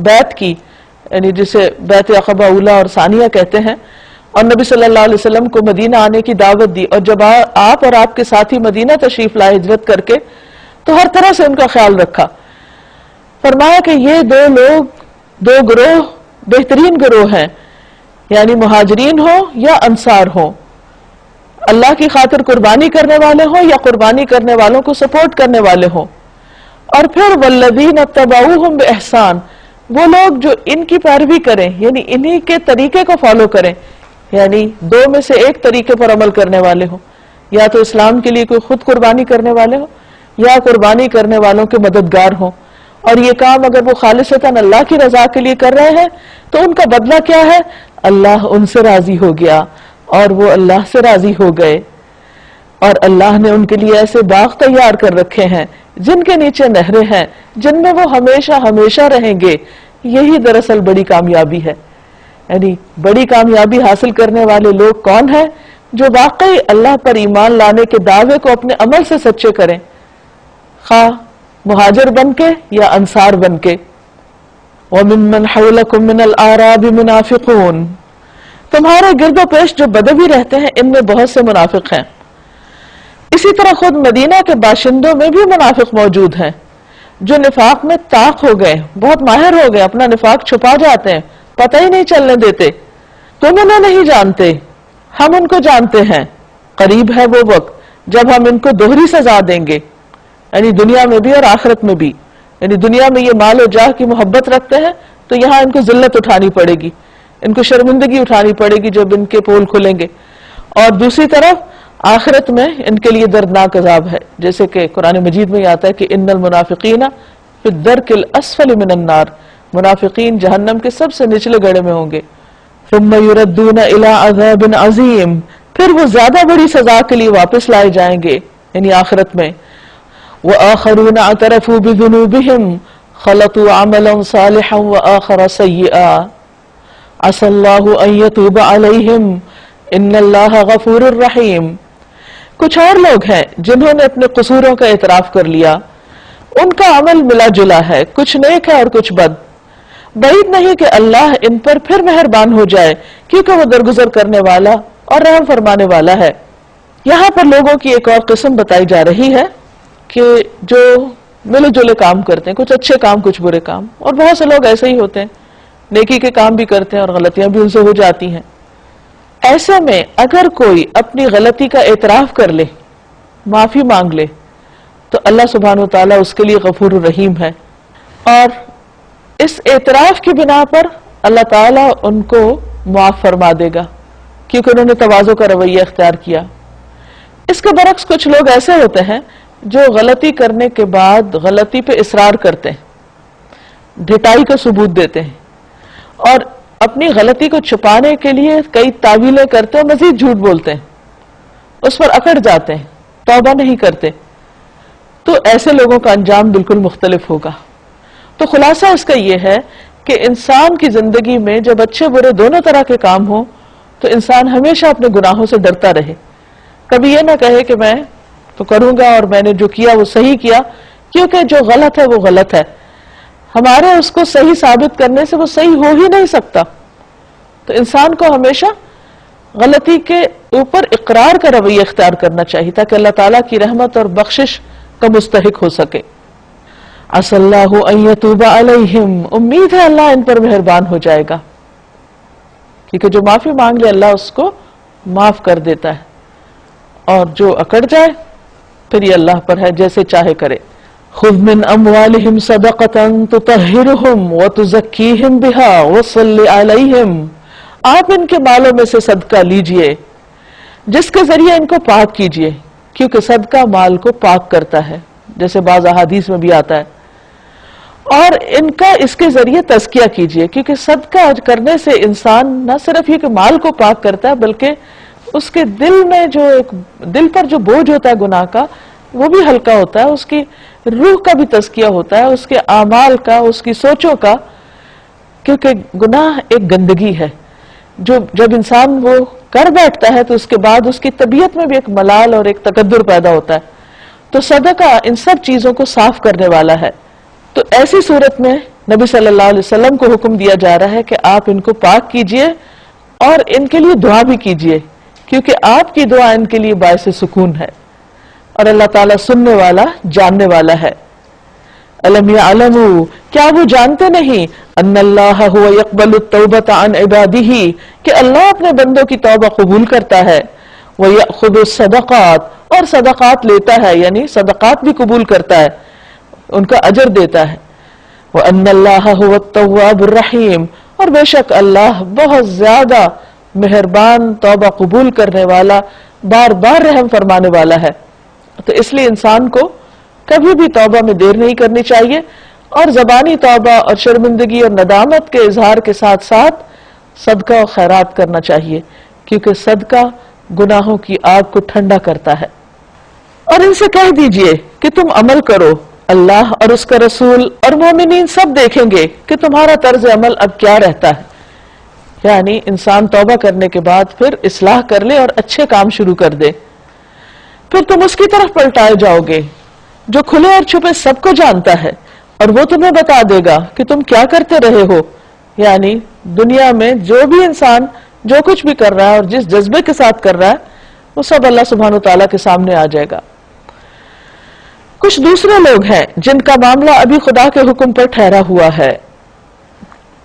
بیعت کی، یعنی جسے بیعت عقبہ اولیٰ اور ثانیہ کہتے ہیں، اور نبی صلی اللہ علیہ وسلم کو مدینہ آنے کی دعوت دی، اور جب آپ اور آپ کے ساتھی مدینہ تشریف لائے ہجرت کر کے تو ہر طرح سے ان کا خیال رکھا۔ فرمایا کہ یہ دو گروہ بہترین گروہ ہیں، یعنی مہاجرین ہو یا انصار ہو، اللہ کی خاطر قربانی کرنے والے ہوں یا قربانی کرنے والوں کو سپورٹ کرنے والے ہوں۔ اور پھر والذین اتبعوہم بإحسان، وہ لوگ جو ان کی پیروی کریں، یعنی انہی کے طریقے کو فالو کریں، یعنی دو میں سے ایک طریقے پر عمل کرنے والے ہوں، یا تو اسلام کے لیے کوئی خود قربانی کرنے والے ہوں یا قربانی کرنے والوں کے مددگار ہوں، اور یہ کام اگر وہ خالصتاً اللہ کی رضا کے لیے کر رہے ہیں تو ان کا بدلہ کیا ہے؟ اللہ ان سے راضی ہو گیا اور وہ اللہ سے راضی ہو گئے، اور اللہ نے ان کے لیے ایسے باغ تیار کر رکھے ہیں جن کے نیچے نہریں ہیں جن میں وہ ہمیشہ ہمیشہ رہیں گے۔ یہی دراصل بڑی کامیابی ہے، یعنی بڑی کامیابی حاصل کرنے والے لوگ کون ہیں؟ جو واقعی اللہ پر ایمان لانے کے دعوے کو اپنے عمل سے سچے کریں، خواہ مہاجر بن کے یا انصار بن کے۔ وَمِمَّنْ حَوْلَكُمْ مِنَ الْأَعْرَابِ مُنَافِقُونَ، تمہارے گرد و پیش جو بدوی رہتے ہیں ان میں بہت سے منافق ہیں۔ اسی طرح خود مدینہ کے باشندوں میں بھی منافق موجود ہیں جو نفاق میں طاق ہو گئے، بہت ماہر ہو گئے، اپنا نفاق چھپا جاتے ہیں، پتہ ہی نہیں چلنے دیتے۔ تم انہیں نہیں جانتے، ہم ان کو جانتے ہیں، قریب ہے وہ وقت جب ہم ان کو دوہری سزا دیں گے، یعنی دنیا میں بھی اور آخرت میں بھی۔ یعنی دنیا میں یہ مال و جاہ کی محبت رکھتے ہیں تو یہاں ان کو ذلت اٹھانی پڑے گی، ان کو شرمندگی اٹھانی پڑے گی جب ان کے پول کھلیں گے، اور دوسری طرف آخرت میں ان کے لیے دردناک عذاب ہے، جیسے کہ قرآن مجید میں آتا ہے کہ ان المنافقین فی الدرک الاسفل من النار منافقین جہنم کے سب سے نچلے گڑھے میں ہوں گے. ثم يردون الى عذاب عظیم، پھر وہ زیادہ بڑی سزا کے لیے واپس لائے جائیں گے یعنی آخرت میں. وآخرون اعترفوا بذنوبهم خلطوا عملا صالحا وآخر سيئا عسى الله ان يتوب عليهم ان الله غفور رحیم. کچھ اور لوگ ہیں جنہوں نے اپنے قصوروں کا اعتراف کر لیا، ان کا عمل ملا جلا ہے، کچھ نیک ہے اور کچھ بد. بعید نہیں کہ اللہ ان پر پھر مہربان ہو جائے کیونکہ وہ درگزر کرنے والا اور رحم فرمانے والا ہے. یہاں پر لوگوں کی ایک اور قسم بتائی جا رہی ہے کہ جو ملے جلے کام کرتے ہیں، کچھ اچھے کام کچھ برے کام، اور بہت سے لوگ ایسے ہی ہوتے ہیں، نیکی کے کام بھی کرتے ہیں اور غلطیاں بھی ان سے ہو جاتی ہیں. ایسے میں اگر کوئی اپنی غلطی کا اعتراف کر لے، معافی مانگ لے، تو اللہ سبحانہ و تعالیٰ اس کے لیے غفور الرحیم ہے، اور اس اعتراف کی بنا پر اللہ تعالیٰ ان کو معاف فرما دے گا کیونکہ انہوں نے تواضع کا رویہ اختیار کیا. اس کے برعکس کچھ لوگ ایسے ہوتے ہیں جو غلطی کرنے کے بعد غلطی پہ اصرار کرتے ہیں، ڈھٹائی کا ثبوت دیتے ہیں اور اپنی غلطی کو چھپانے کے لیے کئی تعویلیں کرتے ہیں، مزید جھوٹ بولتے ہیں، اس پر اکڑ جاتے ہیں، توبہ نہیں کرتے. تو ایسے لوگوں کا انجام بالکل مختلف ہوگا. تو خلاصہ اس کا یہ ہے کہ انسان کی زندگی میں جب اچھے برے دونوں طرح کے کام ہوں تو انسان ہمیشہ اپنے گناہوں سے ڈرتا رہے. کبھی یہ نہ کہے کہ میں تو کروں گا اور میں نے جو کیا وہ صحیح کیا، کیونکہ جو غلط ہے وہ غلط ہے، ہمارے اس کو صحیح ثابت کرنے سے وہ صحیح ہو ہی نہیں سکتا. تو انسان کو ہمیشہ غلطی کے اوپر اقرار کا رویہ اختیار کرنا چاہیے تاکہ اللہ تعالیٰ کی رحمت اور بخشش کا مستحق ہو سکے. عسى اللہ ان يتوب علیہم، امید ہے اللہ ان پر مہربان ہو جائے گا کیونکہ جو معافی مانگ لے اللہ اس کو معاف کر دیتا ہے، اور جو اکڑ جائے پھر یہ اللہ پر ہے، جیسے چاہے کرے. خذ من اموالہم صدقۃ تطہرہم وتزکیہم بہا وصل علیہم، آپ ان کے مالوں میں سے صدقہ لیجئے جس کے ذریعے ان کو پاک کیجئے، کیونکہ صدقہ مال کو پاک کرتا ہے جیسے بعض احادیث میں بھی آتا ہے. اور ان کا اس کے ذریعے تزکیہ کیجئے کیونکہ صدقہ کرنے سے انسان نہ صرف یہ کہ مال کو پاک کرتا ہے بلکہ اس کے دل میں جو ایک دل پر جو بوجھ ہوتا ہے گناہ کا وہ بھی ہلکا ہوتا ہے، اس کی روح کا بھی تزکیہ ہوتا ہے، اس کے اعمال کا، اس کی سوچوں کا، کیونکہ گناہ ایک گندگی ہے جو جب انسان وہ کر بیٹھتا ہے تو اس کے بعد اس کی طبیعت میں بھی ایک ملال اور ایک تکدر پیدا ہوتا ہے. تو صدقہ ان سب چیزوں کو صاف کرنے والا ہے. تو ایسی صورت میں نبی صلی اللہ علیہ وسلم کو حکم دیا جا رہا ہے کہ آپ ان کو پاک کیجئے اور ان کے لیے دعا بھی کیجئے کیونکہ آپ کی دعا ان کے لیے باعث سکون ہے اور اللہ تعالیٰ سننے والا جاننے والا ہے. الم یعلموا، کیا وہ جانتے نہیں، ان اللہ هو یقبل التوبۃ عن عبادہ، کہ اللہ اپنے بندوں کی توبہ قبول کرتا ہے، ویأخذ الصدقات، اور صدقات لیتا ہے یعنی صدقات بھی قبول کرتا ہے، ان کا اجر دیتا ہے. وَأَنَّ اللَّهَ هُوَ التَّوَّابُ الرَّحِيمُ، اور بے شک اللہ بہت زیادہ مہربان، توبہ قبول کرنے والا، بار بار رحم فرمانے والا ہے. تو اس لیے انسان کو کبھی بھی توبہ میں دیر نہیں کرنی چاہیے اور زبانی توبہ اور شرمندگی اور ندامت کے اظہار کے ساتھ ساتھ صدقہ و خیرات کرنا چاہیے کیونکہ صدقہ گناہوں کی آگ کو ٹھنڈا کرتا ہے. اور ان سے کہہ دیجئے کہ تم عمل کرو، اللہ اور اس کا رسول اور مومنین سب دیکھیں گے کہ تمہارا طرز عمل اب کیا رہتا ہے. یعنی انسان توبہ کرنے کے بعد پھر اصلاح کر لے اور اچھے کام شروع کر دے، پھر تم اس کی طرف پلٹائے جاؤ گے جو کھلے اور چھپے سب کو جانتا ہے، اور وہ تمہیں بتا دے گا کہ تم کیا کرتے رہے ہو. یعنی دنیا میں جو بھی انسان جو کچھ بھی کر رہا ہے اور جس جذبے کے ساتھ کر رہا ہے وہ سب اللہ سبحانہ وتعالیٰ کے سامنے آ جائے گا. کچھ دوسرے لوگ ہیں جن کا معاملہ ابھی خدا کے حکم پر ٹھہرا ہوا ہے،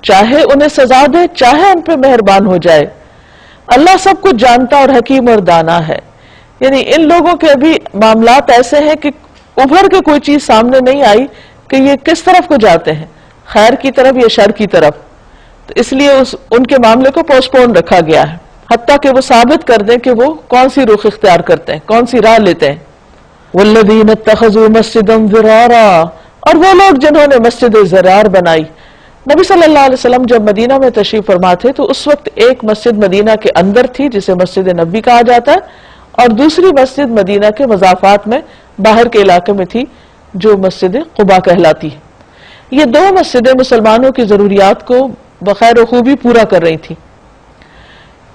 چاہے انہیں سزا دے چاہے ان پہ مہربان ہو جائے. اللہ سب کچھ جانتا اور حکیم اور دانا ہے. یعنی ان لوگوں کے ابھی معاملات ایسے ہیں کہ ابھر کے کوئی چیز سامنے نہیں آئی کہ یہ کس طرف کو جاتے ہیں، خیر کی طرف یا شر کی طرف. تو اس لیے ان کے معاملے کو پوسٹ پون رکھا گیا ہے حتیٰ کہ وہ ثابت کر دیں کہ وہ کون سی رخ اختیار کرتے ہیں، کون سی راہ لیتے ہیں. والذین اتخذوا مسجدا ضرارا، اور وہ لوگ جنہوں نے مسجد ضرار بنائی. نبی صلی اللہ علیہ وسلم جب مدینہ میں تشریف فرما تھے تو اس وقت ایک مسجد مدینہ کے اندر تھی جسے مسجد نبوی کہا جاتا ہے، اور دوسری مسجد مدینہ کے مضافات میں باہر کے علاقے میں تھی جو مسجد قباء کہلاتی ہے۔ یہ دو مسجدیں مسلمانوں کی ضروریات کو بخیر و خوبی پورا کر رہی تھی،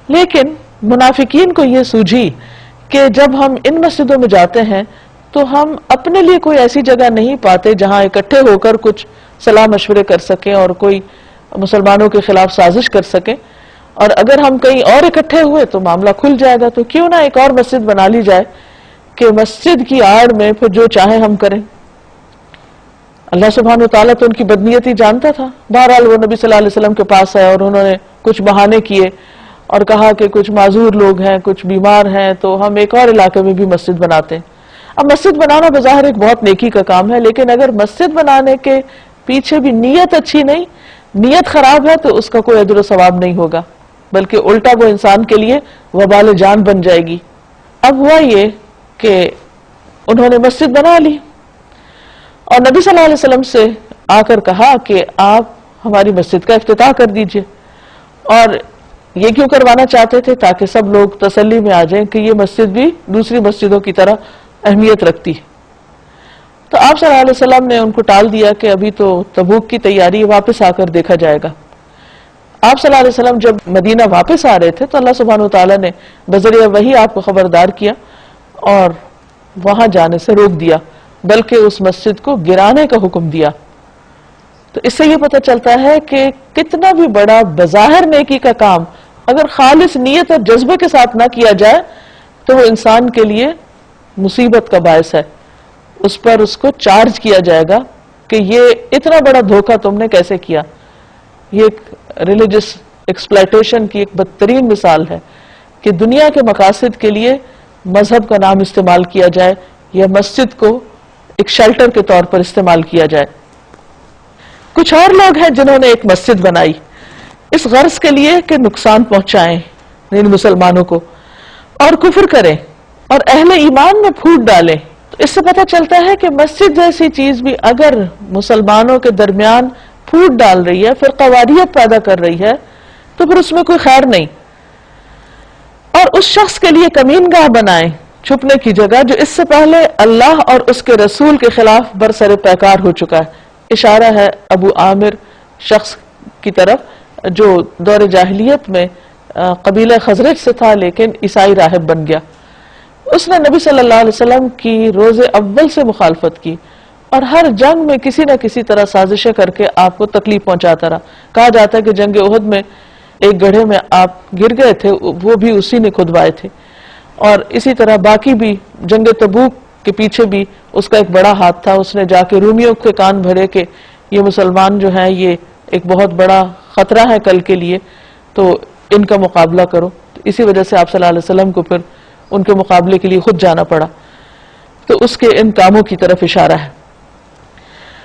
لیکن منافقین کو یہ سوجھی کہ جب ہم ان مسجدوں میں جاتے ہیں تو ہم اپنے لیے کوئی ایسی جگہ نہیں پاتے جہاں اکٹھے ہو کر کچھ صلاح مشورے کر سکیں اور کوئی مسلمانوں کے خلاف سازش کر سکیں، اور اگر ہم کہیں اور اکٹھے ہوئے تو معاملہ کھل جائے گا، تو کیوں نہ ایک اور مسجد بنا لی جائے کہ مسجد کی آڑ میں پھر جو چاہیں ہم کریں۔ اللہ سبحانہ وتعالیٰ تو ان کی بدنیتی جانتا تھا۔ بہرحال وہ نبی صلی اللہ علیہ وسلم کے پاس آئے اور انہوں نے کچھ بہانے کیے اور کہا کہ کچھ معذور لوگ ہیں، کچھ بیمار ہیں، تو ہم ایک اور علاقے میں بھی مسجد بناتے ہیں۔ اب مسجد بنانا بظاہر ایک بہت نیکی کا کام ہے، لیکن اگر مسجد بنانے کے پیچھے بھی نیت اچھی نہیں، نیت خراب ہے، تو اس کا کوئی اجر و ثواب نہیں ہوگا، بلکہ الٹا وہ انسان کے لیے وبال جان بن جائے گی۔ اب ہوا یہ کہ انہوں نے مسجد بنا لی اور نبی صلی اللہ علیہ وسلم سے آ کر کہا کہ آپ ہماری مسجد کا افتتاح کر دیجئے، اور یہ کیوں کروانا چاہتے تھے؟ تاکہ سب لوگ تسلی میں آ جائیں کہ یہ مسجد بھی دوسری مسجدوں کی طرح اہمیت رکھتی ہے۔ تو آپ صلی اللہ علیہ وسلم نے ان کو ٹال دیا کہ ابھی تو تبوک کی تیاری، واپس آ کر دیکھا جائے گا۔ آپ صلی اللہ علیہ وسلم جب مدینہ واپس آ رہے تھے تو اللہ سبحانہ وتعالیٰ نے بذریعہ وحی آپ کو خبردار کیا اور وہاں جانے سے روک دیا، بلکہ اس مسجد کو گرانے کا حکم دیا۔ تو اس سے یہ پتہ چلتا ہے کہ کتنا بھی بڑا بظاہر نیکی کا کام اگر خالص نیت اور جذبے کے ساتھ نہ کیا جائے تو وہ انسان کے لیے مصیبت کا باعث ہے، اس پر اس کو چارج کیا جائے گا کہ یہ اتنا بڑا دھوکہ تم نے کیسے کیا۔ یہ ایک ریلیجس ایکسپلائٹیشن کی ایک بدترین مثال ہے کہ دنیا کے مقاصد کے لیے مذہب کا نام استعمال کیا جائے یا مسجد کو ایک شیلٹر کے طور پر استعمال کیا جائے۔ کچھ اور لوگ ہیں جنہوں نے ایک مسجد بنائی اس غرض کے لیے کہ نقصان پہنچائیں ان مسلمانوں کو اور کفر کریں اور اہل ایمان میں پھوٹ ڈالیں۔ تو اس سے پتہ چلتا ہے کہ مسجد جیسی چیز بھی اگر مسلمانوں کے درمیان پھوٹ ڈال رہی ہے، فرقہ واریت پیدا کر رہی ہے، تو پھر اس میں کوئی خیر نہیں۔ اور اس شخص کے لیے کمین گاہ بنائیں، چھپنے کی جگہ، جو اس سے پہلے اللہ اور اس کے رسول کے خلاف برسر پیکار ہو چکا ہے۔ اشارہ ہے ابو عامر شخص کی طرف جو دور جاہلیت میں قبیلہ خزرج سے تھا لیکن عیسائی راہب بن گیا۔ اس نے نبی صلی اللہ علیہ وسلم کی روز اول سے مخالفت کی اور ہر جنگ میں کسی نہ کسی طرح سازشیں کر کے آپ کو تکلیف پہنچاتا رہا۔ کہا جاتا ہے کہ جنگ احد میں ایک گڑھے میں آپ گر گئے تھے، وہ بھی اسی نے کھدوائے تھے، اور اسی طرح باقی بھی جنگ تبوک کے پیچھے بھی اس کا ایک بڑا ہاتھ تھا۔ اس نے جا کے رومیوں کے کان بھرے کہ یہ مسلمان جو ہیں یہ ایک بہت بڑا خطرہ ہے کل کے لیے، تو ان کا مقابلہ کرو۔ اسی وجہ سے آپ صلی اللہ علیہ وسلم کو پھر ان کے مقابلے کے لیے خود جانا پڑا۔ تو اس کے ان کاموں کی طرف اشارہ ہے۔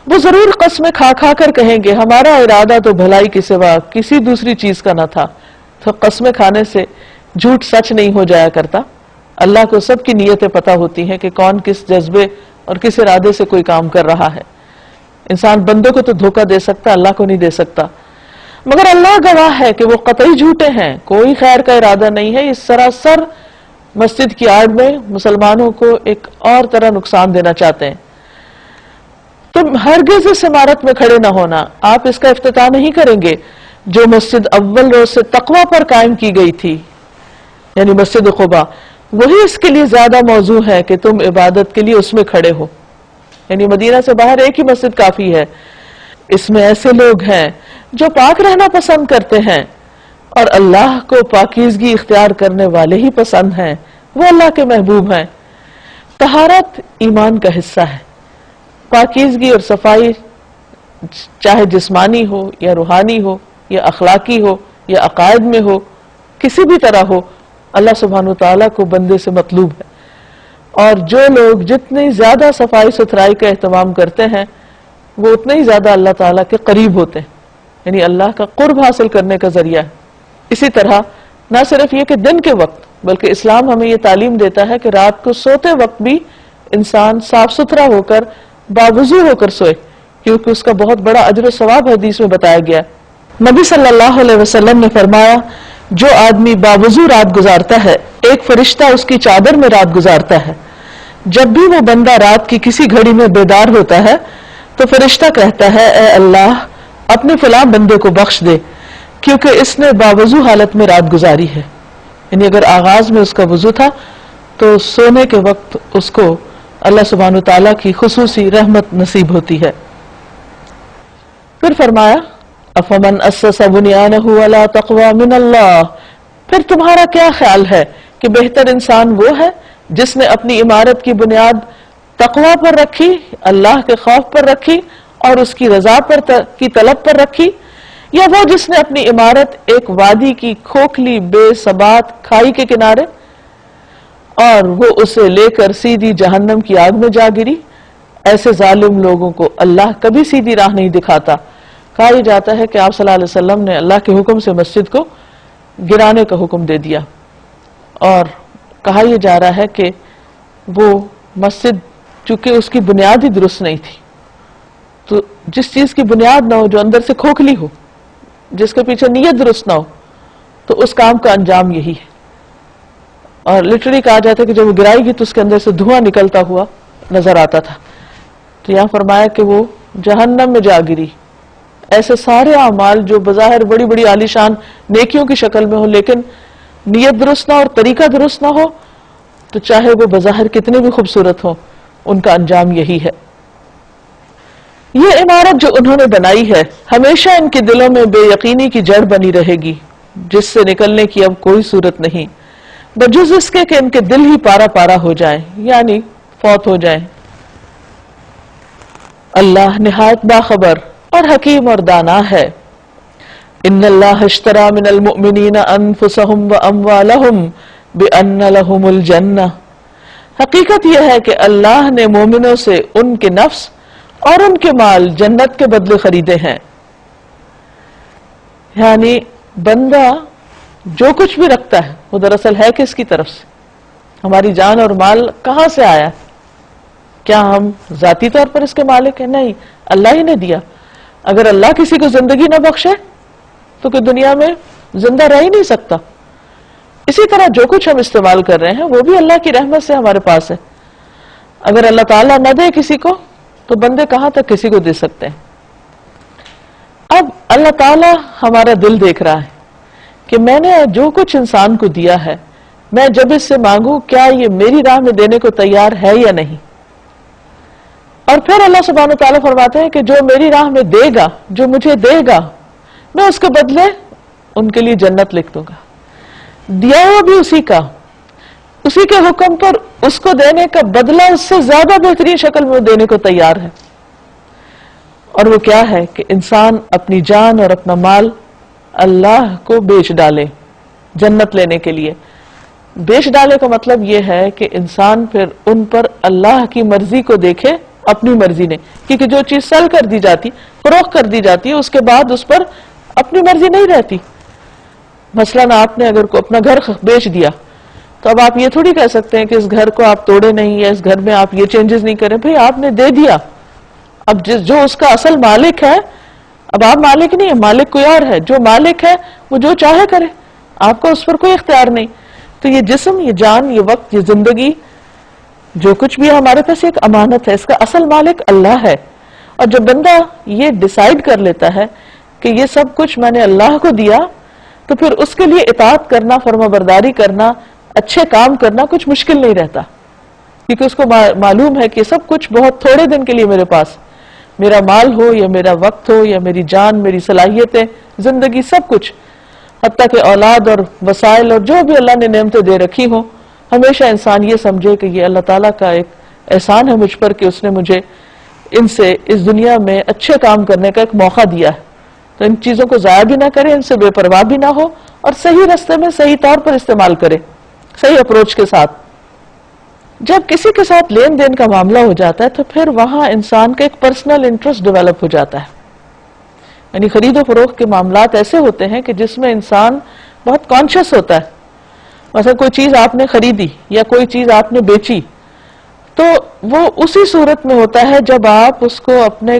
وہ ضرور قسمیں کھا کھا کر کہیں گے ہمارا ارادہ تو بھلائی کے سوا کسی دوسری چیز کا نہ تھا۔ تو قسمیں کھانے سے جھوٹ سچ نہیں ہو جایا کرتا۔ اللہ کو سب کی نیتیں پتہ ہوتی ہیں کہ کون کس جذبے اور کس ارادے سے کوئی کام کر رہا ہے۔ انسان بندوں کو تو دھوکہ دے سکتا، اللہ کو نہیں دے سکتا، مگر اللہ گواہ ہے کہ وہ قطعی جھوٹے ہیں، کوئی خیر کا ارادہ نہیں ہے۔ اس سراسر مسجد کی آڑ میں مسلمانوں کو ایک اور طرح نقصان دینا چاہتے ہیں۔ تم ہرگز اس عمارت میں کھڑے نہ ہونا، آپ اس کا افتتاح نہیں کریں گے جو مسجد اول روز سے تقوی پر قائم کی گئی تھی، یعنی مسجد قباء، وہی اس کے لیے زیادہ موزوں ہے کہ تم عبادت کے لیے اس میں کھڑے ہو۔ یعنی مدینہ سے باہر ایک ہی مسجد کافی ہے۔ اس میں ایسے لوگ ہیں جو پاک رہنا پسند کرتے ہیں اور اللہ کو پاکیزگی اختیار کرنے والے ہی پسند ہیں، وہ اللہ کے محبوب ہیں۔ طہارت ایمان کا حصہ ہے۔ پاکیزگی اور صفائی چاہے جسمانی ہو یا روحانی ہو یا اخلاقی ہو یا عقائد میں ہو، کسی بھی طرح ہو، اللہ سبحانہ وتعالیٰ کو بندے سے مطلوب ہے۔ اور جو لوگ جتنی زیادہ صفائی ستھرائی کا اہتمام کرتے ہیں وہ اتنے ہی زیادہ اللہ تعالیٰ کے قریب ہوتے ہیں، یعنی اللہ کا قرب حاصل کرنے کا ذریعہ ہے۔ اسی طرح نہ صرف یہ کہ دن کے وقت، بلکہ اسلام ہمیں یہ تعلیم دیتا ہے کہ رات کو سوتے وقت بھی انسان صاف ستھرا ہو کر باوضو ہو کر سوئے، کیونکہ اس کا بہت بڑا اجر و ثواب حدیث میں بتایا گیا. نبی صلی اللہ علیہ وسلم نے فرمایا جو آدمی باوضو رات گزارتا ہے ایک فرشتہ اس کی چادر میں رات گزارتا ہے. جب بھی وہ بندہ رات کی کسی گھڑی میں بیدار ہوتا ہے تو فرشتہ کہتا ہے اے اللہ اپنے فلاں بندے کو بخش دے کیونکہ اس نے باوضو حالت میں رات گزاری ہے. یعنی اگر آغاز میں اس کا وضو تھا تو سونے کے وقت اس کو اللہ سبحانہ تعالیٰ کی خصوصی رحمت نصیب ہوتی ہے. پھر فرمایا افمن اسس بنیانہ علی تقوی من اللہ، پھر تمہارا کیا خیال ہے کہ بہتر انسان وہ ہے جس نے اپنی عمارت کی بنیاد تقوی پر رکھی، اللہ کے خوف پر رکھی اور اس کی رضا پر کی طلب پر رکھی، یا وہ جس نے اپنی عمارت ایک وادی کی کھوکھلی بے ثبات کھائی کے کنارے اور وہ اسے لے کر سیدھی جہنم کی آگ میں جا گری. ایسے ظالم لوگوں کو اللہ کبھی سیدھی راہ نہیں دکھاتا. کہا یہ جاتا ہے کہ آپ صلی اللہ علیہ وسلم نے اللہ کے حکم سے مسجد کو گرانے کا حکم دے دیا اور کہا یہ جا رہا ہے کہ وہ مسجد چونکہ اس کی بنیاد ہی درست نہیں تھی، تو جس چیز کی بنیاد نہ ہو، جو اندر سے کھوکھلی ہو، جس کے پیچھے نیت درست نہ ہو، تو اس کام کا انجام یہی ہے. اور لٹرلی کہا جاتا ہے کہ جب وہ گرائی گئی تو اس کے اندر سے دھواں نکلتا ہوا نظر آتا تھا. تو یہاں فرمایا کہ وہ جہنم میں جا گری. ایسے سارے اعمال جو بظاہر بڑی بڑی عالیشان نیکیوں کی شکل میں ہو لیکن نیت درست نہ اور طریقہ درست نہ ہو تو چاہے وہ بظاہر کتنے بھی خوبصورت ہوں ان کا انجام یہی ہے. یہ عمارت جو انہوں نے بنائی ہے ہمیشہ ان کے دلوں میں بے یقینی کی جڑ بنی رہے گی جس سے نکلنے کی اب کوئی صورت نہیں بجز اس کے کہ ان کے دل ہی پارا پارا ہو جائیں یعنی فوت ہو جائیں. اللہ نہایت باخبر اور حکیم اور دانا ہے. ان اللہ اشترى من المؤمنین انفسهم واموالهم بان لهم الجنہ، حقیقت یہ ہے کہ اللہ نے مومنوں سے ان کے نفس اور ان کے مال جنت کے بدلے خریدے ہیں. یعنی بندہ جو کچھ بھی رکھتا ہے وہ دراصل ہے کس کی طرف سے؟ ہماری جان اور مال کہاں سے آیا؟ کیا ہم ذاتی طور پر اس کے مالک ہیں؟ نہیں، اللہ ہی نے دیا. اگر اللہ کسی کو زندگی نہ بخشے تو کہ دنیا میں زندہ رہ ہی نہیں سکتا. اسی طرح جو کچھ ہم استعمال کر رہے ہیں وہ بھی اللہ کی رحمت سے ہمارے پاس ہے. اگر اللہ تعالیٰ نہ دے کسی کو تو بندے کہاں تک کسی کو دے سکتے ہیں؟ اب اللہ تعالیٰ ہمارا دل دیکھ رہا ہے کہ میں نے جو کچھ انسان کو دیا ہے میں جب اس سے مانگوں کیا یہ میری راہ میں دینے کو تیار ہے یا نہیں. اور پھر اللہ سبحانہ وتعالیٰ فرماتے ہیں کہ جو میری راہ میں دے گا، جو مجھے دے گا، میں اس کے بدلے ان کے لیے جنت لکھ دوں گا. دیا ہوا بھی اسی کا، اسی کے حکم پر اس کو دینے کا بدلہ اس سے زیادہ بہترین شکل میں دینے کو تیار ہے. اور وہ کیا ہے کہ انسان اپنی جان اور اپنا مال اللہ کو بیچ ڈالے جنت لینے کے لیے. بیچ ڈالے کا مطلب یہ ہے کہ انسان پھر ان پر اللہ کی مرضی کو دیکھے اپنی مرضی نے، کیونکہ جو چیز سیل کر دی جاتی، فروخت کر دی جاتی ہے، اس کے بعد اس پر اپنی مرضی نہیں رہتی. مثلاً آپ نے اگر کو اپنا گھر بیچ دیا تو اب آپ یہ تھوڑی کہہ سکتے ہیں کہ اس گھر کو آپ توڑے نہیں یا اس گھر میں آپ یہ چینجز نہیں کریں. بھئی آپ نے دے دیا، اب جو اس کا اصل مالک ہے، اب آپ مالک نہیں ہے، مالک کوئی اور ہے. جو مالک ہے وہ جو چاہے کرے، آپ کو اس پر کوئی اختیار نہیں. تو یہ جسم، یہ جان، یہ وقت، یہ زندگی، جو کچھ بھی ہمارے پاس ایک امانت ہے، اس کا اصل مالک اللہ ہے. اور جب بندہ یہ ڈیسائیڈ کر لیتا ہے کہ یہ سب کچھ میں نے اللہ کو دیا تو پھر اس کے لیے اطاعت کرنا، فرما برداری کرنا، اچھے کام کرنا کچھ مشکل نہیں رہتا، کیونکہ اس کو معلوم ہے کہ سب کچھ بہت تھوڑے دن کے لیے میرے پاس، میرا مال ہو یا میرا وقت ہو یا میری جان، میری صلاحیتیں، زندگی، سب کچھ، حتیٰ کہ اولاد اور وسائل اور جو بھی اللہ نے نعمتیں دے رکھی ہوں، ہمیشہ انسان یہ سمجھے کہ یہ اللہ تعالیٰ کا ایک احسان ہے مجھ پر کہ اس نے مجھے ان سے اس دنیا میں اچھے کام کرنے کا ایک موقع دیا ہے. تو ان چیزوں کو ضائع بھی نہ کرے، ان سے بے پرواہ بھی نہ ہو اور صحیح رستے میں صحیح طور پر استعمال کرے، صحیح اپروچ کے ساتھ. جب کسی کے ساتھ لین دین کا معاملہ ہو جاتا ہے تو پھر وہاں انسان کا ایک پرسنل انٹرسٹ ڈیولپ ہو جاتا ہے. یعنی خرید و فروخت کے معاملات ایسے ہوتے ہیں کہ جس میں انسان بہت کانشیس ہوتا ہے. مثلا کوئی چیز آپ نے خریدی یا کوئی چیز آپ نے بیچی تو وہ اسی صورت میں ہوتا ہے جب آپ اس کو اپنے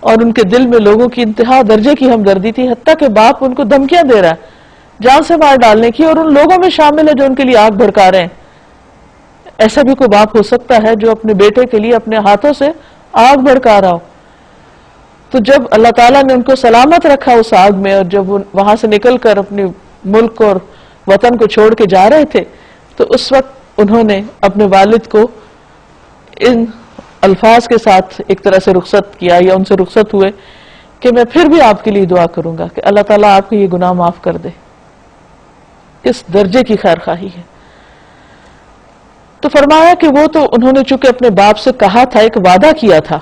اور ان کے دل میں لوگوں کی انتہا درجے کی ہمدردی تھی، حتیٰ کہ باپ ان کو دھمکیاں دے رہا ہے جان سے مار ڈالنے کی، اور ان لوگوں میں شامل ہے جو ان کے لیے آگ بھڑکا رہے ہیں. ایسا بھی کوئی باپ ہو سکتا ہے جو اپنے بیٹے کے لیے اپنے ہاتھوں سے آگ بھڑکا رہا ہو؟ تو جب اللہ تعالیٰ نے ان کو سلامت رکھا اس آگ میں، اور جب وہاں سے نکل کر اپنے ملک اور وطن کو چھوڑ کے جا رہے تھے، تو اس وقت انہوں نے اپنے والد کو ان الفاظ کے ساتھ ایک طرح سے رخصت کیا، یا ان سے رخصت ہوئے کہ میں پھر بھی آپ کے لیے دعا کروں گا کہ اللہ تعالیٰ آپ کے یہ گناہ معاف کر دے. کس درجے کی خیر خواہی ہے. تو فرمایا کہ وہ تو انہوں نے چونکہ اپنے باپ سے کہا تھا، ایک وعدہ کیا تھا،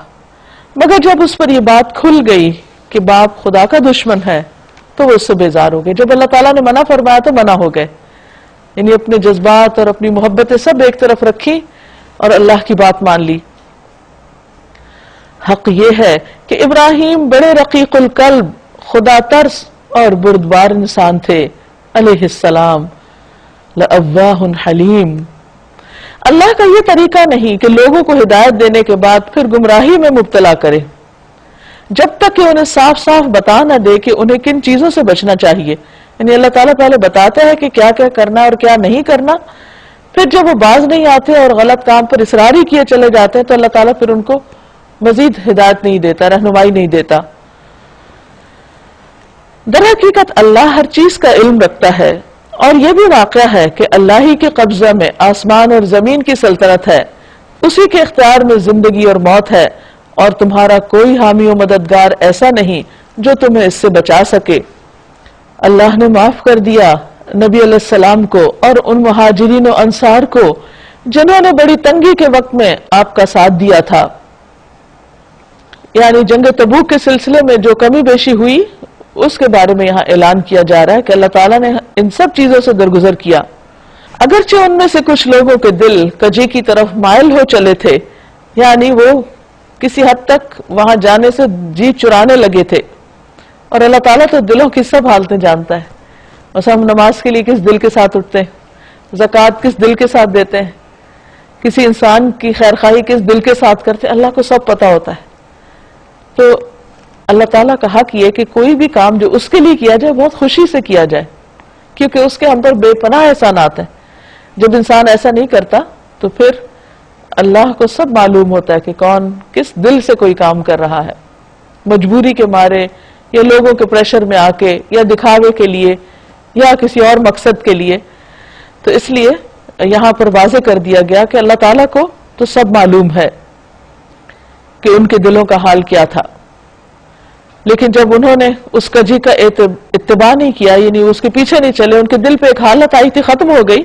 مگر جب اس پر یہ بات کھل گئی کہ باپ خدا کا دشمن ہے تو وہ اس سے بیزار ہو گئے. جب اللہ تعالیٰ نے منع فرمایا تو منع ہو گئے، یعنی اپنے جذبات اور اپنی محبتیں سب ایک طرف رکھی اور اللہ کی بات مان لی. حق یہ ہے کہ ابراہیم بڑے رقیق القلب، خدا ترس اور بردبار انسان تھے علیہ السلام. لأواہ حلیم. اللہ کا یہ طریقہ نہیں کہ لوگوں کو ہدایت دینے کے بعد پھر گمراہی میں مبتلا کرے، جب تک کہ انہیں صاف صاف بتا نہ دے کہ انہیں کن چیزوں سے بچنا چاہیے. یعنی اللہ تعالیٰ پہلے بتاتا ہے کہ کیا کیا کرنا اور کیا نہیں کرنا، پھر جب وہ باز نہیں آتے اور غلط کام پر اصراری کیے چلے جاتے ہیں تو اللہ تعالیٰ پھر ان کو مزید ہدایت نہیں دیتا، رہنمائی نہیں دیتا. در حقیقت اللہ ہر چیز کا علم رکھتا ہے، اور یہ بھی واقعہ ہے کہ اللہ ہی کے قبضہ میں آسمان اور زمین کی سلطنت ہے، اسی کے اختیار میں زندگی اور موت ہے، اور تمہارا کوئی حامی و مددگار ایسا نہیں جو تمہیں اس سے بچا سکے. اللہ نے معاف کر دیا نبی علیہ السلام کو اور ان مہاجرین و انصار کو جنہوں نے بڑی تنگی کے وقت میں آپ کا ساتھ دیا تھا. یعنی جنگ تبوک کے سلسلے میں جو کمی بیشی ہوئی اس کے بارے میں یہاں اعلان کیا جا رہا ہے کہ اللہ تعالیٰ نے ان سب چیزوں سے درگزر کیا. اگرچہ ان میں سے کچھ لوگوں کے دل کجی کی طرف مائل ہو چلے تھے، یعنی وہ کسی حد تک وہاں جانے سے جی چرانے لگے تھے، اور اللہ تعالیٰ تو دلوں کی سب حالتیں جانتا ہے. مثلا ہم نماز کے لیے کس دل کے ساتھ اٹھتے ہیں، زکوٰۃ کس دل کے ساتھ دیتے ہیں، کسی انسان کی خیر خواہی کس دل کے ساتھ کرتے ہیں، اللہ کو سب پتا ہوتا ہے. تو اللہ تعالیٰ کا حق یہ کہ کوئی بھی کام جو اس کے لیے کیا جائے بہت خوشی سے کیا جائے، کیونکہ اس کے ہم پر بے پناہ احسانات ہیں. جب انسان ایسا نہیں کرتا تو پھر اللہ کو سب معلوم ہوتا ہے کہ کون کس دل سے کوئی کام کر رہا ہے، مجبوری کے مارے یا لوگوں کے پریشر میں آ کے یا دکھاوے کے لیے یا کسی اور مقصد کے لیے. تو اس لیے یہاں پر واضح کر دیا گیا کہ اللہ تعالیٰ کو تو سب معلوم ہے کہ ان کے دلوں کا حال کیا تھا. لیکن جب انہوں نے اس کجی کا اتباع نہیں کیا، یعنی اس کے پیچھے نہیں چلے، ان کے دل پہ ایک حالت آئی تھی، ختم ہو گئی،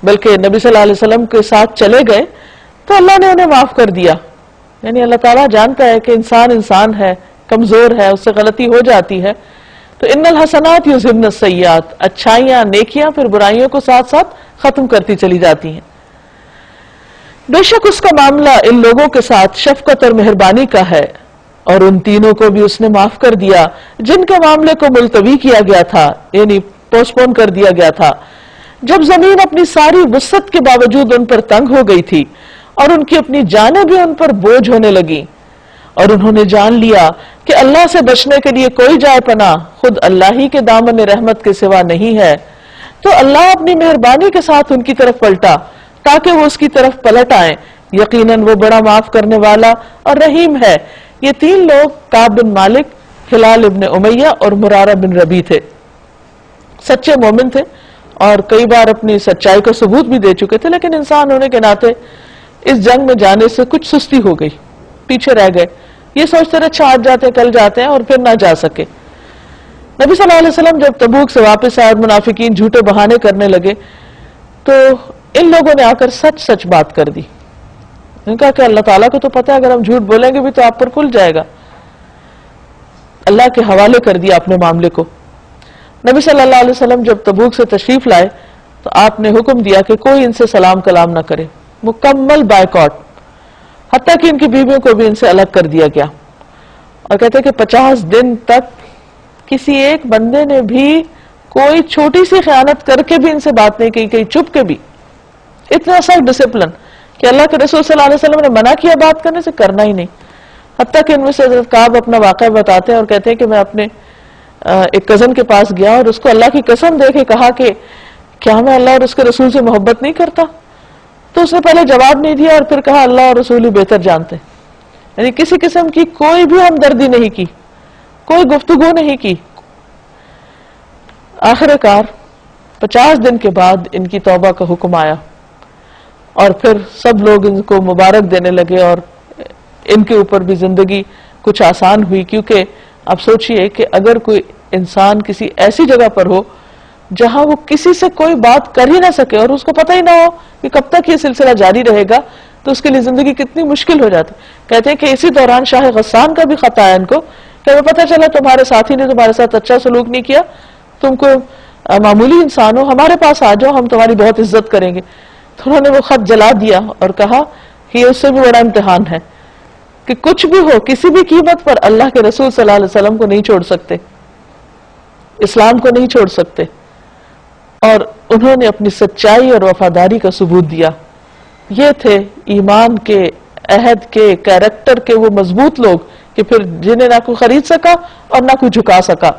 بلکہ نبی صلی اللہ علیہ وسلم کے ساتھ چلے گئے، تو اللہ نے انہیں معاف کر دیا. یعنی اللہ تعالیٰ جانتا ہے کہ انسان ہے، کمزور ہے، اس سے غلطی ہو جاتی ہے. تو ان الحسنات یذہبن السیئات، اچھائیاں نیکیاں پھر برائیوں کو ساتھ ساتھ ختم کرتی چلی جاتی ہیں. بے شک اس کا معاملہ ان لوگوں کے ساتھ شفقت اور مہربانی کا ہے، اور ان تینوں کو بھی اس نے معاف کر دیا جن کے معاملے کو ملتوی کیا گیا تھا، یعنی پوسٹ پون کر دیا گیا تھا، جب زمین اپنی ساری وسعت کے باوجود ان پر تنگ ہو گئی تھی اور ان کی اپنی جانیں بھی ان پر بوجھ ہونے لگیں. اور انہوں نے جان لیا کہ اللہ سے بچنے کے لیے کوئی جائے پناہ خود اللہ ہی کے دامن رحمت کے سوا نہیں ہے. تو اللہ اپنی مہربانی کے ساتھ ان کی طرف پلٹا تاکہ وہ اس کی طرف پلٹ آئیں. یقیناً وہ بڑا معاف کرنے والا اور رحیم ہے. یہ تین لوگ کعب بن مالک، ہلال ابن امیہ اور مرارہ بن ربی تھے. سچے مومن تھے اور کئی بار اپنی سچائی کا ثبوت بھی دے چکے تھے، لیکن انسان ہونے کے ناطے اس جنگ میں جانے سے کچھ سستی ہو گئی، پیچھے رہ گئے. یہ سوچتے رہے اچھا آج جاتے ہیں کل جاتے ہیں، اور پھر نہ جا سکے. نبی صلی اللہ علیہ وسلم جب تبوک سے واپس آئے، منافقین جھوٹے بہانے کرنے لگے، تو ان لوگوں نے آ کر سچ سچ بات کر دی. انہوں نے کہا کہ اللہ تعالیٰ کو تو پتا ہے اگر ہم جھوٹ بولیں گے بھی تو آپ پر کھل جائے گا. اللہ کے حوالے کر دیا اپنے معاملے کو. نبی صلی اللہ علیہ وسلم جب تبوک سے تشریف لائے تو آپ نے حکم دیا کہ کوئی ان سے سلام کلام نہ کرے، مکمل بائیکاٹ، حتیٰ کہ ان کی بیویوں کو بھی ان سے الگ کر دیا گیا. اور کہتے ہیں کہ 50 دن تک کسی ایک بندے نے بھی کوئی چھوٹی سی خیانت کر کے بھی ان سے بات نہیں کی، کہیں چھپ کے بھی. اتنا سخت ڈسپلن کہ اللہ کے رسول صلی اللہ علیہ وسلم نے منع کیا بات کرنے سے، کرنا ہی نہیں. حتیٰ کہ ان میں سے حضرت کعب اپنا واقعہ بتاتے ہیں اور کہتے ہیں کہ میں اپنے ایک کزن کے پاس گیا اور اس کو اللہ کی قسم دے کے کہا کہ کیا میں اللہ اور اس کے رسول سے محبت نہیں کرتا؟ تو اس نے پہلے جواب نہیں دیا اور پھر کہا اللہ اور رسول ہی بہتر جانتے. یعنی کسی قسم کی کوئی بھی ہمدردی نہیں کی, کوئی گفتگو نہیں کی. آخر کار 50 دن کے بعد ان کی توبہ کا حکم آیا اور پھر سب لوگ ان کو مبارک دینے لگے اور ان کے اوپر بھی زندگی کچھ آسان ہوئی. کیونکہ آپ سوچئے کہ اگر کوئی انسان کسی ایسی جگہ پر ہو جہاں وہ کسی سے کوئی بات کر ہی نہ سکے اور اس کو پتہ ہی نہ ہو کہ کب تک یہ سلسلہ جاری رہے گا, تو اس کے لیے زندگی کتنی مشکل ہو جاتی. کہتے ہیں کہ اسی دوران شاہ غسان کا بھی خط آیا ان کو کہ ہمیں پتہ چلا تمہارے ساتھی نے تمہارے ساتھ اچھا سلوک نہیں کیا, تم کو معمولی انسان ہو, ہمارے پاس آ جاؤ, ہم تمہاری بہت عزت کریں گے. تو انہوں نے وہ خط جلا دیا اور کہا کہ یہ اس سے بھی بڑا امتحان ہے کہ کچھ بھی ہو کسی بھی قیمت پر اللہ کے رسول صلی اللہ علیہ وسلم کو نہیں چھوڑ سکتے, اسلام کو نہیں چھوڑ سکتے. اور انہوں نے اپنی سچائی اور وفاداری کا ثبوت دیا. یہ تھے ایمان کے, عہد کے, کیریکٹر کے وہ مضبوط لوگ کہ پھر جنہیں نہ کوئی خرید سکا اور نہ کوئی جھکا سکا.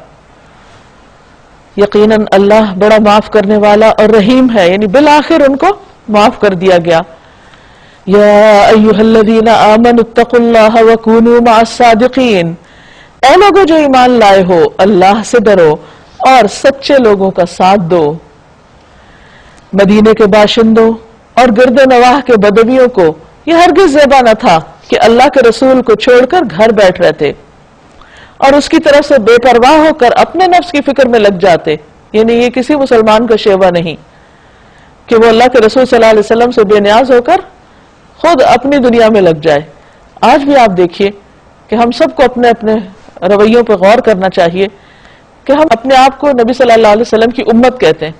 یقیناً اللہ بڑا معاف کرنے والا اور رحیم ہے, یعنی بالآخر ان کو معاف کر دیا گیا. یا ایھا الذین آمنوا اتقوا اللہ وکونوا مع الصادقین, اے لوگوں جو ایمان لائے ہو اللہ سے ڈرو اور سچے لوگوں کا ساتھ دو. مدینے کے باشندوں اور گرد و نواح کے بدویوں کو یہ ہرگز زیبا نہ تھا کہ اللہ کے رسول کو چھوڑ کر گھر بیٹھ رہتے اور اس کی طرف سے بے پرواہ ہو کر اپنے نفس کی فکر میں لگ جاتے. یعنی یہ کسی مسلمان کا شیوا نہیں کہ وہ اللہ کے رسول صلی اللہ علیہ وسلم سے بے نیاز ہو کر خود اپنی دنیا میں لگ جائے. آج بھی آپ دیکھیے کہ ہم سب کو اپنے اپنے رویوں پہ غور کرنا چاہیے کہ ہم اپنے آپ کو نبی صلی اللہ علیہ وسلم کی امت کہتے ہیں.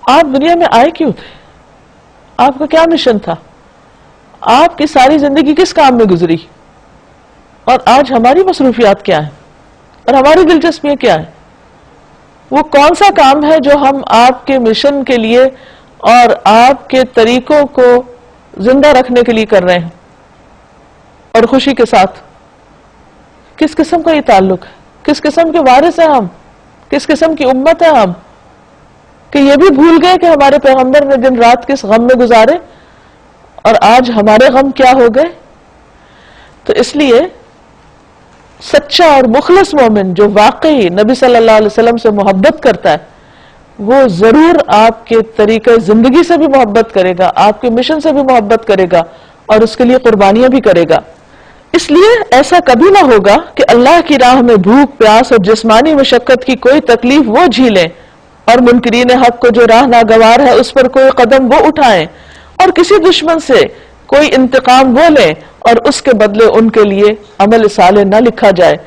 آپ دنیا میں آئے کیوں تھے؟ آپ کا کیا مشن تھا؟ آپ کی ساری زندگی کس کام میں گزری؟ اور آج ہماری مصروفیات کیا ہیں اور ہماری دلچسپیاں کیا ہیں؟ وہ کون سا کام ہے جو ہم آپ کے مشن کے لیے اور آپ کے طریقوں کو زندہ رکھنے کے لیے کر رہے ہیں اور خوشی کے ساتھ؟ کس قسم کا یہ تعلق ہے؟ کس قسم کے وارث ہیں ہم؟ کس قسم کی امت ہے ہم کہ یہ بھی بھول گئے کہ ہمارے پیغمبر نے دن رات کس غم میں گزارے اور آج ہمارے غم کیا ہو گئے؟ تو اس لیے سچا اور مخلص مومن جو واقعی نبی صلی اللہ علیہ وسلم سے محبت کرتا ہے وہ ضرور آپ کے طریقہ زندگی سے بھی محبت کرے گا, آپ کے مشن سے بھی محبت کرے گا اور اس کے لیے قربانیاں بھی کرے گا. اس لیے ایسا کبھی نہ ہوگا کہ اللہ کی راہ میں بھوک, پیاس اور جسمانی مشقت کی کوئی تکلیف وہ جھیلیں اور منکرین حق کو جو راہ ناگوار ہے اس پر کوئی قدم وہ اٹھائیں اور کسی دشمن سے کوئی انتقام وہ لیں اور اس کے بدلے ان کے لیے عمل صالح نہ لکھا جائے.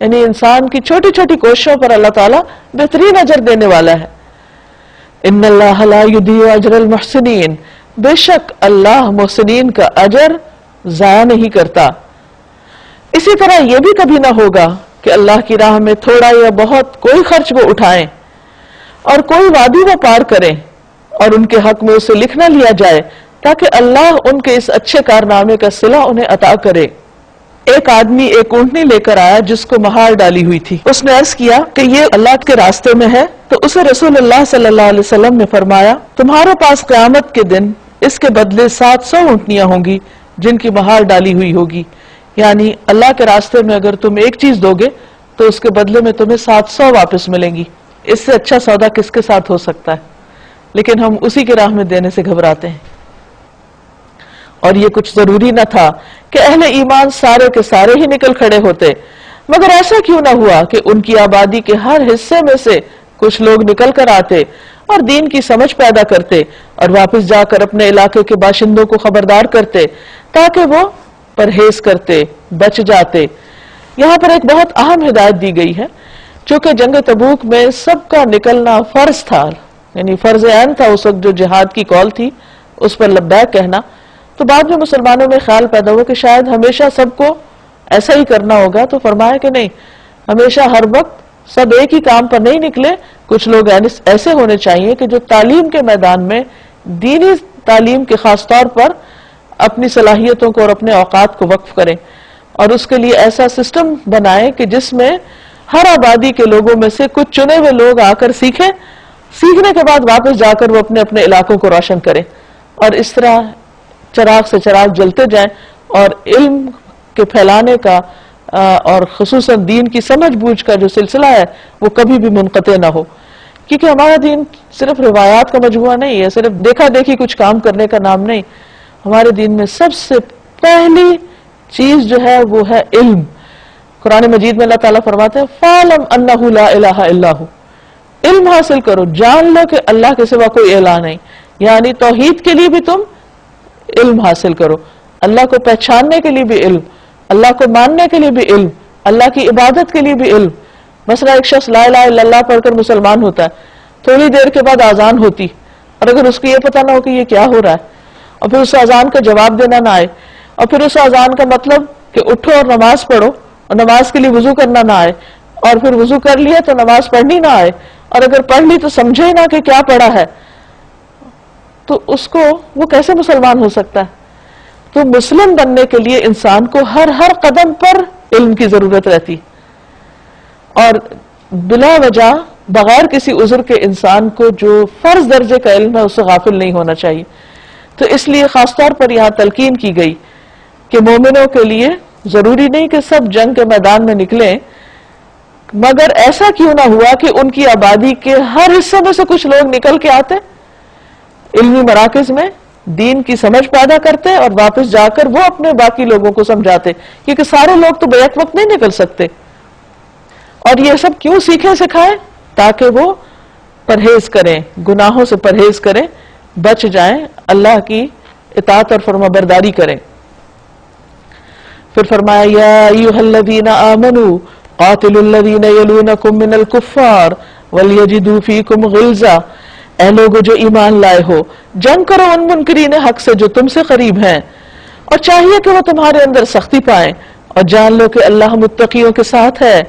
یعنی انسان کی چھوٹی چھوٹی کوششوں پر اللہ تعالیٰ بہترین اجر دینے والا ہے. ان اللہ لا یضیع اجر المحسنین, بے شک اللہ محسنین کا اجر ضائع نہیں کرتا. اسی طرح یہ بھی کبھی نہ ہوگا کہ اللہ کی راہ میں تھوڑا یا بہت کوئی خرچ وہ اٹھائیں اور کوئی وادی وہ پار کریں اور ان کے حق میں اسے لکھ نہ لیا جائے تاکہ اللہ ان کے اس اچھے کارنامے کا صلہ انہیں عطا کرے. ایک آدمی ایک اونٹنی لے کر آیا جس کو مہار ڈالی ہوئی تھی. اس نے عرض کیا کہ یہ اللہ کے راستے میں ہے, تو اسے رسول اللہ صلی اللہ علیہ وسلم نے فرمایا تمہارے پاس قیامت کے دن اس کے بدلے 700 اونٹنیاں ہوں گی جن کی مہار ڈالی ہوئی ہوگی. یعنی اللہ کے راستے میں اگر تم ایک چیز دو گے تو اس کے بدلے میں تمہیں 700 واپس ملیں گی. اس سے اچھا سودا کس کے ساتھ ہو سکتا ہے؟ لیکن ہم اسی کے راہ میں دینے سے گھبراتے ہیں. اور یہ کچھ ضروری نہ تھا کہ اہل ایمان سارے کے سارے ہی نکل کھڑے ہوتے, مگر ایسا کیوں نہ ہوا کہ ان کی آبادی کے ہر حصے میں سے کچھ لوگ نکل کر آتے اور دین کی سمجھ پیدا کرتے اور واپس جا کر اپنے علاقے کے باشندوں کو خبردار کرتے تاکہ وہ پرہیز کرتے, بچ جاتے. یہاں پر ایک بہت اہم ہدایت دی گئی ہے. چونکہ جنگ تبوک میں سب کا نکلنا فرض تھا, یعنی فرض عین تھا اس وقت جو جہاد کی کال تھی اس پر لبیک کہنا, تو بعد میں مسلمانوں میں خیال پیدا ہوا کہ شاید ہمیشہ سب کو ایسا ہی کرنا ہوگا. تو فرمایا کہ نہیں, ہمیشہ ہر وقت سب ایک ہی کام پر نہیں نکلے, کچھ لوگ ایسے ہونے چاہیے کہ جو تعلیم کے میدان میں دینی تعلیم کے خاص طور پر اپنی صلاحیتوں کو اور اپنے اوقات کو وقف کریں. اور اس کے لیے ایسا سسٹم بنائے کہ جس میں ہر آبادی کے لوگوں میں سے کچھ چنے ہوئے لوگ آ کر سیکھیں، سیکھنے کے بعد واپس جا کر وہ اپنے اپنے علاقوں کو روشن کریں، اور اس طرح چراغ سے چراغ جلتے جائیں، اور علم کے پھیلانے کا اور خصوصاً دین کی سمجھ بوجھ کا جو سلسلہ ہے وہ کبھی بھی منقطع نہ ہو. کیونکہ ہمارا دین صرف روایات کا مجموعہ نہیں ہے، صرف دیکھا دیکھی کچھ کام کرنے کا نام نہیں. ہمارے دین میں سب سے پہلی چیز جو ہے وہ ہے علم. قرآن مجید میں اللہ تعالیٰ فرماتے ہیں فَعْلَمْ أَنَّهُ لَا إِلَهَ إِلَّا هُوَ، علم حاصل کرو، جان لو کہ اللہ کے سوا کوئی الہ نہیں. یعنی توحید کے لیے بھی تم علم حاصل کرو، اللہ کو پہچاننے کے لیے بھی علم، اللہ کو ماننے کے لیے بھی علم، اللہ کی عبادت کے لیے بھی علم. مثلا ایک شخص لا الہ الا اللہ پڑھ کر مسلمان ہوتا ہے، تھوڑی دیر کے بعد آزان ہوتی، اور اگر اس کو یہ پتہ نہ ہو کہ یہ کیا ہو رہا ہے، اور پھر اس آزان کا جواب دینا نہ آئے، اور پھر اس آزان کا مطلب کہ اٹھو اور نماز پڑھو، اور نماز کے لیے وضو کرنا نہ آئے، اور پھر وضو کر لیا تو نماز پڑھنی نہ آئے، اور اگر پڑھ لی تو سمجھے نہ کہ کیا پڑھا ہے، تو اس کو وہ کیسے مسلمان ہو سکتا ہے؟ تو مسلم بننے کے لیے انسان کو ہر قدم پر علم کی ضرورت رہتی، اور بلا وجہ بغیر کسی عذر کے انسان کو جو فرض درجے کا علم ہے اس سے غافل نہیں ہونا چاہیے. تو اس لیے خاص طور پر یہاں تلقین کی گئی کہ مومنوں کے لیے ضروری نہیں کہ سب جنگ کے میدان میں نکلیں، مگر ایسا کیوں نہ ہوا کہ ان کی آبادی کے ہر حصے میں سے کچھ لوگ نکل کے آتے، علمی مراکز میں دین کی سمجھ پیدا کرتے، اور واپس جا کر وہ اپنے باقی لوگوں کو سمجھاتے، کیونکہ سارے لوگ تو بیک وقت نہیں نکل سکتے. اور یہ سب کیوں سیکھیں سکھائیں؟ تاکہ وہ پرہیز کریں، گناہوں سے پرہیز کریں، بچ جائیں، اللہ کی اطاعت اور فرمانبرداری کریں. پھر فرمایا یا ایھا الذین آمنوا قاتلوا الذین یلونکم من الکفار ولیجدوا فیکم غلظہ، اے لوگو جو ایمان لائے ہو، جنگ کرو ان منکرین حق سے جو تم سے قریب ہیں، اور چاہیے کہ وہ تمہارے اندر سختی پائیں، اور جان لو کہ اللہ متقیوں کے ساتھ ہے.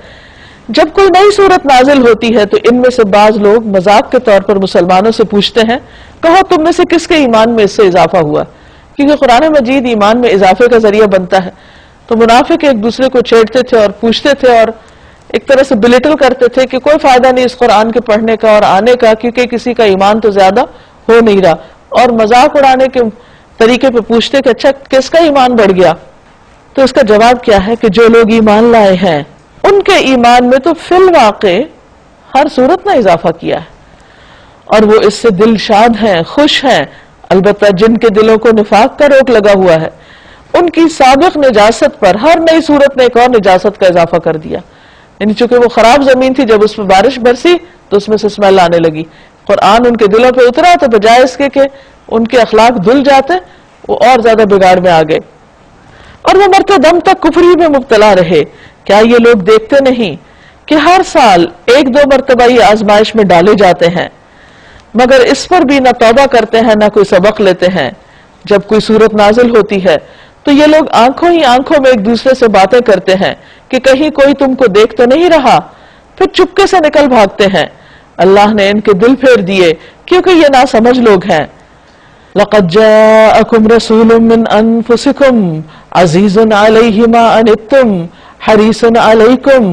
جب کوئی نئی صورت نازل ہوتی ہے تو ان میں سے بعض لوگ مذاق کے طور پر مسلمانوں سے پوچھتے ہیں کہو تم میں سے کس کے ایمان میں اس سے اضافہ ہوا، کیونکہ قرآن مجید ایمان میں اضافے کا ذریعہ بنتا ہے. تو منافق ایک دوسرے کو چھیڑتے تھے اور پوچھتے تھے اور ایک طرح سے بلیٹل کرتے تھے کہ کوئی فائدہ نہیں اس قرآن کے پڑھنے کا اور آنے کا، کیونکہ کسی کا ایمان تو زیادہ ہو نہیں رہا، اور مذاق اڑانے کے طریقے پہ پوچھتے کہ اچھا کس کا ایمان بڑھ گیا. تو اس کا جواب کیا ہے کہ جو لوگ ایمان لائے ہیں ان کے ایمان میں تو فی الواقع ہر صورت میں اضافہ کیا ہے، اور وہ اس سے دل شاد ہیں، خوش ہیں. البتہ جن کے دلوں کو نفاق کا روک لگا ہوا ہے ان کی سابق نجاست پر ہر نئی صورت نے ایک اور نجاست کا اضافہ کر دیا. یعنی چونکہ وہ خراب زمین تھی، جب اس پہ بارش برسی تو اس میں سے اسمیل آنے لگی. قرآن ان کے دلوں پہ اترا تو بجائے اس کے کہ ان کے اخلاق دھل جاتے، وہ اور زیادہ بگاڑ میں آ گئے، اور وہ مرتے دم تک کفری میں مبتلا رہے. کیا یہ لوگ دیکھتے نہیں کہ ہر سال ایک دو مرتبہ یہ آزمائش میں ڈالے جاتے ہیں، مگر اس پر بھی نہ توبہ کرتے ہیں نہ کوئی سبق لیتے ہیں. جب کوئی صورت نازل ہوتی ہے تو یہ لوگ آنکھوں ہی آنکھوں میں ایک دوسرے سے باتیں کرتے ہیں کہ کہیں کوئی تم کو دیکھ تو نہیں رہا، پھر چپکے سے نکل بھاگتے ہیں. اللہ نے ان کے دل پھیر دیے کیونکہ یہ ناسمجھ لوگ ہیں. لَقَدْ جَاءَكُمْ رَسُولٌ مِّنْ أَنفُسِكُمْ عَزِيزٌ عَلَيْهِ مَا عَنِتُّمْ حَرِيصٌ عَلَيْكُمْ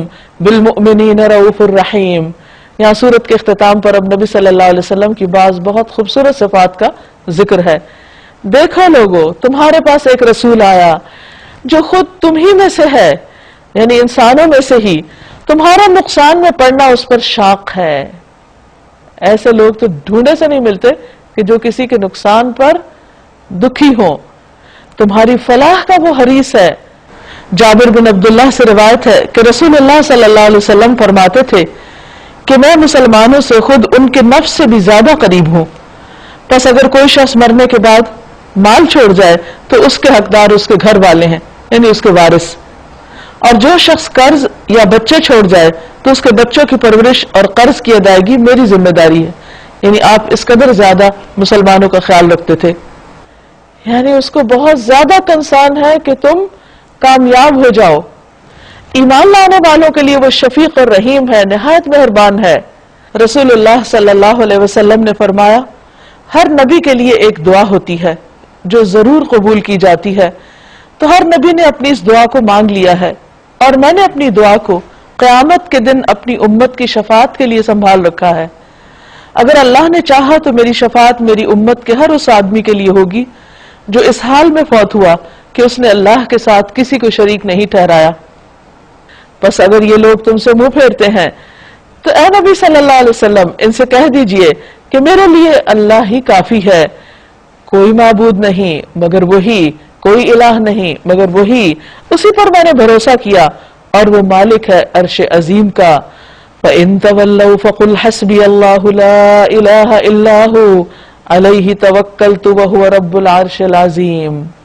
بِالْمُؤْمِنِينَ رَءُوفٌ رَحِيمٌ. یہاں سورت کے اختتام پر اب نبی صلی اللہ علیہ وسلم کی بعض بہت خوبصورت صفات کا ذکر ہے. دیکھو لوگو، تمہارے پاس ایک رسول آیا جو خود تم ہی میں سے ہے، یعنی انسانوں میں سے ہی، تمہارا نقصان میں پڑنا اس پر شاق ہے. ایسے لوگ تو ڈھونڈے سے نہیں ملتے کہ جو کسی کے نقصان پر دکھی ہوں. تمہاری فلاح کا وہ حریص ہے. جابر بن عبداللہ سے روایت ہے کہ رسول اللہ صلی اللہ علیہ وسلم فرماتے تھے کہ میں مسلمانوں سے خود ان کے نفس سے بھی زیادہ قریب ہوں. بس اگر کوئی شخص مرنے کے بعد مال چھوڑ جائے تو اس کے حقدار اس کے گھر والے ہیں، یعنی اس کے وارث، اور جو شخص قرض یا بچے چھوڑ جائے تو اس کے بچوں کی پرورش اور قرض کی ادائیگی میری ذمہ داری ہے. یعنی آپ اس قدر زیادہ مسلمانوں کا خیال رکھتے تھے. یعنی اس کو بہت زیادہ کنسرن ہے کہ تم کامیاب ہو جاؤ. ایمان لانے والوں کے لیے وہ شفیق اور رحیم ہے، نہایت مہربان ہے. رسول اللہ صلی اللہ علیہ وسلم نے فرمایا ہر نبی کے لیے ایک دعا ہوتی ہے جو ضرور قبول کی جاتی ہے، تو ہر نبی نے اپنی اس دعا کو مانگ لیا ہے، اور میں نے اپنی دعا کو قیامت کے دن اپنی امت کی شفاعت کے لیے سنبھال رکھا ہے۔ اگر اللہ نے چاہا تو میری شفاعت میری امت کے ہر اس آدمی کے لیے ہوگی جو اس حال میں فوت ہوا کہ اس نے اللہ کے ساتھ کسی کو شریک نہیں ٹھہرایا۔ بس اگر یہ لوگ تم سے منہ پھیرتے ہیں تو اے نبی صلی اللہ علیہ وسلم ان سے کہہ دیجئے کہ میرے لیے اللہ ہی کافی ہے، کوئی معبود نہیں مگر وہی، کوئی الہ نہیں مگر وہی، اسی پر میں نے بھروسہ کیا اور وہ مالک ہے عرش عظیم کا۔ فَإِن تَوَلَّوْا فَقُلْ حَسْبِيَ اللَّهُ لَا إِلَٰهَ إِلَّا هُوَ عَلَيْهِ تَوَكَّلْتُ وَهُوَ رَبُّ الْعَرْشِ الْعَظِيمِ۔